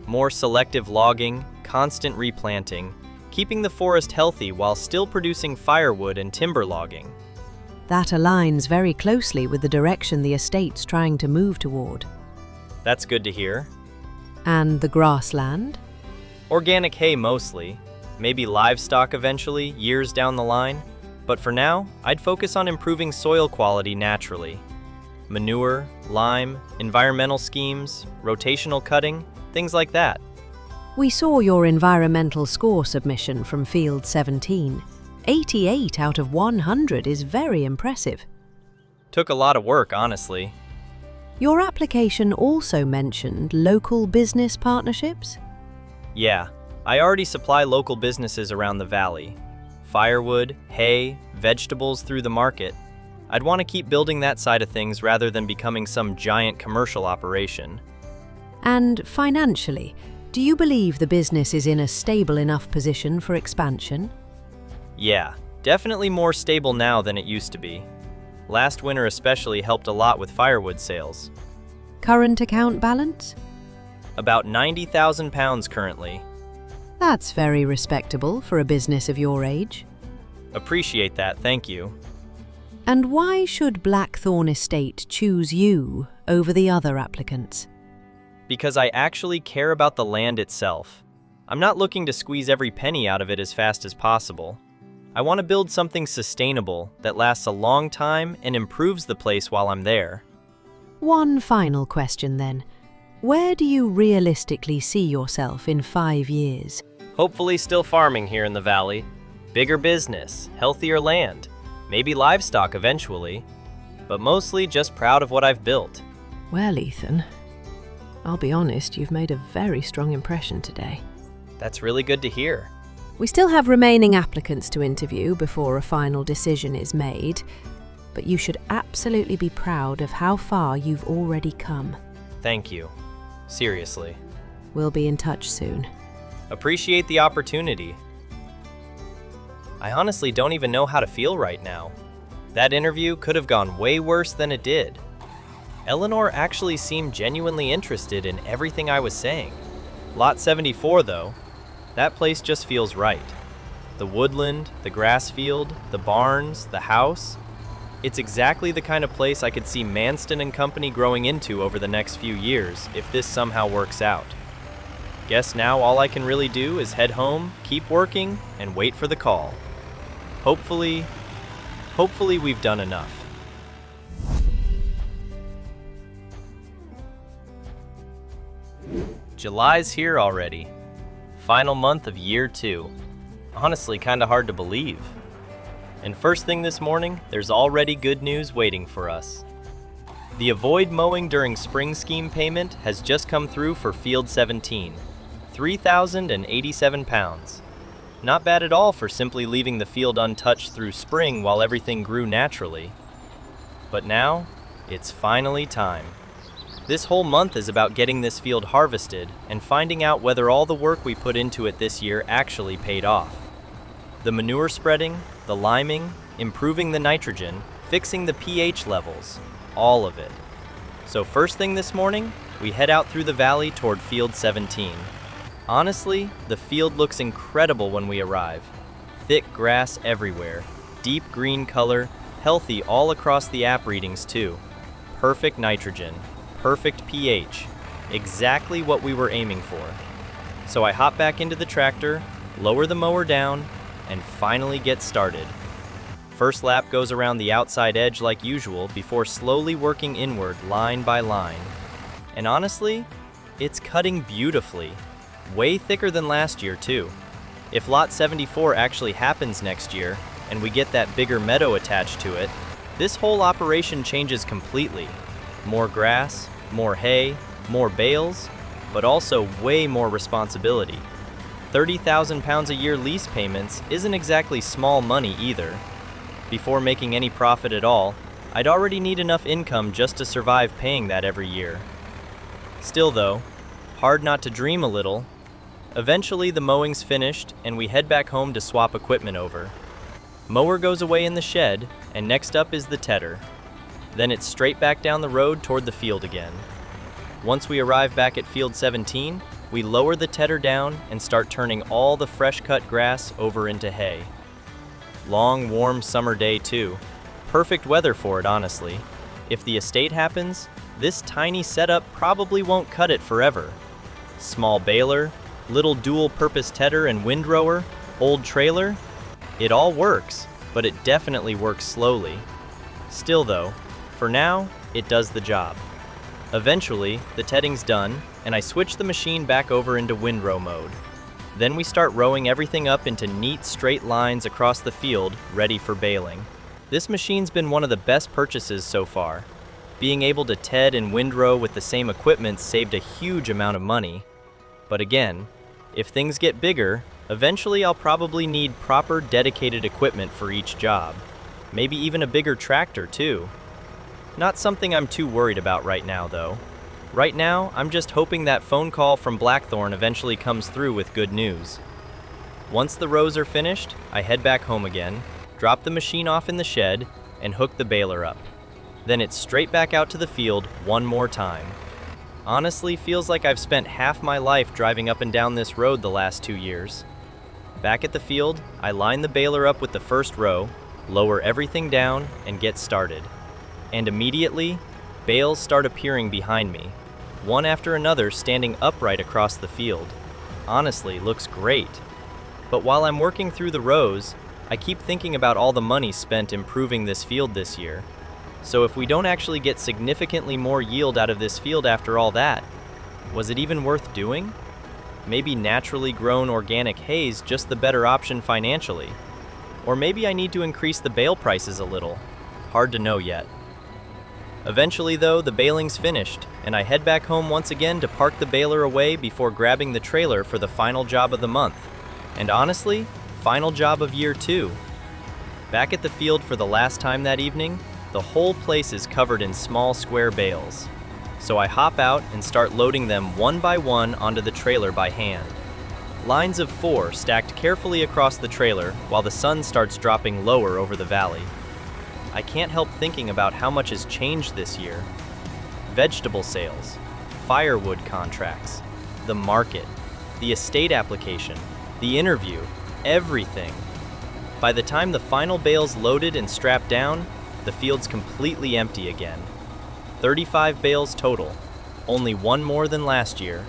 More selective logging, constant replanting, keeping the forest healthy while still producing firewood and timber logging. That aligns very closely with the direction the estate's trying to move toward. That's good to hear. And the grassland? Organic hay mostly. Maybe livestock eventually, years down the line. But for now, I'd focus on improving soil quality naturally. Manure, lime, environmental schemes, rotational cutting, things like that. We saw your environmental score submission from Field 17. 88 out of 100 is very impressive. Took a lot of work, honestly. Your application also mentioned local business partnerships? Yeah, I already supply local businesses around the valley. Firewood, hay, vegetables through the market. I'd want to keep building that side of things rather than becoming some giant commercial operation. And financially, do you believe the business is in a stable enough position for expansion? Yeah, definitely more stable now than it used to be. Last winter especially helped a lot with firewood sales. Current account balance? About £90,000 currently. That's very respectable for a business of your age. Appreciate that, thank you. And why should Blackthorn Estate choose you over the other applicants? Because I actually care about the land itself. I'm not looking to squeeze every penny out of it as fast as possible. I want to build something sustainable that lasts a long time and improves the place while I'm there. One final question then. Where do you realistically see yourself in 5 years? Hopefully still farming here in the valley. Bigger business, healthier land, maybe livestock eventually, but mostly just proud of what I've built. Well, Ethan, I'll be honest, you've made a very strong impression today. That's really good to hear. We still have remaining applicants to interview before a final decision is made, but you should absolutely be proud of how far you've already come. Thank you. Seriously. We'll be in touch soon. Appreciate the opportunity. I honestly don't even know how to feel right now. That interview could have gone way worse than it did. Eleanor actually seemed genuinely interested in everything I was saying. Lot 74 though, that place just feels right. The woodland, the grass field, the barns, the house. It's exactly the kind of place I could see Manston and Company growing into over the next few years if this somehow works out. Guess now all I can really do is head home, keep working, and wait for the call. Hopefully we've done enough. July's here already. Final month of year 2. Honestly, kinda hard to believe. And first thing this morning, there's already good news waiting for us. The avoid mowing during spring scheme payment has just come through for Field 17, £3,087. Not bad at all for simply leaving the field untouched through spring while everything grew naturally. But now, it's finally time. This whole month is about getting this field harvested and finding out whether all the work we put into it this year actually paid off. The manure spreading, the liming, improving the nitrogen, fixing the pH levels, all of it. So first thing this morning, we head out through the valley toward Field 17. Honestly, the field looks incredible when we arrive. Thick grass everywhere. deep green color, healthy all across the app readings too. Perfect nitrogen, perfect pH, exactly what we were aiming for. So I hop back into the tractor, lower the mower down, and finally get started. First lap goes around the outside edge like usual before slowly working inward line by line. And honestly, it's cutting beautifully. Way thicker than last year too. If lot 74 actually happens next year, and we get that bigger meadow attached to it, this whole operation changes completely. More grass, more hay, more bales, but also way more responsibility. 30,000 pounds a year lease payments isn't exactly small money either. Before making any profit at all, I'd already need enough income just to survive paying that every year. Still though, hard not to dream a little. Eventually the mowing's finished and we head back home to swap equipment over. Mower goes away in the shed, and next up is the tedder. Then it's straight back down the road toward the field again. Once we arrive back at field 17, we lower the tedder down and start turning all the fresh cut grass over into hay. Long, warm summer day too. Perfect weather for it, honestly. If the estate happens, this tiny setup probably won't cut it forever. Small baler, little dual-purpose tedder and windrower, old trailer, it all works, but it definitely works slowly. Still though, for now, it does the job. Eventually, the tedding's done, and I switch the machine back over into windrow mode. Then we start rowing everything up into neat straight lines across the field, ready for baling. This machine's been one of the best purchases so far. Being able to ted and windrow with the same equipment saved a huge amount of money. But again, if things get bigger, eventually I'll probably need proper dedicated equipment for each job. Maybe even a bigger tractor too. Not something I'm too worried about right now though. Right now, I'm just hoping that phone call from Blackthorn eventually comes through with good news. Once the rows are finished, I head back home again, drop the machine off in the shed, and hook the baler up. Then it's straight back out to the field one more time. Honestly, feels like I've spent half my life driving up and down this road the last 2 years. Back at the field, I line the baler up with the first row, lower everything down, and get started. And immediately, bales start appearing behind me, one after another standing upright across the field. Honestly, looks great. But while I'm working through the rows, I keep thinking about all the money spent improving this field this year. So if we don't actually get significantly more yield out of this field after all that, was it even worth doing? Maybe naturally grown organic hay's just the better option financially. Or maybe I need to increase the bale prices a little. Hard to know yet. Eventually though, the baling's finished, and I head back home once again to park the baler away before grabbing the trailer for the final job of the month. And honestly, final job of year 2. Back at the field for the last time that evening, the whole place is covered in small square bales. So I hop out and start loading them one by one onto the trailer by hand. Lines of 4 stacked carefully across the trailer while the sun starts dropping lower over the valley. I can't help thinking about how much has changed this year. Vegetable sales, firewood contracts, the market, the estate application, the interview, everything. By the time the final bale's loaded and strapped down, the field's completely empty again. 35 bales total, only one more than last year.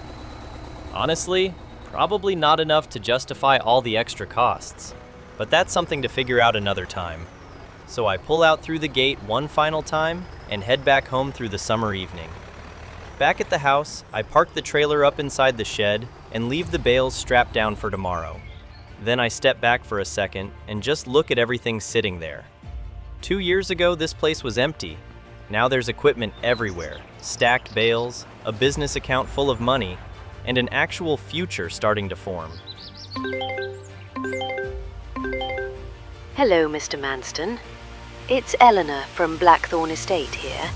Honestly, probably not enough to justify all the extra costs, but that's something to figure out another time. So I pull out through the gate one final time and head back home through the summer evening. Back at the house, I park the trailer up inside the shed and leave the bales strapped down for tomorrow. Then I step back for a second and just look at everything sitting there. 2 years ago, this place was empty. Now there's equipment everywhere, stacked bales, a business account full of money, and an actual future starting to form. Hello, Mr. Manston. It's Eleanor from Blackthorn Estate here.